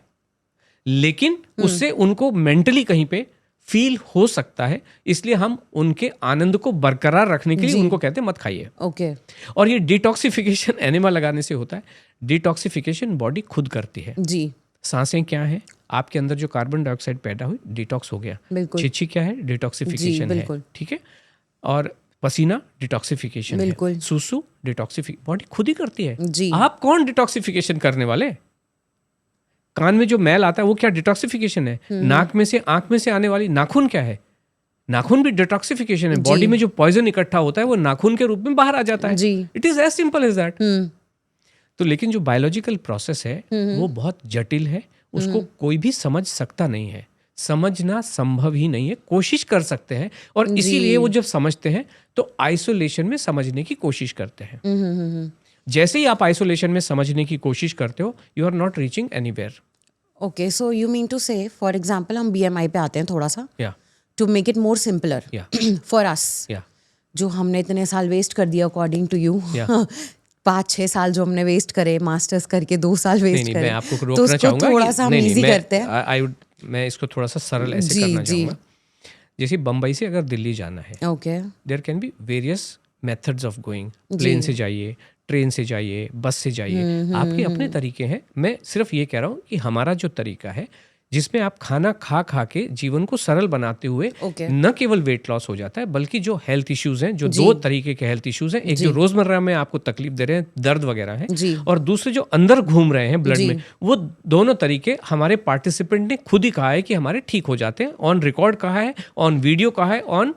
लेकिन उससे उनको मेंटली कहीं पे फील हो सकता है, इसलिए हम उनके आनंद को बरकरार रखने के लिए उनको कहते हैं मत खाइए। ओके। और ये डिटॉक्सिफिकेशन एनिमा लगाने से होता है। डिटॉक्सिफिकेशन बॉडी खुद करती है जी। सांसें क्या है, आपके अंदर जो कार्बन डाइऑक्साइड पैदा हुई, डिटॉक्स हो गया। बिल्कुल। छिछी क्या है, डिटॉक्सिफिकेशन है, ठीक है। और पसीना डिटॉक्सिफिकेशन है, सुसु डिटॉक्सिफिकेशन, बॉडी खुद ही करती है जी। आप कौन डिटॉक्सिफिकेशन करने वाले? कान में जो मैल आता है वो क्या डिटॉक्सिफिकेशन है? नाक में से, आंख में से आने वाली नाखून क्या है? नाखून भी डिटॉक्सिफिकेशन है। बॉडी में जो पॉइजन इकट्ठा होता है वो नाखून के रूप में बाहर आ जाता है। It is as simple as that. तो लेकिन जो बायोलॉजिकल प्रोसेस है वो बहुत जटिल है, उसको कोई भी समझ सकता नहीं है। समझना संभव ही नहीं है। कोशिश कर सकते हैं और इसीलिए वो जब समझते हैं तो आइसोलेशन में समझने की कोशिश करते हैं। जैसे ही आप आइसोलेशन में समझने की कोशिश करते हो, you are not reaching anywhere. Okay, so you mean to say for example हम BMI पे आते हैं थोड़ा सा, या to make it more simpler for us, या जो हमने इतने साल वेस्ट कर दिया अकॉर्डिंग टू यू, Yeah. 5-6 साल जो हमने वेस्ट करे, मास्टर्स करके 2 साल नहीं वेस्ट नहीं, करे, मैं आपको तो रोकना उसको चाहूंगा थोड़ा कि सा हम इजी करते हैं। मैं इसको थोड़ा सा सरल ऐसे जी, करना जी। चाहूंगा। जैसे बम्बई से अगर दिल्ली जाना है, okay, there can be various methods of going. Plane से जाइए, ट्रेन से जाइए, बस से जाइए, आपके अपने तरीके हैं। मैं सिर्फ ये कह रहा हूँ कि हमारा जो तरीका है जिसमें आप खाना खा खा के जीवन को सरल बनाते हुए Okay. न केवल वेट लॉस हो जाता है, बल्कि जो हेल्थ इश्यूज हैं, जो दो तरीके के हेल्थ इश्यूज हैं, एक जो रोजमर्रा में आपको तकलीफ दे रहे हैं, दर्द वगैरह है, जी। और दूसरे जो अंदर घूम रहे हैं ब्लड जी। में, वो दोनों तरीके हमारे पार्टिसिपेंट ने खुद ही कहा है कि हमारे ठीक हो जाते हैं। ऑन रिकॉर्ड कहा है, ऑन वीडियो कहा है, ऑन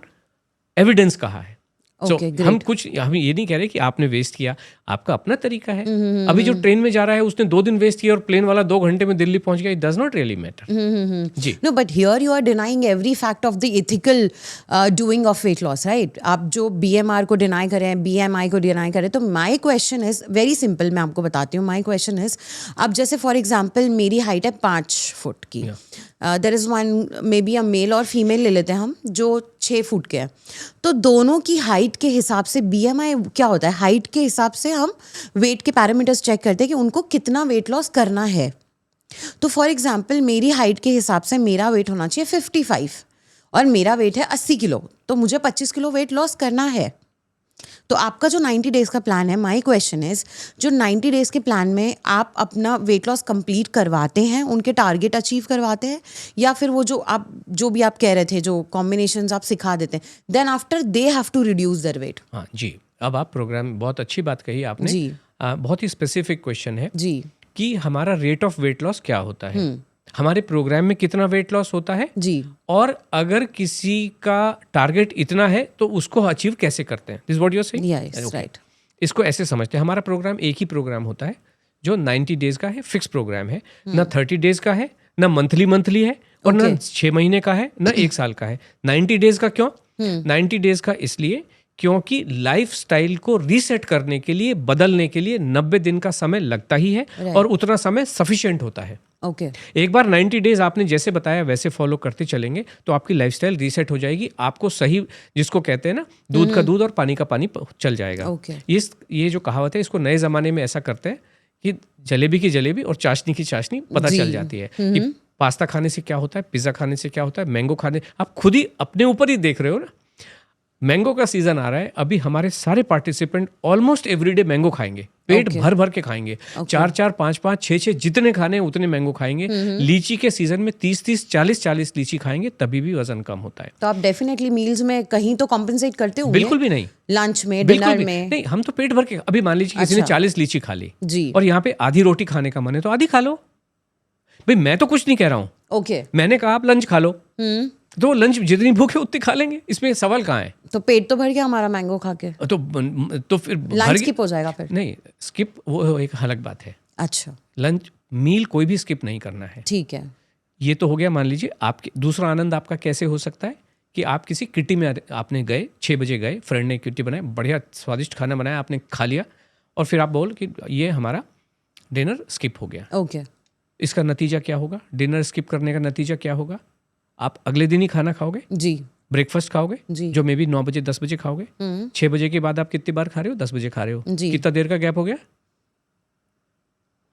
एविडेंस कहा है। So, Okay, great. हम ये नहीं कह रहे कि आपने वेस्ट किया, आपका अपना तरीका है। अभी जो ट्रेन में जा रहा है उसने 2 दिन वेस्ट किया और प्लेन वाला 2 घंटे में दिल्ली पहुंच गया, it does not really matter. जी, No, but here you are denying every fact of the ethical doing of weight loss, right? आप जो BMR को डिनाई करें, BMI को डिनाई करें, तो my question is very simple, मैं आपको बताती हूँ। my question is, अब जैसे फॉर एग्जाम्पल मेरी हाइट है 5 फुट की, there is one maybe a male और फीमेल ले लेते हैं हम जो 6 फुट के हैं, तो दोनों की हाइट के हिसाब से BMI क्या होता है, हाइट के हिसाब से हम वेट के पैरामीटर्स चेक करते हैं कि उनको कितना वेट लॉस करना है। तो फॉर एग्जाम्पल मेरी हाइट के हिसाब से मेरा वेट होना चाहिए 55 और मेरा वेट है 80 किलो, तो मुझे 25 किलो वेट लॉस करना है। तो आपका जो 90 डेज का प्लान है, माय क्वेश्चन इज, जो 90 डेज के प्लान में आप अपना वेट लॉस कंप्लीट करवाते हैं, उनके टारगेट अचीव करवाते हैं, या फिर वो जो भी आप कह रहे थे, जो कॉम्बिनेशंस आप सिखा देते हैं, then after they have to reduce their weight? हाँ जी, अब आप प्रोग्राम, बहुत अच्छी बात कही आपने जी। बहुत ही स्पेसिफिक क्वेश्चन है जी कि हमारा रेट ऑफ वेट लॉस क्या होता है, हमारे प्रोग्राम में कितना वेट लॉस होता है, जी और अगर किसी का टारगेट इतना है तो उसको अचीव कैसे करते हैं। This what you are saying? Yes, right. इसको ऐसे समझते हैं, हमारा प्रोग्राम एक ही प्रोग्राम होता है जो 90 डेज का है, फिक्स प्रोग्राम है, ना 30 डेज का है, ना मंथली है, और ना 6 महीने का है, ना 1 साल का है। 90 डेज का क्यों? 90 डेज का इसलिए क्योंकि लाइफस्टाइल को रीसेट करने के लिए, बदलने के लिए 90 दिन का समय लगता ही है, और उतना समय सफिशिएंट होता है। ओके, एक बार 90 डेज आपने जैसे बताया वैसे फॉलो करते चलेंगे तो आपकी लाइफस्टाइल रीसेट हो जाएगी। आपको सही, जिसको कहते हैं ना, दूध का दूध और पानी का पानी चल जाएगा। ओके। ये जो कहावत है, इसको नए ज़माने में ऐसा करते हैं कि जलेबी की जलेबी और चाशनी की चाशनी पता चल जाती है कि पास्ता खाने से क्या होता है, पिज़्ज़ा खाने से क्या होता है, मैंगो खाने, आप खुद ही अपने ऊपर ही देख रहे हो ना। मैंगो का सीजन आ रहा है, अभी हमारे सारे पार्टिसिपेंट ऑलमोस्ट एवरीडे मैंगो खाएंगे, पेट भर भर के खाएंगे, 4-4, 5-5, 6-6 जितने खाने हैं उतने मैंगो खाएंगे। लीची के सीजन में 30-30, 40-40 लीची खाएंगे, तभी भी वजन कम होता है। तो आप डेफिनेटली मील्स में कहीं तो कॉम्पेंसेट करते हो? बिल्कुल भी नहीं, लंच में, बिल्कुल डिनर भी में? नहीं। हम तो पेट भर के, अभी मान लीजिए किसी ने 40 लीची खा ली जी। और यहाँ पे आधी रोटी खाने का मन है तो आधी खा लो भाई, मैं तो कुछ नहीं कह रहा हूँ। ओके। मैंने कहा आप लंच खा लो, तो लंच जितनी भूख है उतनी खा लेंगे, इसमें सवाल कहाँ है? तो पेट तो भर गया हमारा मैंगो खा के, तो फिर लंच स्किप हो जाएगा फिर? नहीं, स्किप वो एक अलग बात है। अच्छा, लंच मील कोई भी स्किप नहीं करना है। ठीक है। ये तो हो गया, मान लीजिए आपके दूसरा आनंद आपका कैसे हो सकता है कि आप किसी किटी में आपने गए, 6 बजे गए, फ्रेंड ने किटी बनाई, बढ़िया स्वादिष्ट खाना बनाया, आपने खा लिया, और फिर आप बोल कि ये हमारा डिनर स्किप हो गया। ओके। इसका नतीजा क्या होगा? डिनर स्किप करने का नतीजा क्या होगा? आप अगले दिन ही खाना खाओगे, जी। ब्रेकफास्ट खाओगे, जी। जो मे बी 9 बजे 10 बजे खाओगे। 6 बजे के बाद आप कितनी बार खा रहे हो? 10 बजे खा रहे हो। जी। कितना देर का गैप हो गया?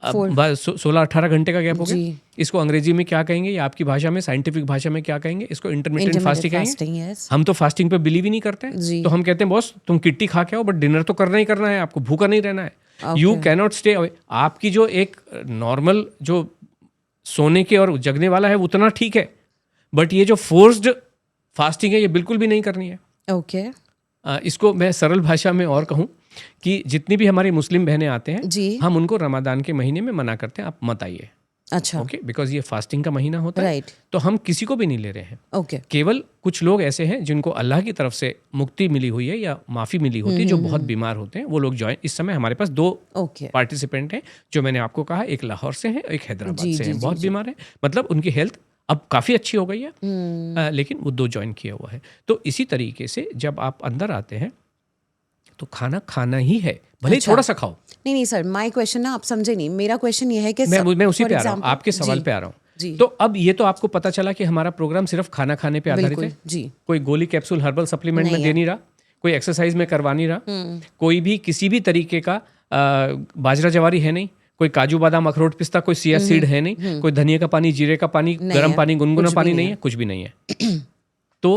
4 16-18 घंटे का गैप हो गया। जी। इसको अंग्रेजी में क्या कहेंगे, या आपकी भाषा में, साइंटिफिक भाषा में क्या कहेंगे? इसको इंटरमिटेंट फास्टिंग कहेंगे। yes। हम तो फास्टिंग पे बिलीव ही नहीं करते जी। तो हम कहते हैं बॉस तुम किट्टी खा के आओ, बट डिनर तो करना ही करना है, आपको भूखा नहीं रहना है। You cannot stay away. आपकी जो एक नॉर्मल जो सोने के और जगने वाला है उतना ठीक है, बट ये जो फोर्स्ड फास्टिंग है ये बिल्कुल भी नहीं करनी है। ओके। इसको मैं सरल भाषा में और कहूँ कि जितनी भी हमारी मुस्लिम बहनें आते हैं, जी। हम उनको रमादान के महीने में मना करते हैं, आप मत आइए। अच्छा। ओके, बिकॉज ये फास्टिंग का महीना होता है, राइट। तो हम किसी को भी नहीं ले रहे हैं। ओके। केवल कुछ लोग ऐसे हैं जिनको अल्लाह की तरफ से मुक्ति मिली हुई है या माफ़ी मिली होती है, जो बहुत बीमार होते हैं, वो लोग ज्वाइन। इस समय हमारे पास 2 ओके। पार्टिसिपेंट हैं जो मैंने आपको कहा, एक लाहौर से हैं, एक हैदराबाद जी, से जी, हैं, जी, बहुत जी। बीमार हैं, मतलब उनकी हेल्थ अब काफ़ी अच्छी हो गई है, लेकिन वो 2 ज्वाइन किया हुआ है। तो इसी तरीके से जब आप अंदर आते हैं तो खाना खाना ही है, भले ही अच्छा। थोड़ा सा खाओ। नहीं सर, माय क्वेश्चन ना आप समझे नहीं। मेरा क्वेश्चन ये है कि मैं उसी for पे आ रहा हूँ, example- आपके सवाल जी, पे आ रहा हूँ। जी तो अब ये तो आपको पता चला कि हमारा प्रोग्राम सिर्फ खाना खाने पे आधारित बिल्कुल है, जी। कोई गोली कैप्सूल हर्बल सप्लीमेंट में नहीं दे है। नहीं रहा, कोई एक्सरसाइज में करवा नहीं रहा, कोई भी किसी भी तरीके का बाजरा जवारी है नहीं, कोई काजू बादाम अखरोट पिस्ता कोई सिया सीड है नहीं, कोई धनिया का पानी जीरे का पानी नहीं गर्म है, पानी गुनगुना कुछ भी पानी नहीं नहीं है, कुछ भी नहीं है। तो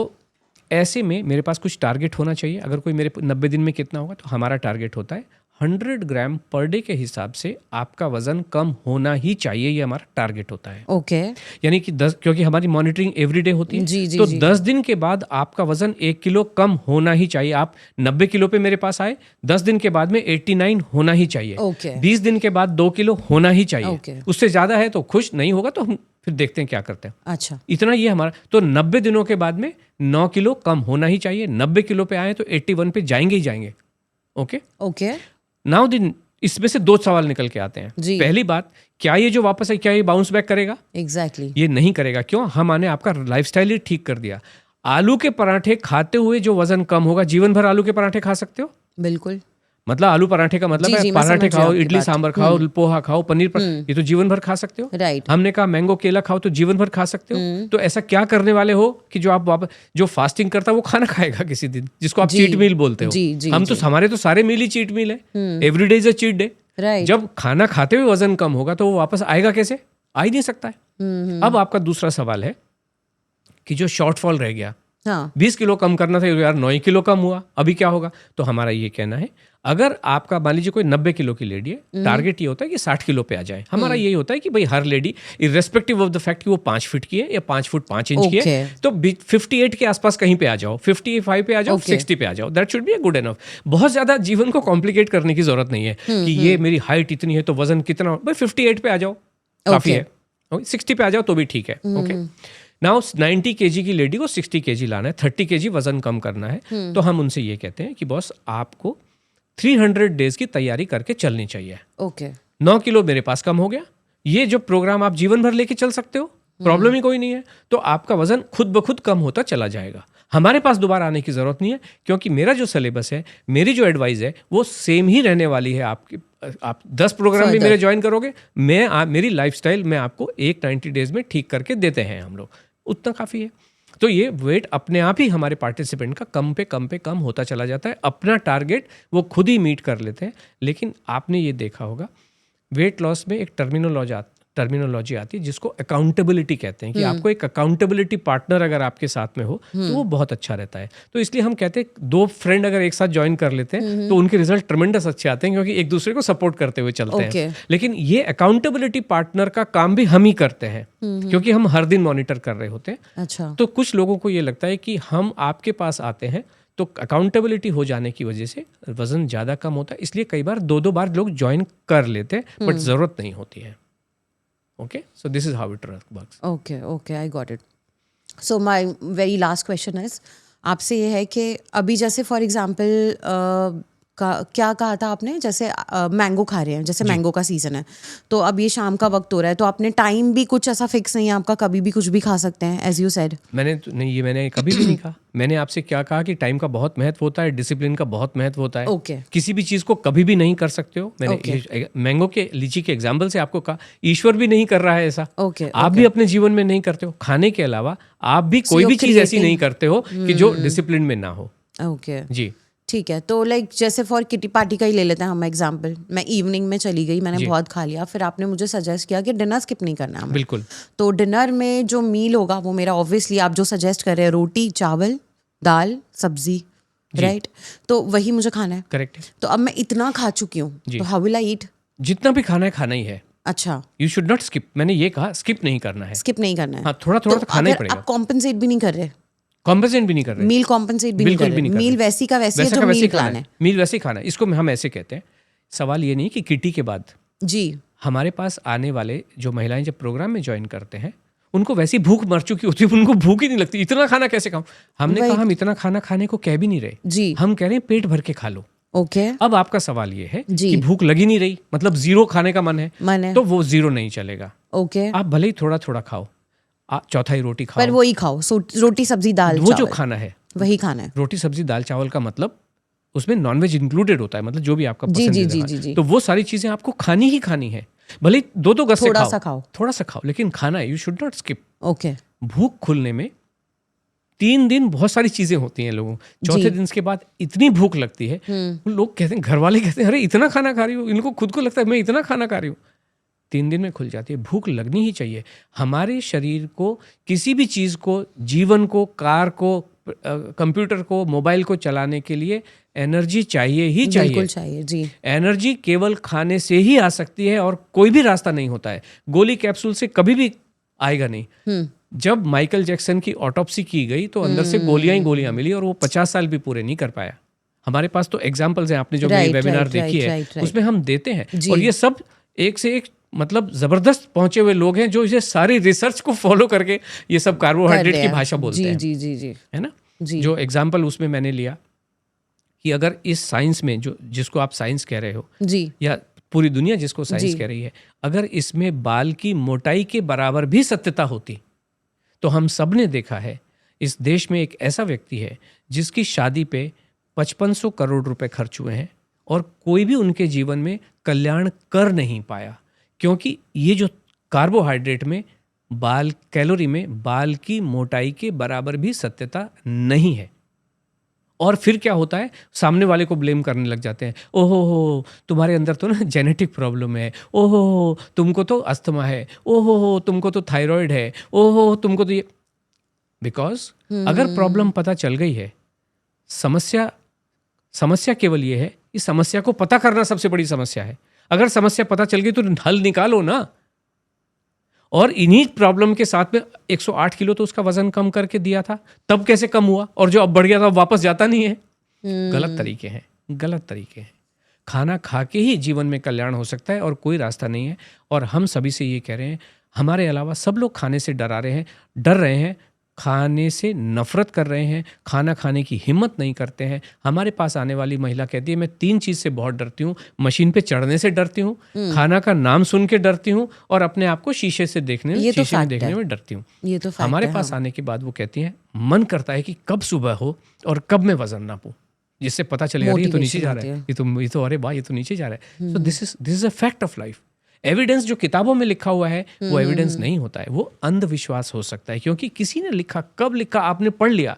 ऐसे में मेरे पास कुछ टारगेट होना चाहिए। अगर कोई मेरे 90 दिन में कितना होगा, तो हमारा टारगेट होता है 100 ग्राम पर डे के हिसाब से आपका वजन कम होना ही चाहिए, ये हमारा टारगेट होता है। ओके यानी कि 10, क्योंकि हमारी मॉनिटरिंग एवरीडे होती है, जी, जी, तो जी। 10 दिन के बाद आपका वजन 1 किलो कम होना ही चाहिए। आप 90 किलो पे मेरे पास आए, 10 दिन के बाद में 89 होना ही चाहिए। ओके। 20 दिन के बाद 2 किलो होना ही चाहिए। ओके। उससे ज़्यादा है तो खुश, नहीं होगा तो हम फिर देखते हैं क्या करते हैं। अच्छा इतना ये हमारा, तो 90 दिनों के बाद में 9 किलो कम होना ही चाहिए। 90 किलो पे आए तो 81 पे जाएंगे ही जाएंगे। ओके, ओके नाउ दिन इसमें से 2 सवाल निकल के आते हैं। जी। पहली बात, क्या ये जो वापस है, क्या ये बाउंस बैक करेगा? एग्जैक्टली ये नहीं करेगा। क्यों? हमने आपका लाइफस्टाइल ही ठीक कर दिया। आलू के पराठे खाते हुए जो वजन कम होगा, जीवन भर आलू के पराठे खा सकते हो? बिल्कुल मतलब आलू पराठे का मतलब जी, है जी, मैं पराठे समझ रही खाओ, हूँ आपकी इडली बात। सांभर खाओ, पोहा खाओ, पनीर ये तो जीवन भर खा सकते हो। राइट हमने कहा मैंगो केला खाओ तो जीवन भर खा सकते हो। तो ऐसा क्या करने वाले हो कि जो आप वापस, जो फास्टिंग करता है वो खाना खाएगा किसी दिन, जिसको आप जी, चीट मील बोलते हो। जी, जी, हम तो, हमारे तो सारे मील ही चीट मील है। Everyday is a cheat day. Right जब खाना खाते हुए वजन कम होगा तो वो वापस आएगा कैसे? आ ही नहीं सकता है। अब आपका दूसरा सवाल है कि जो शॉर्टफॉल रह गया, हाँ 20 किलो कम करना था यार, 9 किलो कम हुआ, अभी क्या होगा? तो हमारा ये कहना है, अगर आपका मान लीजिए कोई 90 किलो की लेडी है, टारगेट ये होता है कि 60 किलो पे आ जाए। हमारा यही होता है कि भाई हर lady, irrespective of the fact कि वो 5 फीट की है या 5 फुट 5 इंच की है, Okay. तो 58 के आसपास कहीं पे आ जाओ, 55 पे आ जाओ, Okay. 60 पे आ जाओ, that should be good enough. बहुत ज्यादा जीवन को कॉम्प्लिकेट करने की जरूरत नहीं है कि ये मेरी हाइट इतनी है तो वजन कितना, भाई 58 पे आ जाओ, काफी है। 60 पे आ जाओ तो भी ठीक है। ओके, नाउ 90 केजी की लेडी को 60 केजी लाना है, 30 केजी वजन कम करना है, तो हम उनसे ये कहते हैं कि बॉस आपको 300 डेज की तैयारी करके चलनी चाहिए। ओके 9 किलो मेरे पास कम हो गया, ये जो प्रोग्राम आप जीवन भर लेके चल सकते हो, प्रॉब्लम ही कोई नहीं है। तो आपका वजन खुद ब खुद कम होता चला जाएगा। हमारे पास दोबारा आने की जरूरत नहीं है, क्योंकि मेरा जो सिलेबस है, मेरी जो एडवाइस है, वो सेम ही रहने वाली है। आप 10 प्रोग्राम भी मेरे ज्वाइन करोगे, मेरी लाइफस्टाइल में आपको 90 डेज में ठीक करके देते हैं हम लोग, उतना काफ़ी है। तो ये वेट अपने आप ही हमारे पार्टिसिपेंट का कम पे कम होता चला जाता है। अपना टारगेट वो खुद ही मीट कर लेते हैं। लेकिन आपने ये देखा होगा, वेट लॉस में एक टर्मिनोलॉजी आती है जिसको अकाउंटेबिलिटी कहते हैं, कि आपको एक अकाउंटेबिलिटी पार्टनर अगर आपके साथ में हो तो वो बहुत अच्छा रहता है। तो इसलिए हम कहते हैं 2 फ्रेंड अगर एक साथ ज्वाइन कर लेते हैं तो उनके रिजल्ट ट्रमेंडस अच्छे आते हैं, क्योंकि एक दूसरे को सपोर्ट करते हुए चलते Okay. हैं। लेकिन ये अकाउंटेबिलिटी पार्टनर का काम भी हम ही करते हैं, क्योंकि हम हर दिन मॉनिटर कर रहे होते हैं। अच्छा तो कुछ लोगों को ये लगता है कि हम आपके पास आते हैं तो अकाउंटेबिलिटी हो जाने की वजह से वजन ज़्यादा कम होता है, इसलिए कई बार 2-2 बार लोग ज्वाइन कर लेते हैं, बट ज़रूरत नहीं होती है। Okay, so this is how it works. Okay okay I got it. So my very last question is, आपसे ये है कि अभी जैसे फॉर एग्जांपल क्या कहा था आपने, जैसे मैंगो खा रहे हैं, जैसे मैंगो का सीज़न है, तो अब ये शाम का वक्त हो रहा है, तो आपने टाइम भी कुछ ऐसा फिक्स नहीं है आपका, कभी भी कुछ भी खा सकते हैं एज यू सेड? मैंने कभी भी नहीं कहा। मैंने आपसे क्या कहा कि टाइम का बहुत महत्व होता है, डिसिप्लिन का बहुत महत्व होता है। ओके किसी भी चीज़ को कभी भी नहीं कर सकते हो। मैंने मैंगो के, लीची के एग्जाम्पल से आपको कहा, ईश्वर भी नहीं कर रहा है ऐसा। ओके आप भी अपने जीवन में नहीं करते हो। खाने के अलावा आप भी कोई भी चीज़ ऐसी नहीं करते हो कि जो डिसिप्लिन में ना हो। ओके जी, ठीक है। तो लाइक जैसे फॉर किटी पार्टी का ही ले लेते हैं हम एग्जांपल, मैं इवनिंग में चली गई, मैंने बहुत खा लिया, फिर आपने मुझे सजेस्ट किया कि डिनर स्किप नहीं करना हमें। बिल्कुल। तो डिनर में जो मील होगा वो मेरा ऑब्वियसली आप जो सजेस्ट कर रहे हैं, रोटी चावल दाल सब्जी, राइट? तो वही मुझे खाना है। करेक्ट है। तो अब मैं इतना खा चुकी हूँ, तो हाउ विल आई ईट? जितना भी खाना है खाना ही है। अच्छा, यू शुड नॉट स्किप। मैंने ये कहा स्किप नहीं करना है। स्किप नहीं करना है। हाँ, थोड़ा थोड़ा तो खाना ही अगर पड़ेगा। आप कॉम्पनसेट भी नहीं कर रहे, कॉम्पेंसेट भी नहीं कर रहे, मील कॉम्पनसेट भी नहीं कर बिल्कुल भी रहे, नहीं कर मील रहे। वैसी का वैसी है वैसा जो का वैसे मील खाना प्लान है, है। मील वैसे ही खाना है। इसको हम ऐसे कहते हैं। सवाल ये नहीं कि किटी के बाद जी हमारे पास आने वाले जो महिलाएं जब प्रोग्राम में ज्वाइन करते हैं, उनको वैसी भूख मर चुकी होती है, उनको भूख ही नहीं लगती, इतना खाना कैसे खाऊं। हमने कहा हम इतना खाना खाने को कह भी नहीं रहे, जी हम कह रहे हैं पेट भर के खा लो। ओके अब आपका सवाल ये है जी। कि भूख लगी नहीं रही, मतलब 0 खाने का मन है, मन है तो वो 0 नहीं चलेगा। ओके आप भले ही थोड़ा थोड़ा खाओ। चौथा ही रोटी खाओ। पर वही खाओ, रोटी सब्जी दाल वो जो चावल, खाना है वही खाना है। रोटी सब्जी दाल चावल का मतलब उसमें नॉनवेज इंक्लूडेड होता है, मतलब जो भी आपका जी, पसंदीदा जी, है। जी, जी। तो वो सारी चीजें आपको खानी ही खानी है, भले 2-2 गज से थोड़ा खाओ, सा खाओ। थोड़ा सा खाओ, लेकिन खाना है। You should not skip. Okay. भूख खुलने में 3 दिन बहुत सारी चीजें होती हैं लोगों को। चौथे दिन के बाद इतनी भूख लगती है, लोग कहते हैं, घर वाले कहते हैं, अरे इतना खाना खा रही हो, इनको खुद को लगता है मैं इतना खाना खा रही हूँ। 3 दिन में खुल जाती है। भूख लगनी ही चाहिए। हमारे शरीर को किसी भी चीज़ को, जीवन को, कार को, कंप्यूटर को, मोबाइल को चलाने के लिए एनर्जी चाहिए ही चाहिए। बिल्कुल चाहिए जी। एनर्जी केवल खाने से ही आ सकती है और कोई भी रास्ता नहीं होता है। गोली कैप्सूल से कभी भी आएगा नहीं। जब माइकल जैक्सन की ऑटोप्सी की गई तो अंदर से गोलियां ही गोलियां मिली और वो 50 साल भी पूरे नहीं कर पाया। हमारे पास तो एग्जाम्पल्स हैं, आपने जो मेरी वेबिनार देखी है उसमें हम देते हैं। और ये सब एक से एक मतलब जबरदस्त पहुंचे हुए लोग हैं जो इसे सारी रिसर्च को फॉलो करके ये सब कार्बोहाइड्रेट की भाषा बोलते हैं। जी जी जी, है ना जी। जो एग्जाम्पल उसमें मैंने लिया कि अगर इस साइंस में जो जिसको आप साइंस कह रहे हो जी, या पूरी दुनिया जिसको साइंस कह रही है, अगर इसमें बाल की मोटाई के बराबर भी सत्यता होती तो हम सब ने देखा है इस देश में एक ऐसा व्यक्ति है जिसकी शादी पे 5500 करोड़ रुपए खर्च हुए हैं और कोई भी उनके जीवन में कल्याण कर नहीं पाया, क्योंकि ये जो कार्बोहाइड्रेट में बाल कैलोरी में बाल की मोटाई के बराबर भी सत्यता नहीं है। और फिर क्या होता है, सामने वाले को ब्लेम करने लग जाते हैं। ओहो हो तुम्हारे अंदर तो ना जेनेटिक प्रॉब्लम है, ओहो हो तुमको तो अस्थमा है, ओहो हो तुमको तो थायराइड है, ओहो हो तुमको तो ये। बिकॉज अगर प्रॉब्लम पता चल गई है, समस्या केवल ये है कि समस्या को पता करना सबसे बड़ी समस्या है। अगर समस्या पता चल गई तो हल निकालो ना। और इन्हीं प्रॉब्लम के साथ में 108 किलो तो उसका वजन कम करके दिया था, तब कैसे कम हुआ, और जो अब बढ़ गया था वापस जाता नहीं है। गलत तरीके हैं, गलत तरीके हैं। खाना खा के ही जीवन में कल्याण हो सकता है और कोई रास्ता नहीं है। और हम सभी से ये कह रहे हैं, हमारे अलावा सब लोग खाने से डर रहे हैं, खाने से नफरत कर रहे हैं, खाना खाने की हिम्मत नहीं करते हैं। हमारे पास आने वाली महिला कहती है मैं 3 चीज़ से बहुत डरती हूँ, मशीन पे चढ़ने से डरती हूँ, खाना का नाम सुन के डरती हूँ, और अपने आप को शीशे में देखने में डरती हूँ। ये तो हमारे पास आने के बाद वो कहती हैं मन करता है कि कब सुबह हो और कब मैं वजन नापूं, जिससे पता चले यार ये तो नीचे जा रहा है, ये तो अरे वाह ये तो नीचे जा रहा है। So this is a fact of life. Evidence जो किताबों में लिखा हुआ है वो एविडेंस नहीं होता है, वो अंधविश्वास हो सकता है, क्योंकि किसी ने लिखा, कब लिखा आपने पढ़ लिया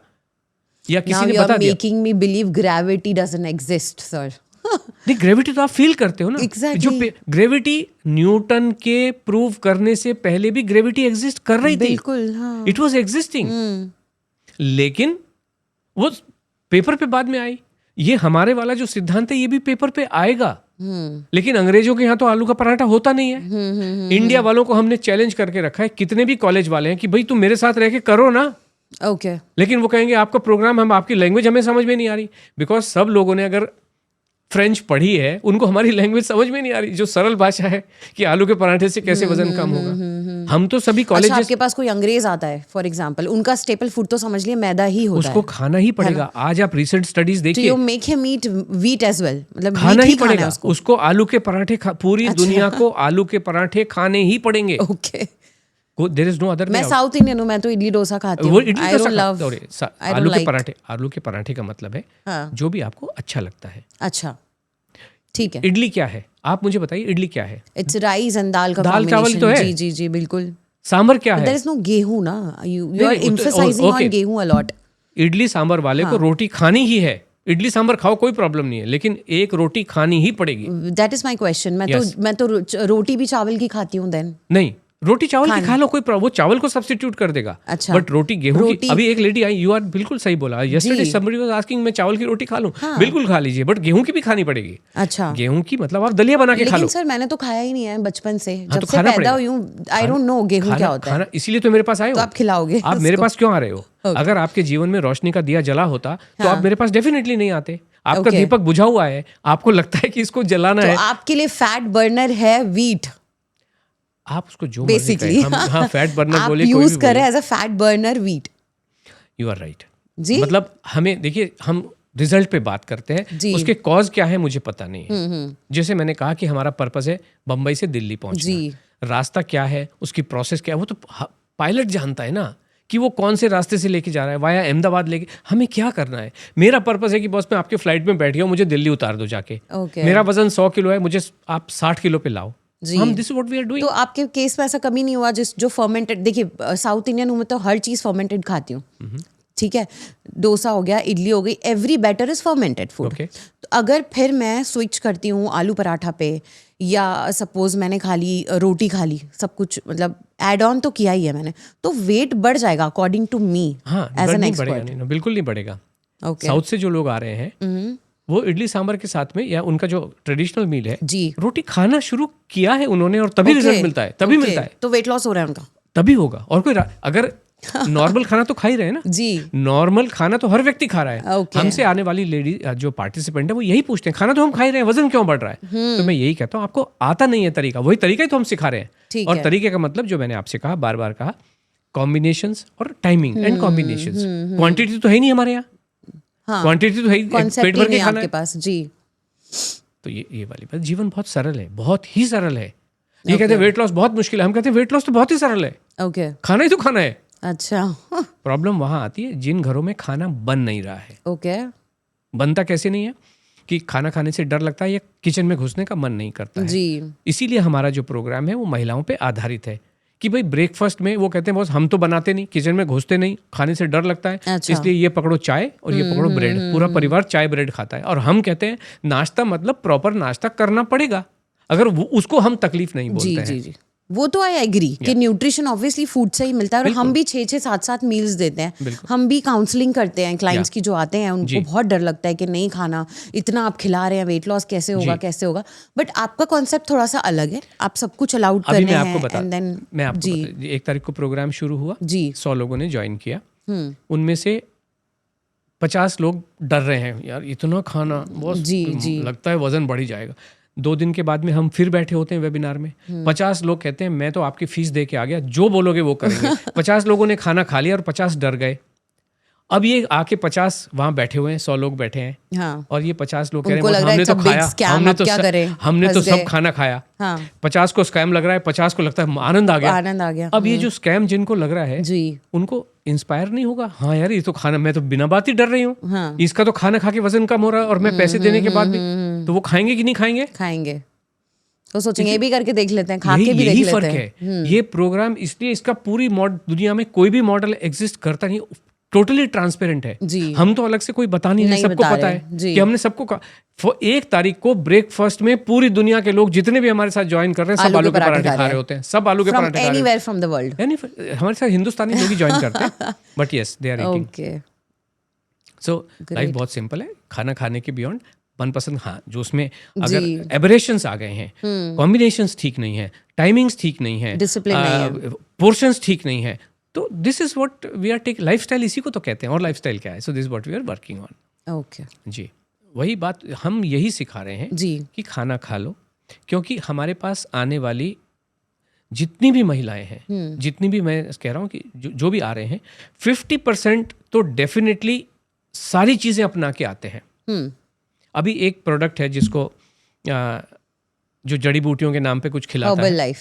या किसी ने बता दिया। Making me believe gravity doesn't exist sir. नहीं, ग्रेविटी तो आप फील करते हो ना। Exactly. जो ग्रेविटी न्यूटन के प्रूव करने से पहले भी ग्रेविटी एग्जिस्ट कर रही थी। बिल्कुल, हाँ। इट वाज एग्जिस्टिंग, लेकिन वो पेपर पे बाद में आई। ये हमारे वाला जो सिद्धांत है ये भी पेपर पे आएगा, लेकिन अंग्रेजों के यहाँ तो आलू का पराठा होता नहीं है। इंडिया वालों को हमने चैलेंज करके रखा है, कितने भी कॉलेज वाले हैं, कि भाई तुम मेरे साथ रह के करो ना। ओके। लेकिन वो कहेंगे आपका प्रोग्राम, हम आपकी लैंग्वेज हमें समझ में नहीं आ रही। बिकॉज सब लोगों ने अगर फ्रेंच पढ़ी है, उनको हमारी लैंग्वेज समझ में नहीं आ रही, जो सरल भाषा है कि आलू के पराठे से कैसे वजन कम होगा। हम तो सभी कॉलेज, आपके पास कोई अंग्रेज आता है फॉर एग्जांपल, उनका स्टेपल फूड तो समझ लिए मैदा ही होता है, उसको खाना ही पड़ेगा। आज आप रिसेंट स्टडीज देखिए, you make him eat wheat as well, मतलब खाना ही पड़ेगा उसको आलू के पराठे। पूरी दुनिया को आलू के पराठे खाने ही पड़ेंगे। Okay. There is no other. मैं साउथ इंडियन हूँ, मैं तो इडली डोसा खाती हूँ। वो इडली डोसा आलू के पराठे का मतलब है जो भी आपको अच्छा लगता है। अच्छा, ठीक है। इडली क्या है आप मुझे बताइए, इडली क्या है? इट्स राइस एंड दाल का दाल चावल तो है। जी जी जी बिल्कुल। सांभर क्या है? देयर इज नो गेहूं ना, यू आर एम्फसाइजिंग ऑन गेहूं अ लॉट। इडली सांभर वाले को रोटी खानी ही है। इडली सांभर खाओ कोई प्रॉब्लम नहीं है, लेकिन एक रोटी खानी ही पड़ेगी। That is my question. मैं तो रोटी भी चावल की खाती हूँ। देन नहीं, रोटी चावल की खा लो, कोई वो चावल को सब्स्टिट्यूट कर देगा। अच्छा। बट रोटी गेहूं की। अभी एक लेडी आई, यू आर बिल्कुल सही बोला, यस्टरडे समबडी वाज आस्किंग मैं चावल की रोटी खा लूं। बिल्कुल खा लीजिए, बट गेहूं की भी खानी पड़ेगी। अच्छा। गेहूं की मतलब आप दलिया बना के खा लो। लेकिन सर मैंने तो खाया ही नहीं है बचपन से, जब तो से पैदा हुई हूँ। आई डोंट नो गेहूं क्या होता है। इसीलिए तो मेरे पास आए हो। तो आप खिलाओगे? आप मेरे पास क्यों आ रहे हो? अगर आपके जीवन में रोशनी का दिया जला होता तो आप मेरे पास डेफिनेटली नहीं आते। आपका दीपक बुझा हुआ है, आपको लगता है कि इसको जलाना है। आपके लिए फैट बर्नर है व्हीट, आप उसको जो बेसिकली। हाँ, फैट बर्नर बोले, आप यूज करें as a fat burner wheat. You are right जी। मतलब हमें देखिए, हम रिजल्ट पे बात करते हैं, उसके कॉज क्या है मुझे पता नहीं है। जैसे मैंने कहा कि हमारा पर्पस है बम्बई से दिल्ली पहुंचना, रास्ता क्या है, उसकी प्रोसेस क्या है, वो तो पायलट जानता है ना कि वो कौन से रास्ते से लेके जा रहा है, वाया अहमदाबाद लेके, हमें क्या करना है। मेरा पर्पस है कि बॉस मैं आपके फ्लाइट में बैठ गया हूँ, मुझे दिल्ली उतार दो जाके। Okay. मेरा वजन 100 किलो है, मुझे आप 60 किलो पे लाओ। जी। हम this what we are doing. तो आपके केस में ऐसा कभी नहीं हुआ जो फर्मेंटेड, देखिए साउथ इंडियन हूँ मैं तो हर चीज़ फर्मेंटेड खाती हूँ, ठीक है, डोसा हो गया, इडली हो गई, every batter is fermented food. Okay. तो अगर फिर मैं स्विच करती हूँ आलू पराठा पे, या सपोज मैंने खा ली रोटी खा ली, सब कुछ मतलब एड ऑन तो किया ही है मैंने, तो वेट बढ़ जाएगा अकॉर्डिंग टू मी हाँ, एज एन नहीं बढ़ेगा, एक्सपर्ट। नहीं, बिल्कुल नहीं बढ़ेगा। ओके साउथ से जो लोग आ रहे हैं वो इडली सांभर के साथ में, या उनका जो ट्रेडिशनल मील है, जी, रोटी खाना शुरू किया है उन्होंने, और तभी रिजल्ट मिलता है, तभी मिलता है, तो वेट लॉस हो रहा है उनका, तभी होगा। और कोई अगर नॉर्मल खाना तो खा ही रहे हैं ना, जी, नॉर्मल खाना तो हर व्यक्ति खा रहा है। Okay. हमसे आने वाली लेडी जो पार्टिसिपेंट है वो यही पूछते हैं, खाना तो हम खा ही रहे हैं, वजन क्यों बढ़ रहा है। तो मैं यही कहता हूँ, आपको आता नहीं है तरीका, वही तरीका ही तो हम सिखा रहे हैं। ठीक और है। तरीके का मतलब जो मैंने आपसे कहा, बार बार कहा, कॉम्बिनेशंस और टाइमिंग एंड कॉम्बिनेशंस। क्वांटिटी तो है ही नहीं हमारे यहाँ, हाँ, क्वांटिटी तो है ही, कॉन्सेप्ट पेट ही भर के नहीं खाना आपके है। पास, जी, तो ये वाली बात, जीवन बहुत सरल है, बहुत ही सरल है। ये कहते हैं वेट लॉस बहुत मुश्किल है, हम कहते हैं वेट लॉस तो बहुत ही सरल है, ओके, खाना ही तो खाना है। अच्छा, प्रॉब्लम वहां आती है जिन घरों में खाना बन नहीं रहा है। ओके, बनता कैसे नहीं है कि खाना खाने से डर लगता है या किचन में घुसने का मन नहीं करता है। जी, इसीलिए हमारा जो प्रोग्राम है वो महिलाओं पे आधारित है कि भाई ब्रेकफास्ट में वो कहते हैं बॉस हम तो बनाते नहीं, किचन में घुसते नहीं, खाने से डर लगता है, अच्छा। इसलिए ये पकड़ो चाय और ये पकड़ो ब्रेड। पूरा परिवार चाय ब्रेड खाता है, और हम कहते हैं नाश्ता मतलब प्रॉपर नाश्ता करना पड़ेगा, अगर उसको हम तकलीफ नहीं बोलते जी, हैं। जी, जी, वो तो आई एग्री कि न्यूट्रिशन ऑब्वियसली फूड से ही मिलता है, और हम भी 6-6 7-7 मील्स देते हैं। हम भी काउंसलिंग करते हैं क्लाइंट्स की जो आते हैं, उनको बहुत डर लगता है कि नहीं खाना, इतना आप खिला रहे हैं, वेट लॉस कैसे होगा, कैसे होगा। बट आपका कॉन्सेप्ट थोड़ा सा अलग है, आप सब कुछ अलाउड अभी करने मैं आपको हैं, बता, एंड देन मैं आपको जी, 1 तारीख को प्रोग्राम शुरू हुआ, जी, 100 लोगों ने ज्वाइन किया, उनमें से 50 लोग डर रहे हैं, यार इतना खाना बहुत जी, जी, लगता है वजन बढ़ ही जाएगा। 2 दिन के बाद में हम फिर बैठे होते हैं वेबिनार में, 50 लोग कहते हैं मैं तो आपकी फीस दे के आ गया, जो बोलोगे वो करेंगे। 50 लोगों ने खाना खा लिया और 50 डर गए। अब ये आके 50 वहां बैठे हुए हैं, 100 लोग बैठे हैं, हाँ, और ये 50 लोग कह रहे उनको हैं लग रहा है हमने तो it's a big खाया, scam, हमने अब तो क्या करें, हमने तो फंस सब गए। खाना खाया। हाँ, 50 को स्कैम लग रहा है, 50 को लगता है आनंद आ गया। आनंद आ गया। अब ये जो स्कैम जिनको लग रहा है, जी, उनको इंस्पायर नहीं होगा, हाँ यार ये तो खाना, मैं तो बिना बात ही डर रही हूँ, हाँ, इसका तो खाना खा के वजन कम हो रहा है, और मैं पैसे देने के बाद भी, तो वो खाएंगे कि नहीं खाएंगे। खाएंगे तो सोचेंगे ये भी करके देख लेते हैं, खा के भी देख यही लेते फर्क हैं। है। ये प्रोग्राम इसलिए, इसका पूरी दुनिया में कोई भी मॉडल एग्जिस्ट करता नहीं, टोटली ट्रांसपेरेंट है। जी, हम तो अलग से कोई बता नहीं रहे, नहीं सबको बता पता रहे, है जी। कि हमने सबको 1 तारीख को ब्रेकफास्ट में पूरी दुनिया के लोग जितने भी हमारे साथ ज्वाइन कर रहे हैं, सब आलू के पराठे खा रहे होते हैं, सब आलू के फ्रॉम पराठे खा रहे एनीवेयर फ्रॉम द वर्ल्ड, हैं। हमारे साथ हिंदुस्तानी लोग ही ज्वाइन करते हैं, but yes they are eating. Okay, so life बहुत सिंपल है, खाना खाने के बियॉन्ड मनपसंद, हाँ जो उसमें जी। अगर एबरेशंस आ गए हैं, कॉम्बिनेशंस ठीक नहीं है, टाइमिंग्स ठीक नहीं है, Discipline नहीं है। पोर्शंस ठीक नहीं है, तो this is what we are take, lifestyle इसी को तो कहते हैं। और लाइफस्टाइल क्या है? So this what we are working on. Okay, जी, वही बात हम यही सिखा रहे हैं जी, कि खाना खा लो, क्योंकि हमारे पास आने वाली जितनी भी महिलाएं हैं, जितनी भी, मैं कह रहा हूँ कि जो भी आ रहे हैं, 50% तो डेफिनेटली सारी चीज़ें अपना के आते हैं। अभी एक प्रोडक्ट है जिसको जो जड़ी बूटियों के नाम पे कुछ खिलाता हर्बल है, लाइफ,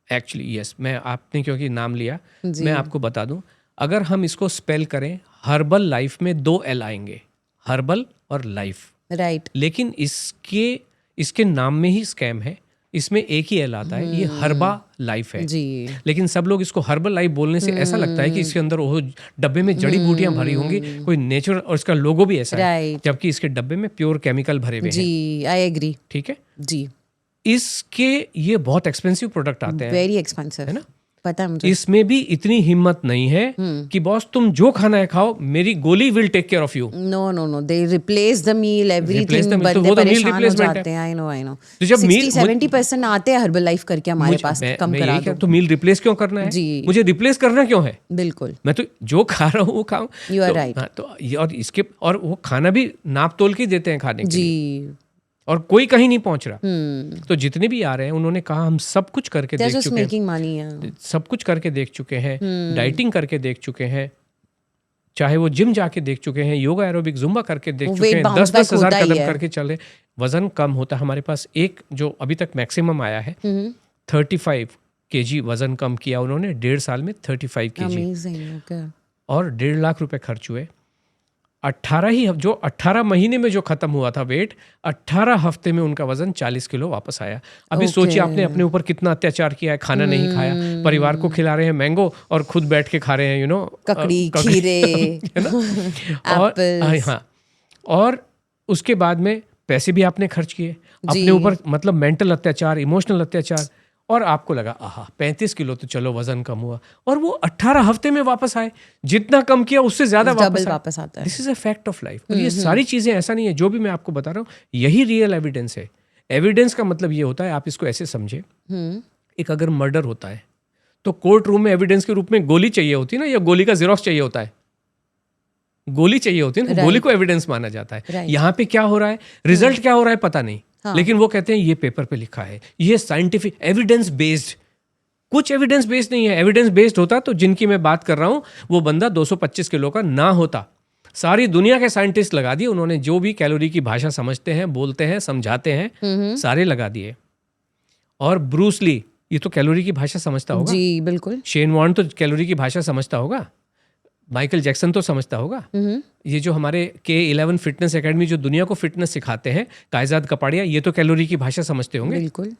एक्चुअली यस, मैं आपने क्योंकि नाम लिया, जी। मैं आपको बता दूं, अगर हम इसको स्पेल करें, हर्बल लाइफ में 2 L आएंगे, हर्बल और लाइफ, राइट, लेकिन इसके नाम में ही स्कैम है, इसमें एक ही L आता है, ये हर्बा लाइफ है। जी, लेकिन सब लोग इसको हर्बल लाइफ बोलने से ऐसा लगता है कि इसके अंदर वो डब्बे में जड़ी बूटियां भरी होंगी, कोई नेचुरल, और इसका लोगो भी ऐसा है, राइट, जबकि इसके डब्बे में प्योर केमिकल भरे हुए हैं। जी, आई एग्री, ठीक है, जी, इसके ये बहुत एक्सपेंसिव प्रोडक्ट आते हैं, वेरी एक्सपेंसिव, है ना? पता है मुझे। इसमें भी इतनी हिम्मत नहीं है कि बॉस तुम जो खाना है खाओ, मेरी गोली will take care of you. No no no, they replace the meal, everything, तो बंदे वो तो मील परेशान हो रिप्लेसमेंट जाते हैं। आई नो तो जब 60-70% आते हैं हर्बल लाइफ करके हमारे पास, कम करा दो। तो मील रिप्लेस क्यों करना है? जी। मुझे रिप्लेस करना क्यों है? बिल्कुल, मैं तो जो खा रहा हूँ वो खाऊं। You are right. तो और इसके, और वो खाना भी नाप तोल के देते हैं खाने के लिए, जी, और कोई कहीं नहीं पहुंच रहा। तो जितने भी आ रहे हैं, उन्होंने कहा हम सब कुछ करके they're देख just चुके हैं, making money, yeah. सब कुछ करके देख चुके हैं, डाइटिंग करके देख चुके हैं, चाहे वो जिम जाके देख चुके हैं, योगा एरोबिक जुम्बा करके देख वो चुके weight हैं, bounce 10-10 back हज़ार होता ही कदम है। करके चले, वजन कम होता है। हमारे पास एक जो अभी तक मैक्सिमम आया है 35 केजी वजन कम किया उन्होंने 1.5 साल में 35 केजी, अमेजिंग। ओके। और 1.5 लाख रुपए खर्च हुए। 18 महीने में जो खत्म हुआ था वेट, 18 हफ्ते में उनका वजन 40 किलो वापस आया। अभी सोचिए आपने अपने ऊपर कितना अत्याचार किया है, खाना नहीं खाया, परिवार को खिला रहे हैं मैंगो और खुद बैठ के खा रहे हैं ककड़ी, खीरे, है ना। और हाँ, और उसके बाद में पैसे भी आपने खर्च किए अपने ऊपर, मतलब मेंटल अत्याचार, इमोशनल अत्याचार, और आपको लगा आहा 35 किलो तो चलो वजन कम हुआ, और वो 18 हफ्ते में वापस आए। जितना कम किया उससे ज्यादा वापस आता है। This is a fact of life. और ये सारी चीजें ऐसा नहीं है, जो भी मैं आपको बता रहा हूँ यही रियल एविडेंस है। एविडेंस का मतलब ये होता है, आप इसको ऐसे समझे, एक अगर मर्डर होता है तो कोर्ट रूम में एविडेंस के रूप में गोली चाहिए होती है ना, या गोली का जेरोक्स चाहिए होता है? गोली चाहिए होती है ना, गोली को एविडेंस माना जाता है। यहाँ पे क्या हो रहा है, रिजल्ट क्या हो रहा है पता नहीं, लेकिन वो कहते हैं ये पेपर पे लिखा है, ये साइंटिफिक एविडेंस बेस्ड। कुछ एविडेंस बेस्ड नहीं है। एविडेंस बेस्ड होता तो जिनकी मैं बात कर रहा हूं वो बंदा 225 किलो का ना होता। सारी दुनिया के साइंटिस्ट लगा दिए उन्होंने, जो भी कैलोरी की भाषा समझते हैं, बोलते हैं, समझाते हैं, सारे लगा दिए। और ब्रूस ली, ये तो कैलोरी की भाषा समझता होगा। जी बिल्कुल। शेन वॉर्न तो कैलोरी की भाषा समझता होगा। माइकल जैक्सन तो समझता होगा। ये जो हमारे K11 फिटनेस एकेडमी जो दुनिया को फिटनेस सिखाते हैं, कायजाद कपाड़िया, ये तो कैलोरी की भाषा समझते होंगे। बिल्कुल।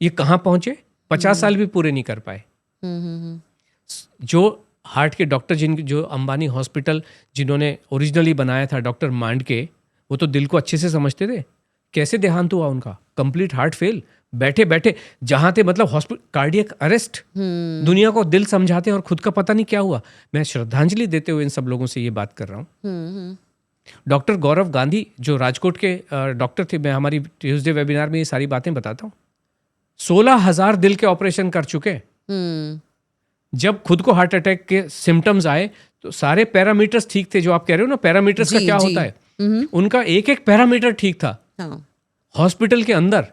ये कहाँ पहुंचे? 50 साल भी पूरे नहीं कर पाए। जो हार्ट के डॉक्टर, जो अंबानी हॉस्पिटल जिन्होंने ओरिजिनली बनाया था, डॉक्टर मांडके, वो तो दिल को अच्छे से समझते थे। कैसे देहांत हुआ उनका? कंप्लीट हार्ट फेल, बैठे बैठे जहां थे, मतलब हॉस्पिटल, कार्डियक अरेस्ट। दुनिया को दिल समझाते हैं और खुद का पता नहीं क्या हुआ। मैं श्रद्धांजलि देते हुए इन सब लोगों से ये बात कर रहा हूँ। डॉक्टर गौरव गांधी जो राजकोट के डॉक्टर थे, मैं हमारी ट्यूसडे वेबिनार में ये सारी बातें बताता हूँ। 16,000 दिल के ऑपरेशन कर चुके। जब खुद को हार्ट अटैक के सिम्टम्स आए तो सारे पैरामीटर्स ठीक थे। जो आप कह रहे हो ना, पैरामीटर्स का क्या होता है, उनका एक एक पैरामीटर ठीक था। हॉस्पिटल के अंदर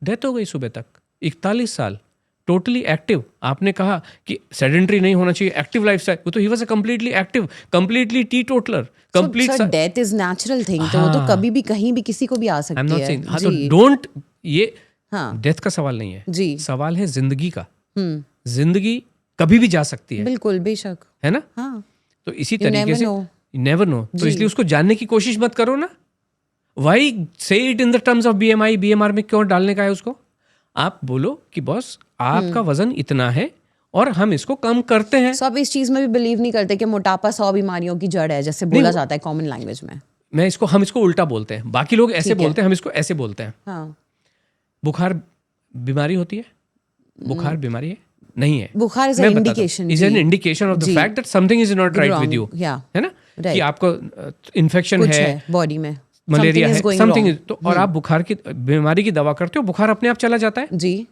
डेथ हो गई सुबह तक। 41 साल टोटली एक्टिव। आपने कहा कि सेडेंटरी नहीं होना चाहिए, एक्टिव लाइफस्टाइल, वो तो he was a completely active, completely teetotaller, complete. So death is natural thing, तो वो तो कभी भी कहीं भी किसी को भी आ सकती है। आई एम नॉट सेइंग, तो डोंट, ये डेथ का सवाल नहीं है जी, सवाल है जिंदगी का। जिंदगी कभी भी जा सकती है। बिल्कुल, बेशक, है ना। हाँ। तो इसी तरीके से नेवर नो, तो इसलिए उसको जानने की कोशिश मत करो ना। वाई से it in the terms of BMI, BMR में क्यों डालने का है उसको? आप बोलो कि बॉस आपका वजन इतना है और हम इसको कम करते हैं। सब इस चीज में भी बिलीव नहीं करते कि मोटापा 100 बीमारियों की जड़ है, जैसे बोला जाता है कॉमन लैंग्वेज में। हम इसको उल्टा बोलते हैं। बाकी लोग ऐसे बोलते हैं, हम इसको ऐसे बोलते हैं। हाँ। बुखार बीमारी होती है? बुखार बीमारी है? नहीं है। बुखार is an indication, is an indication of the fact that something is not right with you, है ना, कि आपको इन्फेक्शन है बॉडी में, मलेरिया है, समथिंग इज, तो और आप बुखार की बीमारी की दवा करते हो, बुखार अपने आप चला जाता है जी।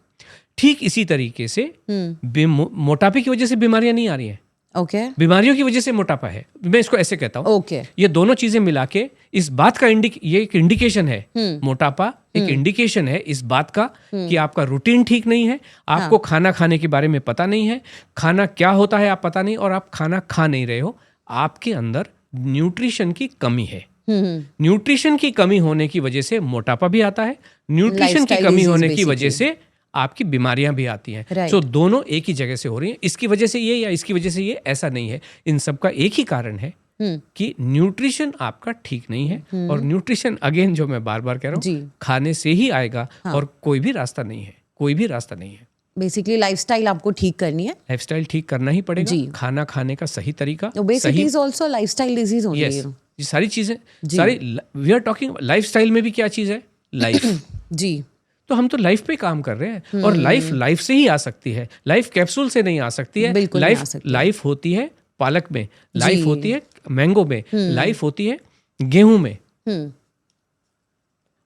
ठीक इसी तरीके से मोटापे की वजह से बीमारियां नहीं आ रही हैं। ओके। बीमारियों की वजह से मोटापा है। मैं इसको ऐसे कहता हूँ। ओके। ये दोनों चीजें मिला के इस बात का ये एक इंडिकेशन है। मोटापा एक इंडिकेशन है इस बात का कि आपका रूटीन ठीक नहीं है, आपको खाना खाने के बारे में पता नहीं है, खाना क्या होता है आप पता नहीं, और आप खाना खा नहीं रहे हो। आपके अंदर न्यूट्रिशन की कमी है। न्यूट्रिशन की कमी होने की वजह से मोटापा भी आता है, न्यूट्रिशन की कमी होने की वजह से आपकी बीमारियां भी आती हैं। सो दोनों एक ही जगह से हो रही हैं। इसकी वजह से ये या इसकी वजह से ये, ऐसा नहीं है। इन सब का एक ही कारण है कि न्यूट्रिशन आपका ठीक नहीं है। और न्यूट्रिशन, अगेन जो मैं बार बार कह रहा हूँ, खाने से ही आएगा। और कोई भी रास्ता नहीं है, कोई भी रास्ता नहीं है। बेसिकली लाइफस्टाइल आपको ठीक करनी है। लाइफस्टाइल ठीक करना ही पड़ेगा। खाना खाने का सही तरीका, basically is also lifestyle disease होती है। ये सारी चीजें, सारी वी आर टॉकिंग लाइफस्टाइल में भी क्या चीज है, लाइफ। जी। तो हम तो लाइफ पे काम कर रहे हैं। और लाइफ से ही आ सकती है, लाइफ कैप्सूल से नहीं आ सकती है। लाइफ होती है पालक में, लाइफ होती है मैंगो में, लाइफ होती है गेहूं में।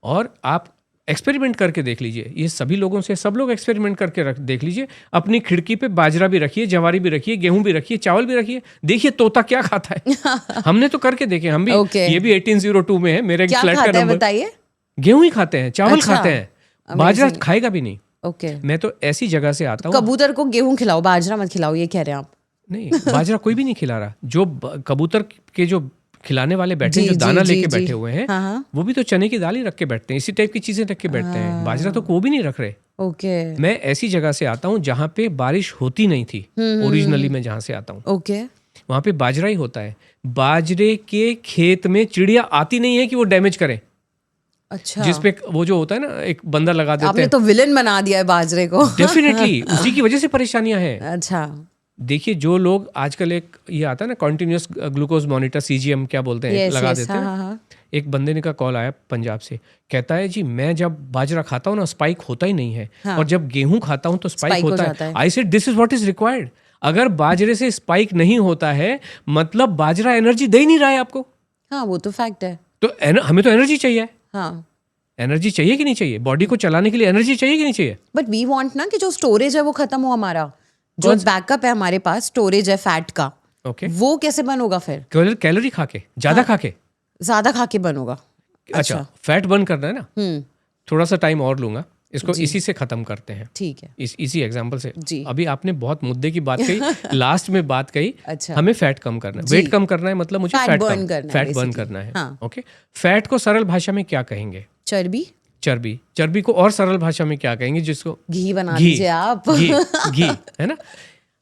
और आप एक्सपेरिमेंट करके देख लीजिए, ये सभी लोगों से, सब लोग एक्सपेरिमेंट करके देख लीजिए। अपनी खिड़की पे बाजरा भी रखिए, जवारी भी रखिए, गेहूं भी रखिए, चावल भी रखिए, देखिए तोता क्या खाता है। हमने तो करके देखे, हम भी। ये भी 1802 में है, मेरे फ्लैट का नंबर। बताइए। गेहूं ही खाते हैं, चावल खाते हैं, बाजरा खाएगा भी नहीं। ओके। मैं तो ऐसी जगह से आता हूँ। कबूतर को गेहूं खिलाओ, बाजरा मत खिलाओ, ये कह रहे हैं आप? नहीं, बाजरा कोई भी नहीं खिला रहा। जो कबूतर के जो खिलाने वाले बैठे हैं, जी, जो दाना जी, लेके जी, बैठे हुए हैं, हाँ, हाँ। वो भी तो चने की दाल ही रख के बैठते हैं, इसी टाइप की चीजें रख के बैठते हैं। बाजरा तो वो भी नहीं रख रहे। ओके मैं ऐसी जगह से आता हूँ जहाँ पे बारिश होती नहीं थी। ओरिजिनली मैं जहाँ से आता हूँ ओके वहाँ पे बाजरा ही होता है। बाजरे के खेत में चिड़िया आती नहीं है कि वो डैमेज करें। अच्छा जिस पे वो जो होता है ना, एक बंदा लगा देते आपने हैं। तो विलन बना दिया है बाजरे को डेफिनेटली उसी की वजह से परेशानियां हैं। अच्छा देखिए, जो लोग आजकल एक ये आता है ना कॉन्टिन्यूस ग्लूकोज मॉनिटर, सीजीएम क्या बोलते हैं, यस लगा यस देते हाँ हैं। हाँ हाँ एक बंदे ने का कॉल आया पंजाब से, कहता है जी मैं जब बाजरा खाता हूँ ना स्पाइक होता ही नहीं है, हाँ। और जब गेहूं खाता हूँ तो स्पाइक Spike हो होता जाता है। है। I said this is what is required. अगर बाजरे से स्पाइक नहीं होता है मतलब बाजरा एनर्जी दे ही नहीं रहा है आपको। हाँ वो तो फैक्ट है तो हमें तो एनर्जी चाहिए। हाँ एनर्जी चाहिए कि नहीं चाहिए? बॉडी को चलाने के लिए एनर्जी चाहिए कि नहीं चाहिए? बट वी वांट ना कि जो स्टोरेज है वो खत्म हो हमारा, जो बैकअप है हमारे पास स्टोरेज है फैट का, ओके, वो कैसे बन होगा फिर? कैलोरी खा के, ज्यादा खा के। ज्यादा खा के बन होगा। अच्छा, फैट बर्न करना है ना, हम्म थोड़ा सा टाइम और लूंगा, इसको इसी से खत्म करते हैं, ठीक है इसी एग्जांपल से। जी। अभी आपने बहुत मुद्दे की बात कही, लास्ट में बात कही, अच्छा हमें फैट कम करना है, जी। वेट कम करना है, मतलब मुझे Fat फैट burn करना है फैट बर्न basically। करना है। हाँ। ओके, फैट को सरल भाषा में क्या कहेंगे? चर्बी चर्बी। चर्बी को और सरल भाषा में क्या कहेंगे? जिसको घी बना घी। दीजिए आप घी है ना।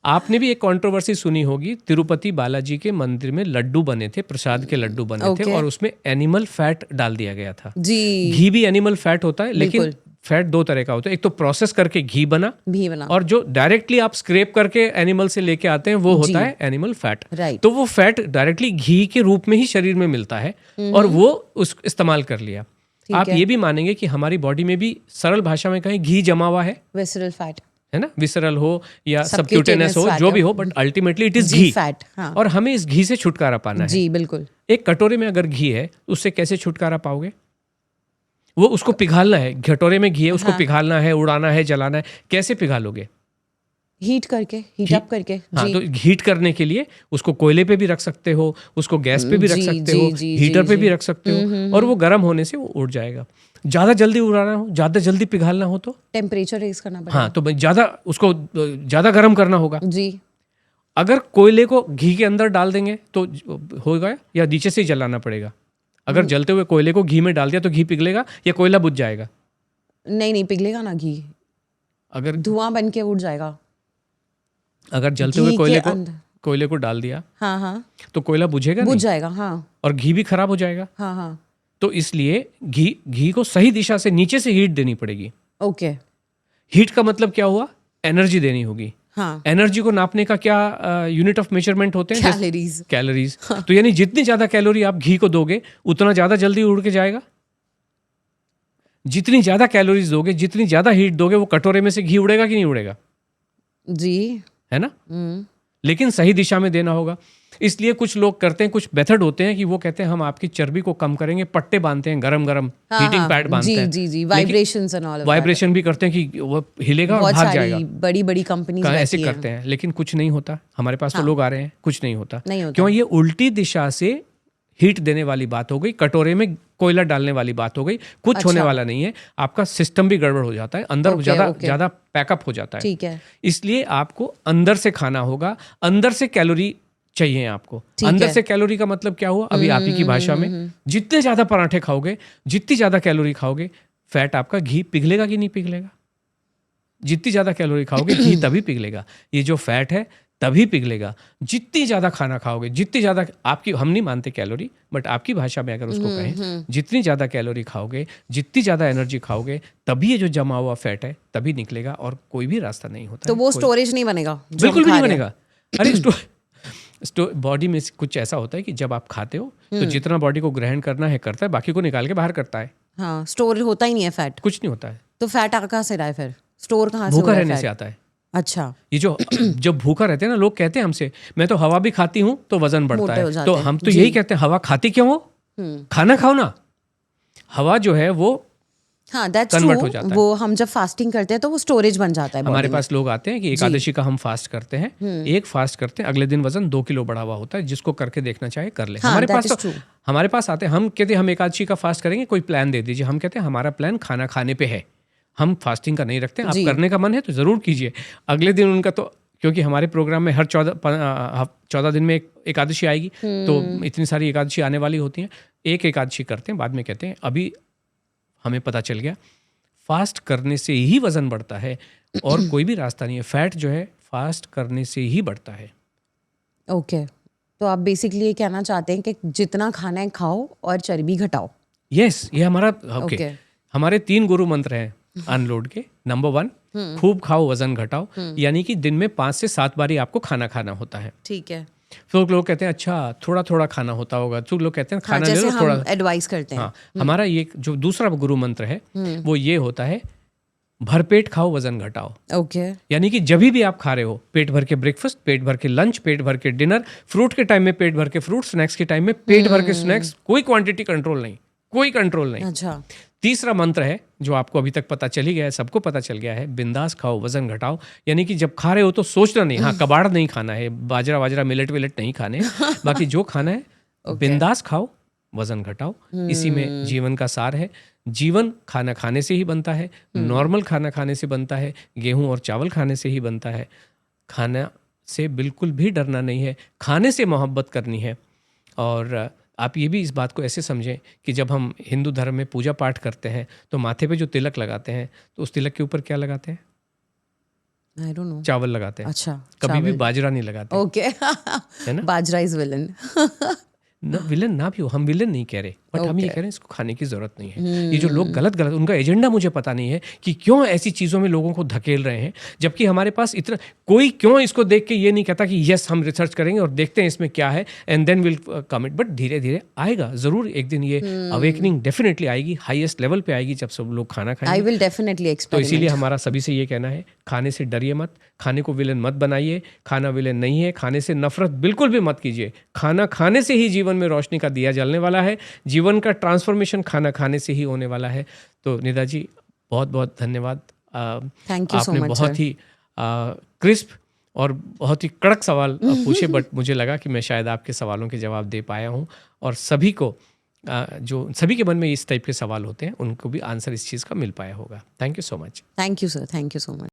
आपने भी एक कंट्रोवर्सी सुनी होगी, तिरुपति बालाजी के मंदिर में लड्डू बने थे, प्रसाद के लड्डू बने थे, Okay। और उसमें एनिमल फैट डाल दिया गया था। जी घी भी एनिमल फैट होता है, लेकिन बिल्कुल। फैट दो तरह का होता है। एक तो प्रोसेस करके घी बना, घी बना और जो डायरेक्टली आप स्क्रैप करके एनिमल से लेके आते हैं वो जी। होता है एनिमल फैट। राइट तो वो फैट डायरेक्टली घी के रूप में ही शरीर में मिलता है, और वो उस इस्तेमाल कर लिया। आप है। ये भी मानेंगे कि हमारी बॉडी में भी सरल भाषा में कहें घी जमा हुआ है विसरल फैट है ना, विसरल हो या Subcutaneous सबक्यूटेनियस हो, fat जो है। भी हो, बट अल्टीमेटली इट इज जी घी। फैट हाँ और हमें इस घी से छुटकारा पाना है। जी बिल्कुल एक कटोरे में अगर घी है उससे कैसे छुटकारा पाओगे? वो उसको पिघालना है, कटोरे में घी है, उसको पिघालना है, उड़ाना है, जलाना है। कैसे पिघालोगे? हीट करके हीट अप करके हाँ, जी तो हीट करने के लिए उसको कोयले पे भी रख सकते हो, उसको गैस पे भी रख जी, सकते जी, हो, जी, हीटर जी, पे जी। भी रख सकते हो, और वो गर्म होने से वो उड़ जाएगा। ज़्यादा जल्दी उड़ाना हो, ज़्यादा जल्दी पिघालना हो तो टेम्परेचर रेज करना पड़ेगा। हाँ, तो ज़्यादा उसको ज़्यादा गर्म करना होगा। जी अगर कोयले को घी के अंदर डाल देंगे तो होगा, या नीचे से ही जलाना पड़ेगा? अगर जलते हुए कोयले को घी में डाल दिया तो घी पिघलेगा या कोयला बुझ जाएगा? नहीं पिघलेगा ना घी, अगर धुआं बन के उड़ जाएगा। अगर जलते हुए घी कोयले के अंदर कोयले को डाल दिया हाँ हाँ तो कोयला बुझेगा बुझ नहीं, जाएगा हाँ और घी भी खराब हो जाएगा। हाँ हाँ तो इसलिए घी को सही दिशा से नीचे से हीट देनी पड़ेगी। ओके हीट का मतलब क्या हुआ? एनर्जी देनी होगी। हाँ एनर्जी को नापने का क्या यूनिट ऑफ मेजरमेंट होते हैं? Calories calories. तो यानी जितनी ज्यादा कैलोरी आप घी को दोगे उतना ज्यादा जल्दी उड़ के जाएगा। जितनी ज्यादा कैलोरीज दोगे, जितनी ज्यादा हीट दोगे, वो कटोरे में से घी उड़ेगा कि नहीं उड़ेगा? जी है ना। लेकिन सही दिशा में देना होगा। इसलिए कुछ लोग करते हैं, कुछ मेथड होते हैं कि वो कहते हैं हम आपकी चर्बी को कम करेंगे, पट्टे बांधते हैं, गरम गरम हीटिंग पैड बांधते हैं। जी जी वाइब्रेशंस एंड ऑल वाइब्रेशन भी करते हैं कि वो हिलेगा और बहुत भाग सारी जाएगा। बड़ी बड़ी कंपनीज ऐसे करते हैं, लेकिन कुछ नहीं होता। हमारे पास तो लोग आ रहे हैं, कुछ नहीं होता। नहीं होता। क्यों? ये उल्टी दिशा से हीट देने वाली बात हो गई, कटोरे में कोयला डालने वाली बात हो गई। कुछ होने वाला नहीं है, आपका सिस्टम भी गड़बड़ हो जाता है, अंदर ज्यादा पैकअप हो जाता है। ठीक है इसलिए आपको अंदर से खाना होगा, अंदर से कैलोरी चाहिए आपको। अंदर से कैलोरी का मतलब क्या हुआ अभी आप ही की भाषा में? जितने ज्यादा पराठे खाओगे, जितनी ज्यादा कैलोरी खाओगे, फैट आपका घी पिघलेगा कि नहीं पिघलेगा? जितनी ज्यादा कैलोरी खाओगे घी तभी पिघलेगा। ये जो फैट है तभी पिघलेगा। जितनी ज्यादा खाना खाओगे, जितनी ज्यादा आपकी, हम नहीं मानते कैलोरी, बट आपकी भाषा में अगर उसको कहें, जितनी ज्यादा कैलोरी खाओगे, जितनी ज्यादा एनर्जी खाओगे, तभी ये जो जमा हुआ फैट है तभी निकलेगा, और कोई भी रास्ता नहीं होता। तो वो स्टोरेज नहीं बनेगा? बिल्कुल भी नहीं बनेगा। अरे बॉडी में कुछ ऐसा होता है कि जब आप खाते हो तो जितना बॉडी को ग्रहण करना है करता है, बाकी को निकाल के बाहर करता है। हाँ स्टोर होता ही नहीं है फैट। कुछ नहीं होता है। तो फैट कहाँ से रहा है फिर? स्टोर कहाँ से भूखा हो रहा है रहने फैट? से आता है। अच्छा ये जो जब भूखा रहते हैं ना, लोग कहते हैं हमसे, मैं तो हवा भी खाती हूँ तो वजन बढ़ता मोटे हो है। जाते तो हैं। हम तो जी। यही कहते हैं, हवा खाती क्यों हो? खाना खाओ ना। हवा जो है वो हाँ दैट्स Convert ट्रू। हो जाता है। वो हम जब फास्टिंग करते हैं तो वो स्टोरेज बन जाता है हमारे body पास लोग आते हैं कि एकादशी का हम फास्ट करते हैं, एक फास्ट करते हैं, अगले दिन वजन 2 किलो बढ़ा हुआ होता है। जिसको करके देखना चाहे कर ले। हाँ, हमारे that पास is तो true. हमारे पास आते हैं, हम कहते हैं हम एकादशी का फास्ट करेंगे, कोई प्लान दे दीजिए। हम कहते हैं हमारा प्लान खाना खाने पे है, हम फास्टिंग का नहीं रखते हैं। आप जी। करने का मन है तो जरूर कीजिए। अगले दिन उनका तो क्योंकि हमारे प्रोग्राम में हर 14 दिन में एक एकादशी आएगी, तो इतनी सारी एकादशी आने वाली होती हैं। एक एकादशी करते हैं, बाद में कहते हैं अभी हमें पता चल गया फास्ट करने से ही वजन बढ़ता है और कोई भी रास्ता नहीं है। फैट जो है फास्ट करने से ही बढ़ता है। ओके, तो आप बेसिकली ये कहना चाहते हैं कि जितना खाना है खाओ और चर्बी घटाओ। यस, ये हमारा ओके। हमारे 3 गुरु मंत्र हैं अनलोड के। नंबर 1, खूब खाओ वजन घटाओ, यानी कि दिन में 5 से 7 बारी आपको खाना खाना होता है। ठीक है। तो लोग कहते हैं अच्छा थोड़ा थोड़ा खाना होता होगा, तो लोग कहते हैं खाना ले जैसे लो थोड़ा। हम एडवाइस करते हैं। हाँ, हमारा ये जो दूसरा गुरु मंत्र है वो ये होता है, भरपेट खाओ वजन घटाओ। ओके। यानी कि जब भी आप खा रहे हो, पेट भर के ब्रेकफास्ट, पेट भर के लंच, पेट भर के डिनर, फ्रूट के टाइम में पेट भर के फ्रूट, स्नैक्स के टाइम में पेट भर के स्नैक्स, कोई क्वांटिटी कंट्रोल नहीं, कोई कंट्रोल नहीं। अच्छा। तीसरा मंत्र है जो आपको अभी तक पता चल ही गया है, सबको पता चल गया है, बिंदास खाओ वजन घटाओ। यानी कि जब खा रहे हो तो सोचना नहीं, हाँ कबाड़ नहीं खाना है, बाजरा मिलेट नहीं खाने, बाकी जो खाना है बिंदास खाओ वजन घटाओ। इसी में जीवन का सार है। जीवन खाना खाने से ही बनता है, नॉर्मल खाना खाने से बनता है, गेहूं और चावल खाने से ही बनता है। खाना से बिल्कुल भी डरना नहीं है, खाने से मोहब्बत करनी है। और आप ये भी इस बात को ऐसे समझें कि जब हम हिंदू धर्म में पूजा पाठ करते हैं तो माथे पे जो तिलक लगाते हैं तो उस तिलक के ऊपर क्या लगाते हैं? I don't know. चावल लगाते हैं। अच्छा, कभी भी बाजरा नहीं लगाते। ओके। है ना? बाजरा इज विलन। विलन ना भी हो, हम विलन नहीं कह रहे, बट हम ये कह रहे हैं इसको खाने की जरूरत नहीं है। ये जो लोग गलत उनका एजेंडा मुझे पता नहीं है कि क्यों ऐसी चीज़ों में लोगों को धकेल रहे हैं, जबकि हमारे पास इतना कोई क्यों इसको देख के ये नहीं कहता कि यस हम रिसर्च करेंगे और देखते हैं इसमें क्या है and then will commit. But धीरे धीरे आएगा ज़रूर, एक दिन ये अवेकनिंग डेफिनेटली आएगी, हाईएस्ट लेवल पे आएगी जब सब लोग खाना खाएंगे। आई विल डेफिनेटली तो एक्सपेरिमेंट। इसीलिए हमारा सभी से ये कहना है, खाने से डरिए मत, खाने को विलेन मत बनाइए। खाना विलेन नहीं है, खाने से नफरत बिल्कुल भी मत कीजिए। खाना खाने से ही जीवन में रोशनी का दिया जलने वाला है, जीवन का ट्रांसफॉर्मेशन खाना खाने से ही होने वाला है। तो निदा जी बहुत बहुत धन्यवाद। Thank you so much. आपने बहुत ही क्रिस्प और बहुत ही कड़क सवाल पूछे, बट मुझे लगा कि मैं शायद आपके सवालों के जवाब दे पाया हूँ। और सभी को जो सभी के मन में इस टाइप के सवाल होते हैं उनको भी आंसर इस चीज़ का मिल पाया होगा। Thank you so much. Thank you sir, thank you so much.